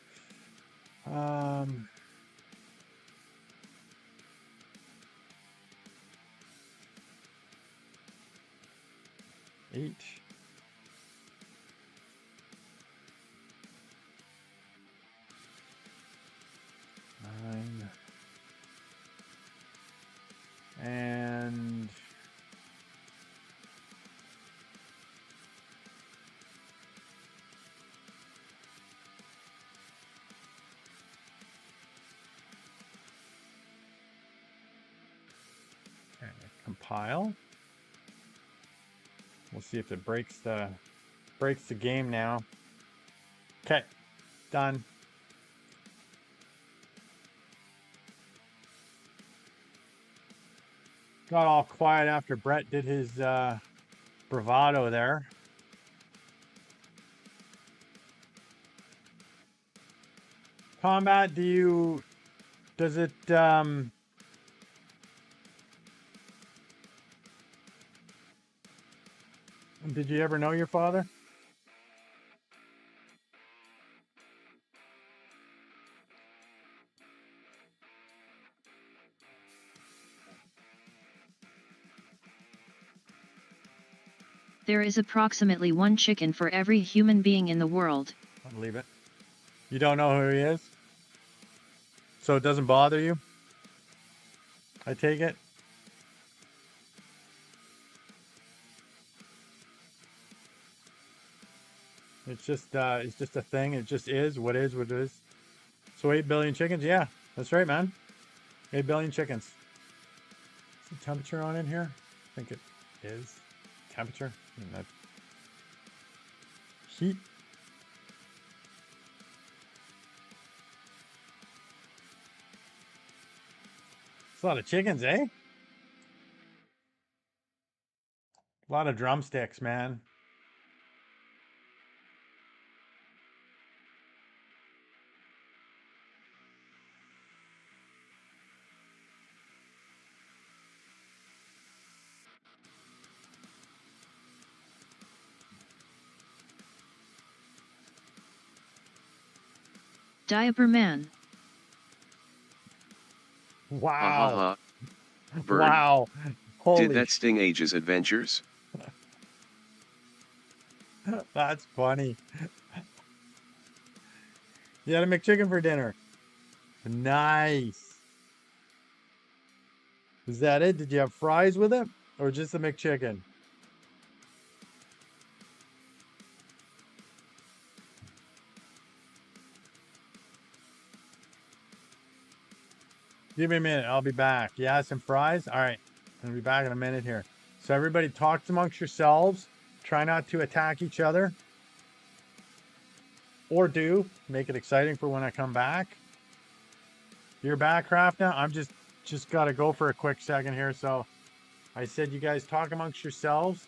8. 9. And okay, compile. We'll see if it breaks the game now. Okay, done. Got all quiet after Brett did his bravado there. Combat, does it did you ever know your father? There is approximately 1 chicken for every human being in the world. I believe it. You don't know who he is? So it doesn't bother you? I take it? It's just a thing. It just is what is what it is. So 8 billion chickens? Yeah, that's right, man. 8 billion chickens. Is the temperature on in here? I think it is. Temperature? That heat. It's a lot of chickens, eh? A lot of drumsticks, man. Diaper man. Ha ha Wow. ha. Bird. Wow. Holy Did that sting Age's adventures? That's funny. You had a McChicken for dinner. Nice. Is that it? Did you have fries with it? Or just the McChicken? Give me a minute. I'll be back. Yeah, some fries? All right. I'll be back in a minute here. So everybody talk amongst yourselves. Try not to attack each other. Or do. Make it exciting for when I come back. You're back, Craft, now? I'm just got to go for a quick second here. So I said you guys talk amongst yourselves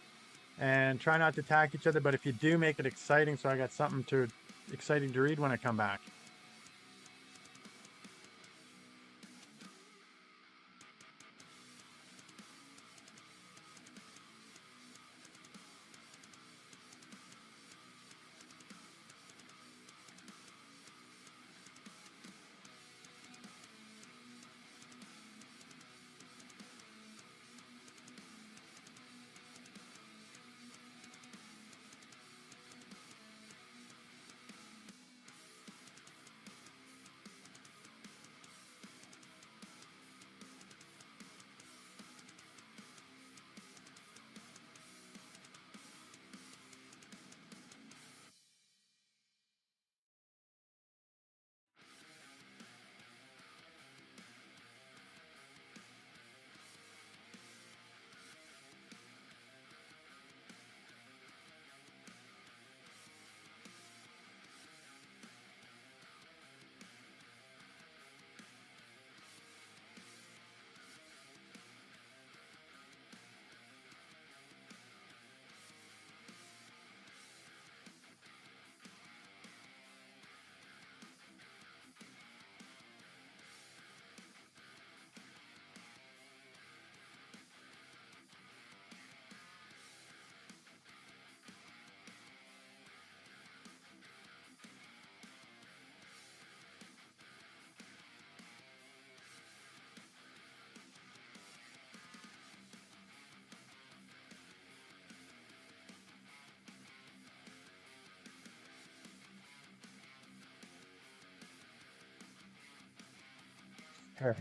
and try not to attack each other. But if you do, make it exciting so I got something exciting to read when I come back.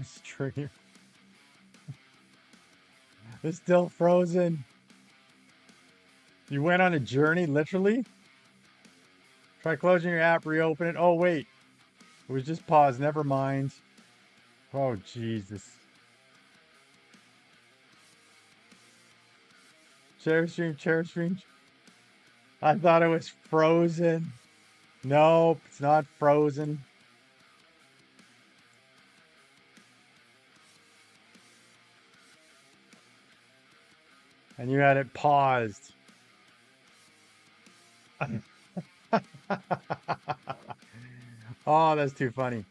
Stream. It's still frozen. You went on a journey, literally? Try closing your app, reopen it. Oh, wait. It was just paused. Never mind. Oh, Jesus. Share stream, share stream. I thought it was frozen. Nope, it's not frozen. And you had it paused. Oh, that's too funny.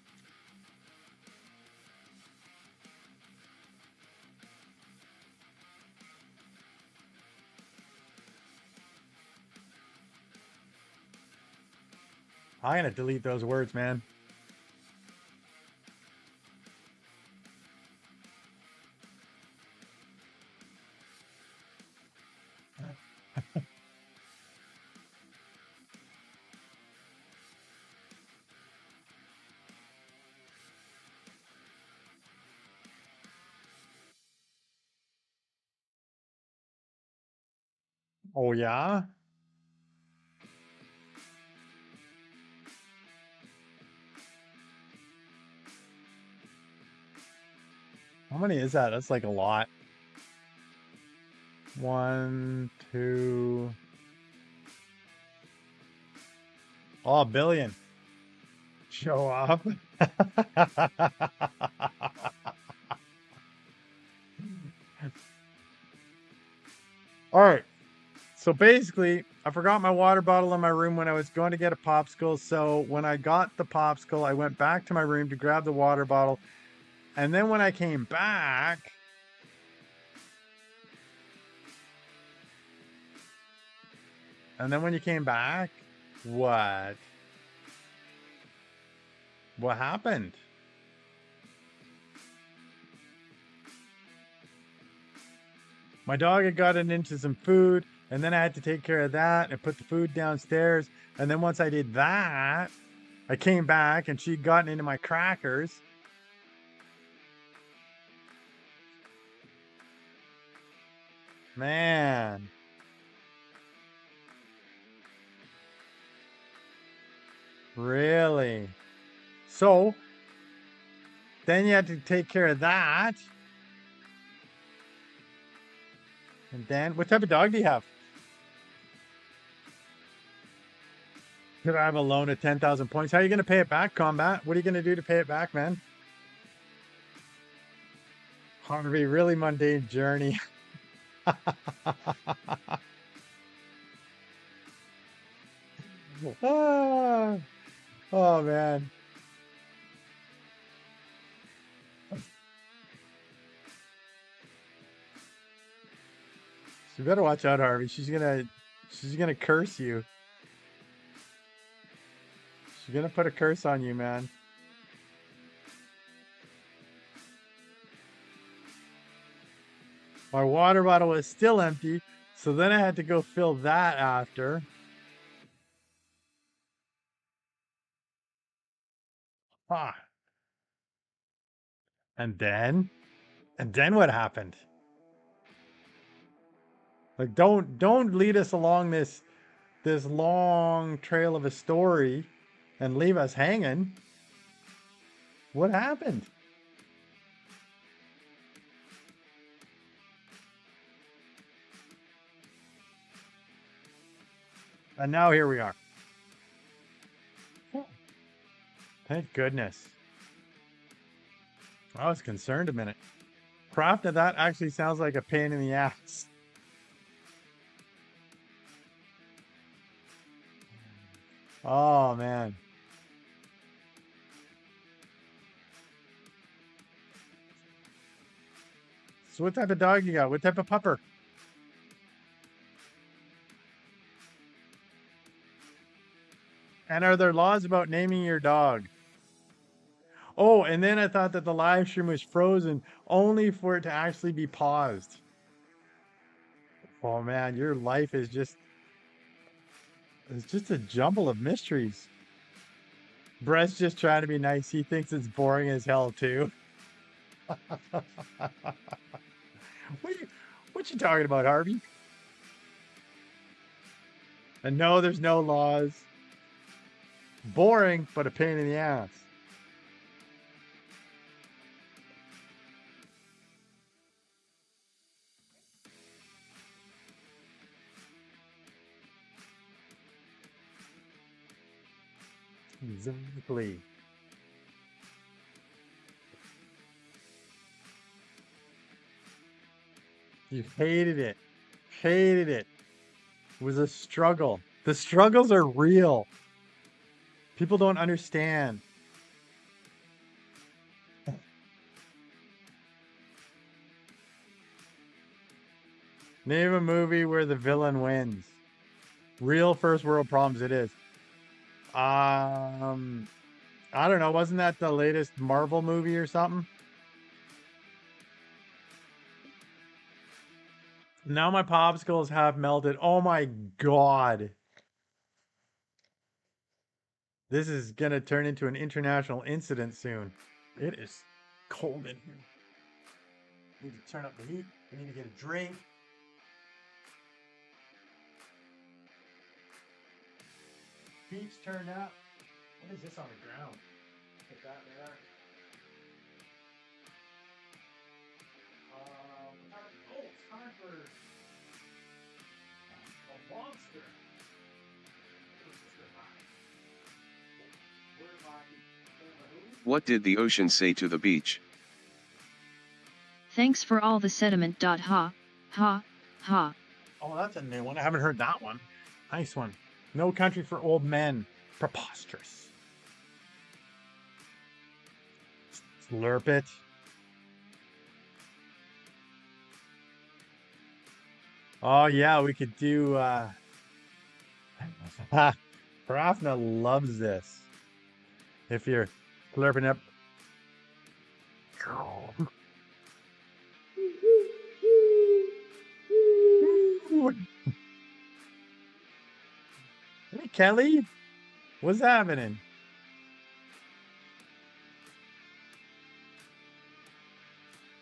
I'm gonna delete those words, man. Oh, yeah? How many is that? That's like a lot. 1, 2. Oh, a billion. Show up. All right. So basically, I forgot my water bottle in my room when I was going to get a popsicle. So when I got the popsicle, I went back to my room to grab the water bottle. And then when I came back, when you came back, what? What happened? My dog had gotten into some food, and then I had to take care of that and put the food downstairs. And then once I did that, I came back and she'd gotten into my crackers. Man. Really? So, then you had to take care of that. And then, what type of dog do you have? Could I have a loan of 10,000 points? How are you going to pay it back, Combat? What are you going to do to pay it back, man? Harvey, really mundane journey. Ah, oh, man. You better watch out, Harvey. She's gonna curse you. She's gonna put a curse on you, man. My water bottle was still empty, so then I had to go fill that after. Ah. And then what happened? Like, don't lead us along this long trail of a story and leave us hanging. What happened? And now here we are. Thank goodness. I was concerned a minute. Craft of that actually sounds like a pain in the ass. Oh, man. So what type of dog you got? What type of pupper? And are there laws about naming your dog? Oh, and then I thought that the live stream was frozen only for it to actually be paused. Oh man, your life is just... It's just a jumble of mysteries. Brett's just trying to be nice. He thinks it's boring as hell too. What you talking about, Harvey? And no, there's no laws. Boring, but a pain in the ass. Exactly. You hated it. Hated it. It was a struggle. The struggles are real. People don't understand. Name a movie where the villain wins. Real first world problems it is. I don't know. Wasn't that the latest Marvel movie or something? Now my popsicles have melted. Oh my God. This is going to turn into an international incident soon. It is cold in here. Need to turn up the heat. We need to get a drink. Heat's turned up. What is this on the ground? Put that there. Oh, it's time for a monster. What did the ocean say to the beach? Thanks for all the sediment. Ha, ha, ha. Oh, that's a new one. I haven't heard that one. Nice one. No Country for Old Men. Preposterous. Slurp it. Oh yeah, we could do Parafna loves this. If you're slurping up. Hey Kelly, what's happening?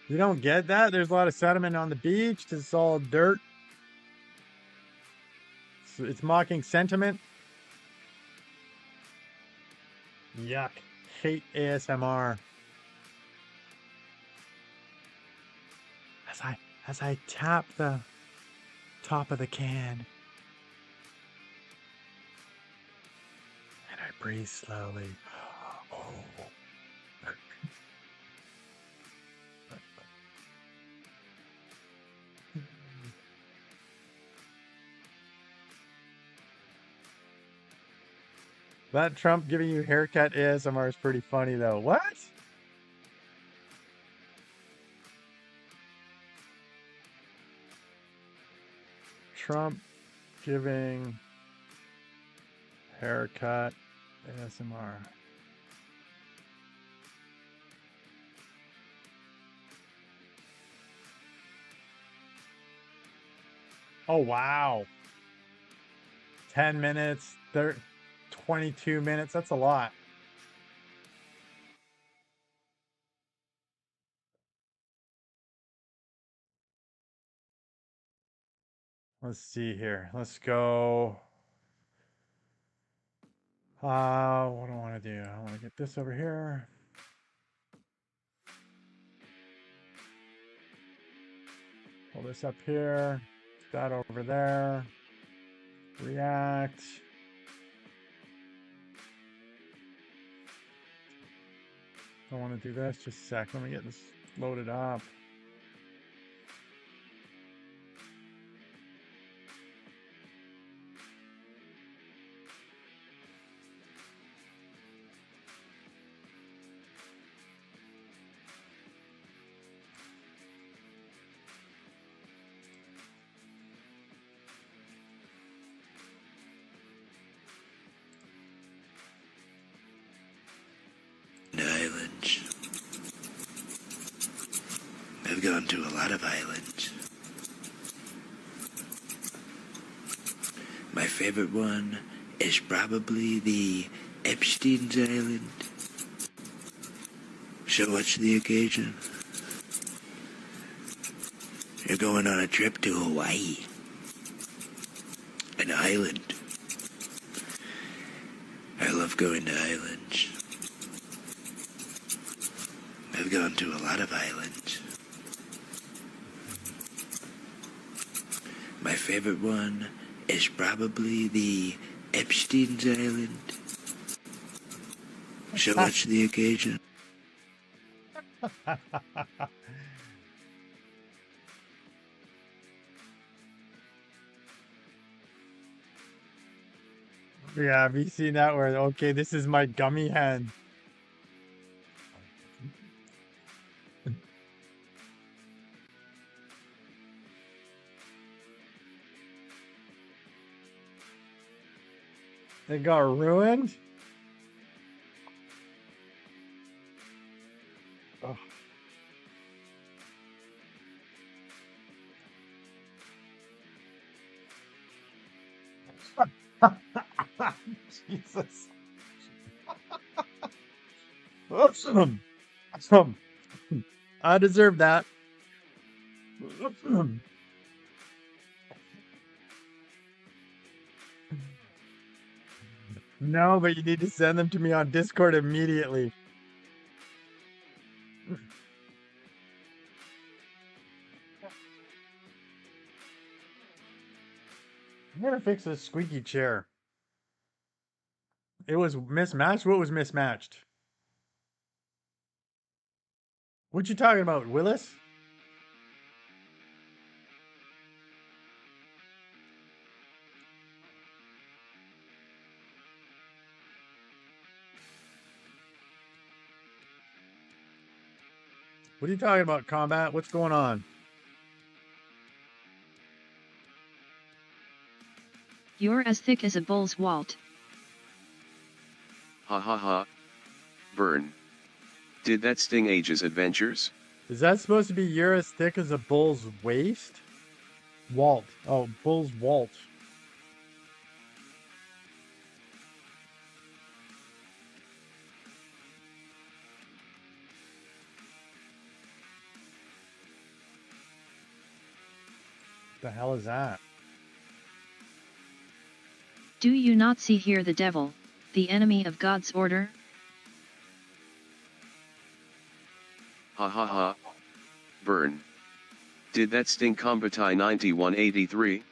You don't get that? There's a lot of sediment on the beach. It's all dirt. It's mocking sentiment. Yuck. Hate ASMR. As I tap the top of the can. And I breathe slowly. Oh. That Trump giving you haircut ASMR is pretty funny though. What? Trump giving haircut ASMR. Oh wow. 10 minutes, 22 minutes, that's a lot. Let's see here. Let's go. What do I want to do? I want to get this over here. Pull this up here. That over there. React. I want to do this. Just a sec. Let me get this loaded up. Islands. I've gone to a lot of islands. My favorite one is probably the Epstein's Island. So what's the occasion? You're going on a trip to Hawaii. An island. I love going to islands. I've gone to a lot of islands. My favorite one is probably the Epstein's Island. So much the occasion. Yeah, have you seen that where, okay, this is my gummy hand. It got ruined? Oh. Jesus. Awesome. Awesome. I deserve that. No, but you need to send them to me on Discord immediately. I'm gonna fix this squeaky chair. It was mismatched. What was mismatched? What you talking about, Willis? What are you talking about, Combat? What's going on? You're as thick as a bull's walt. Ha ha ha. Burn. Did that sting Age's adventures? Is that supposed to be you're as thick as a bull's waist? Walt. Oh, bull's walt. The hell is that? Do you not see here the devil, the enemy of God's order? Ha ha ha. Burn. Did that sting Combatai 9183?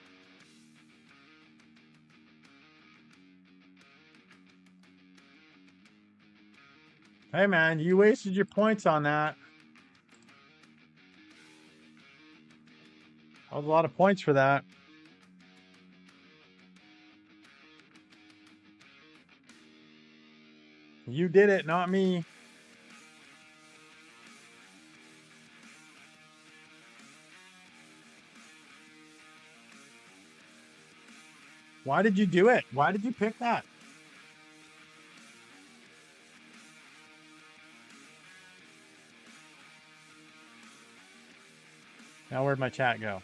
Hey man, you wasted your points on that. That was a lot of points for that. You did it, not me. Why did you do it? Why did you pick that? Now where'd my chat go?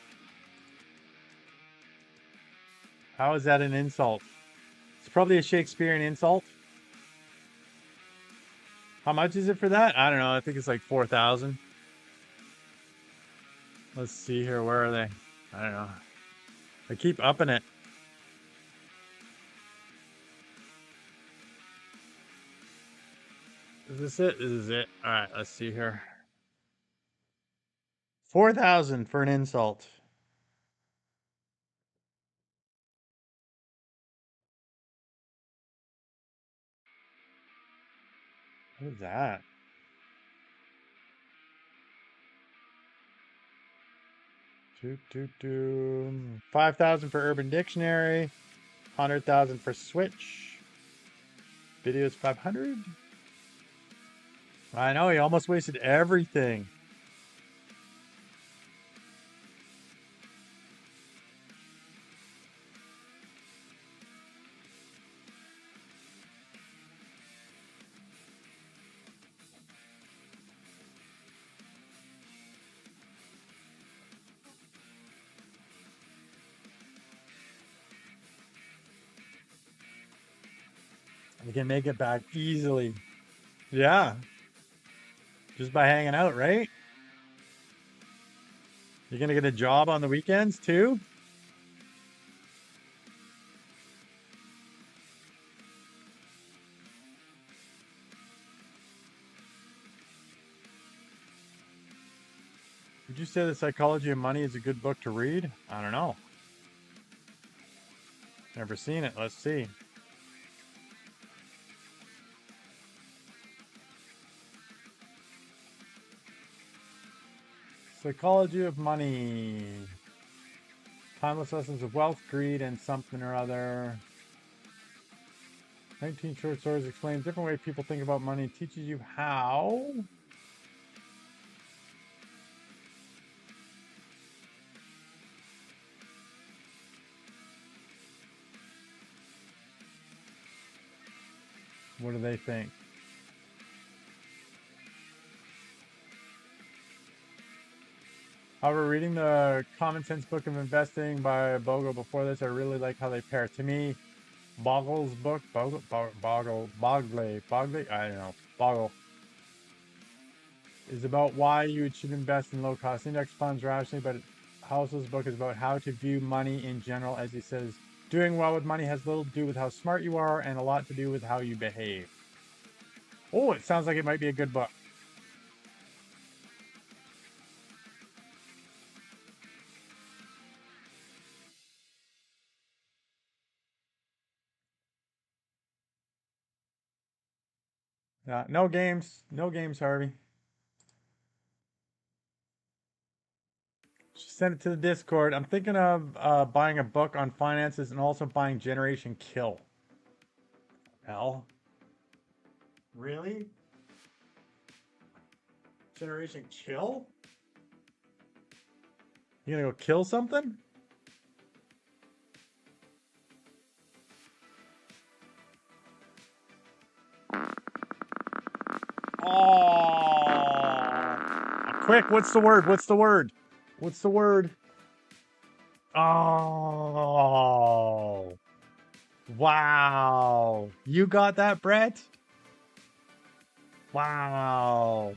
How is that an insult? It's probably a Shakespearean insult. How much is it for that? I don't know. I think it's like 4,000. Let's see here. Where are they? I don't know. I keep upping it. Is this it? This is it. All right, let's see here. 4,000 for an insult. What is that? Toot, toot, toot. 5,000 for Urban Dictionary. 100,000 for Switch. Videos 500. I know, he almost wasted everything. We can make it back easily. Yeah. Just by hanging out, right? You're gonna get a job on the weekends too? Would you say The Psychology of Money is a good book to read? I don't know. Never seen it. Let's see. Psychology of Money. Timeless Lessons of Wealth, Greed, and something or other. 19 short stories explain different ways people think about money. Teaches you how. What do they think? However, reading the Common Sense Book of Investing by Bogle before this, I really like how they pair. To me, Bogle's book, Bogle, I don't know, Bogle, is about why you should invest in low-cost index funds rationally, but House's book is about how to view money in general. As he says, doing well with money has little to do with how smart you are and a lot to do with how you behave. Oh, it sounds like it might be a good book. No games. No games, Harvey. Just send it to the Discord. I'm thinking of buying a book on finances and also buying Generation Kill. Hell? Really? Generation Kill? You gonna go kill something? Oh! Quick, what's the word? What's the word? What's the word? Oh! Wow! You got that, Brett? Wow!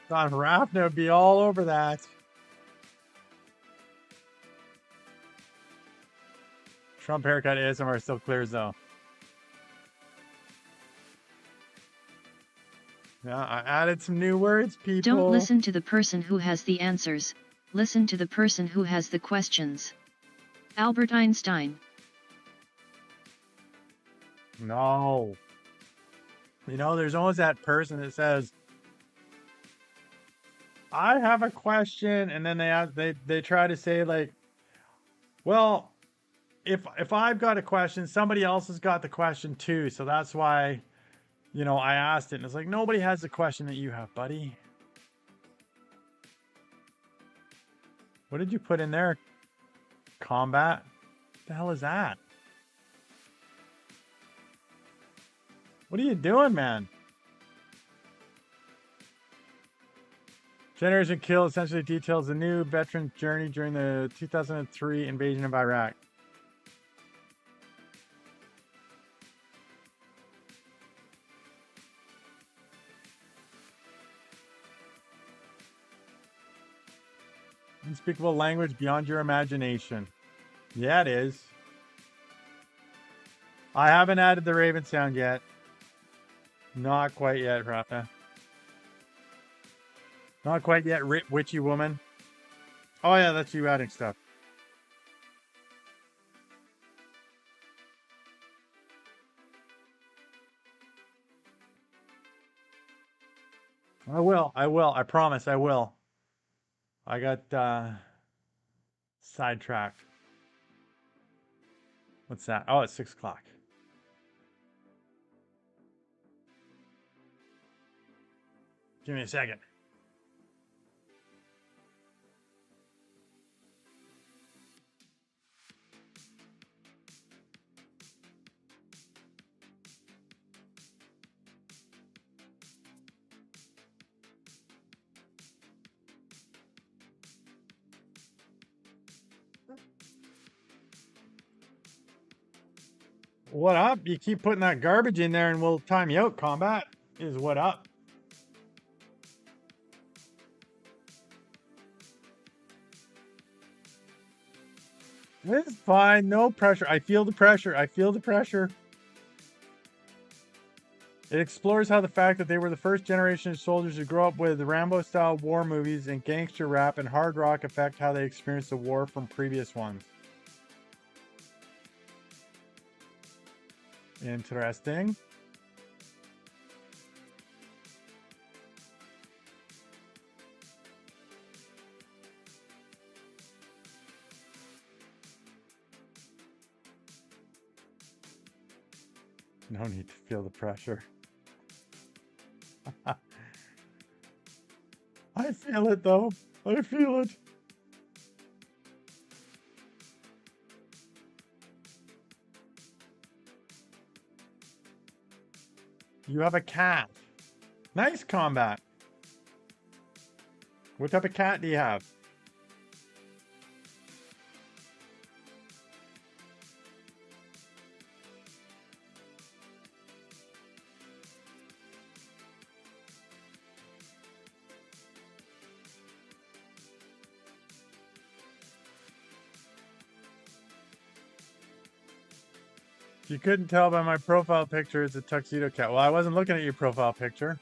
Don Raffner would be all over that. Trump haircut ASMR still clears though. Yeah, I added some new words, people. Don't listen to the person who has the answers, listen to the person who has the questions. Albert Einstein. No. You know, there's always that person that says, I have a question, and then they try to say like, well, if I've got a question, somebody else has got the question too, so that's why, you know, I asked it. And it's like, nobody has the question that you have, buddy. What did you put in there? Combat? What the hell is that? What are you doing, man? Generation Kill essentially details the new veteran's journey during the 2003 invasion of Iraq. Unspeakable language beyond your imagination. Yeah, it is. I haven't added the Raven sound yet. Not quite yet, Rafa. Not quite yet, witchy woman. Oh yeah, that's you adding stuff. I will. I promise I will. I got sidetracked. What's that? Oh, it's 6 o'clock. Give me a second. What up? You keep putting that garbage in there and we'll time you out. Combat is what up. It's fine. No pressure. I feel the pressure. I feel the pressure. It explores how the fact that they were the first generation of soldiers who grew up with Rambo-style war movies and gangster rap and hard rock affect how they experienced the war from previous ones. Interesting. No need to feel the pressure. I feel it though. I feel it. You have a cat. Nice combat. What type of cat do you have? If you couldn't tell by my profile picture, it's a tuxedo cat. Well, I wasn't looking at your profile picture.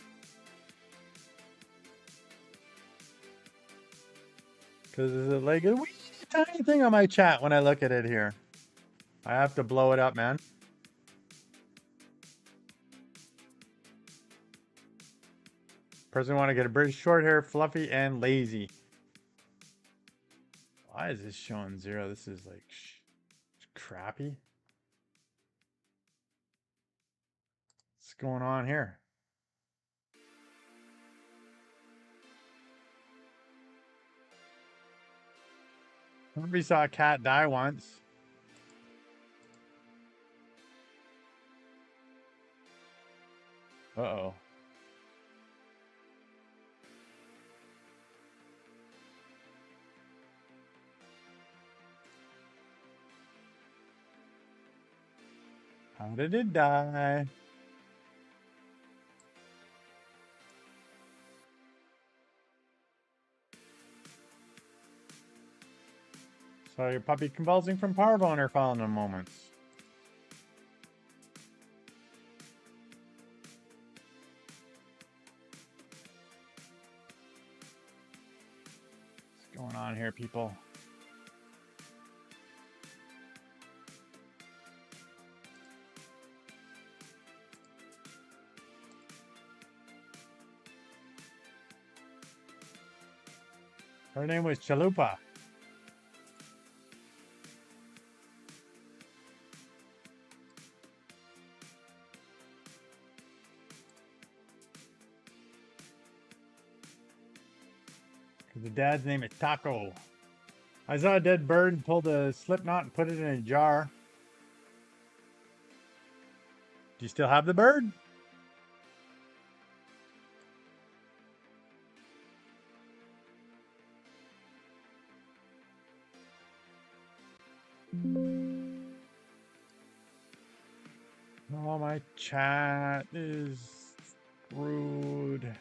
Because there's like a wee tiny thing on my chat when I look at it here. I have to blow it up, man. Person want to get a British short hair, fluffy and lazy. Why is this showing 0? This is like crappy. What's going on here? Everybody saw a cat die once. Uh-oh. How did it die? So your puppy convulsing from parvo in her final moments. What's going on here, people? Her name was Chalupa. The dad's name is Taco. I saw a dead bird and pulled a slip knot and put it in a jar. Do you still have the bird? Oh, my chat is rude.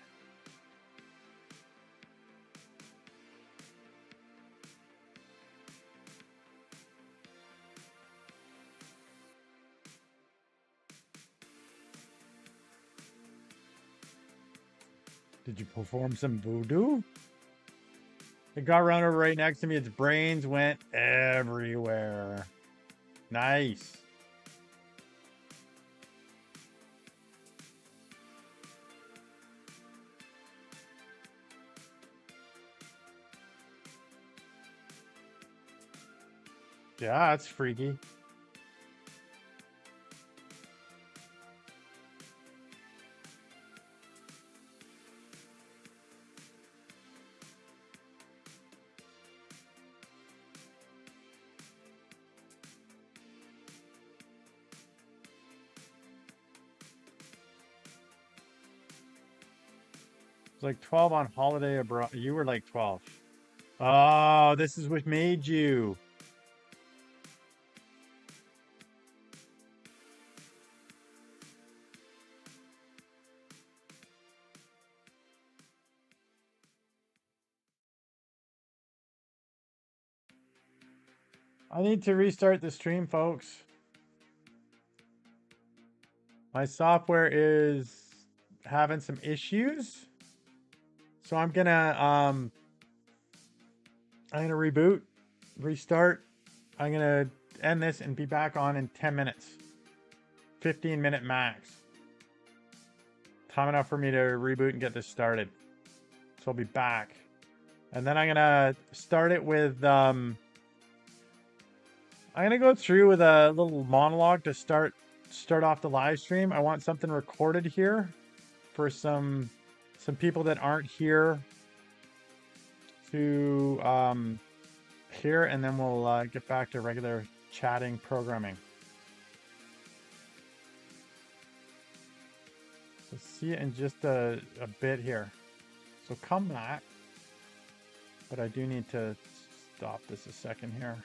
Did you perform some voodoo? It got run over right next to me. Its brains went everywhere. Nice. Yeah, that's freaky. It's like 12 on holiday abroad. You were like 12. Oh, this is what made you. I need to restart the stream, folks. My software is having some issues. So I'm gonna reboot, restart. I'm gonna end this and be back on in 10 minutes. 15-minute max. Time enough for me to reboot and get this started. So I'll be back. And then I'm gonna start it with I'm gonna go through with a little monologue to start off the live stream. I want something recorded here for some people that aren't here to hear, and then we'll get back to regular chatting programming. So see you in just a bit here. So come back, but I do need to stop this a second here.